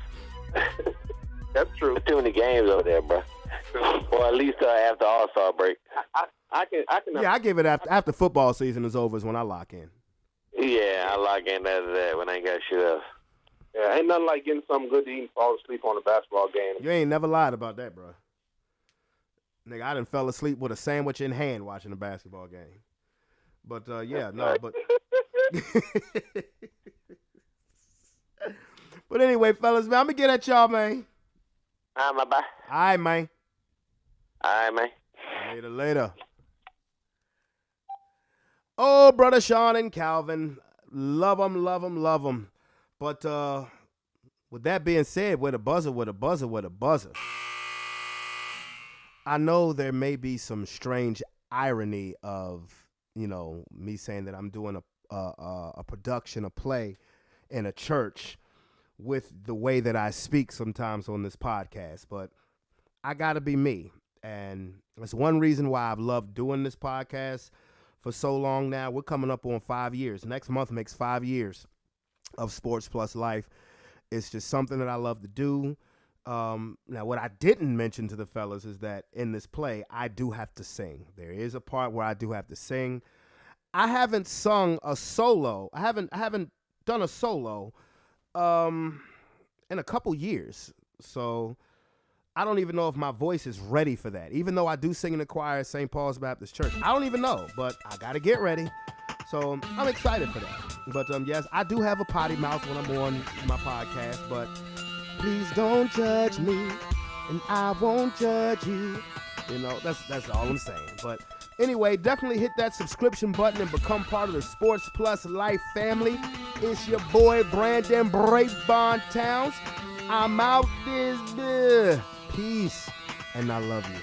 That's true. There's too many games over there, bro. Or at least after All-Star break. I can. Yeah, I give it after football season is over is when I lock in. Yeah, I lock in after that when I ain't got shit else. Yeah, ain't nothing like getting something good to eat and fall asleep on a basketball game. You ain't never lied about that, bro. Nigga, I done fell asleep with a sandwich in hand watching a basketball game. But, but... But anyway, fellas, man, I'm going to get at y'all, man. All right, my bye. All right, man. All right, man. Later. Oh, brother Sean and Calvin. Love them. But with that being said, with a buzzer. I know there may be some strange irony of, me saying that I'm doing a production, a play in a church with the way that I speak sometimes on this podcast, but I gotta be me. And that's one reason why I've loved doing this podcast for so long now. We're coming up on 5 years. Next month makes 5 years of Sports Plus Life. It's just something that I love to do. Now, what I didn't mention to the fellas is that in this play, I do have to sing. There is a part where I do have to sing. I haven't sung a solo. I haven't done a solo in a couple years. So I don't even know if my voice is ready for that. Even though I do sing in the choir at St. Paul's Baptist Church. I don't even know, but I got to get ready. So I'm excited for that. But yes, I do have a potty mouth when I'm on my podcast, but please don't judge me, and I won't judge you. That's all I'm saying. But anyway, definitely hit that subscription button and become part of the Sports Plus Life family. It's your boy, Brandon Brevon Towns. I'm out this. Peace, and I love you.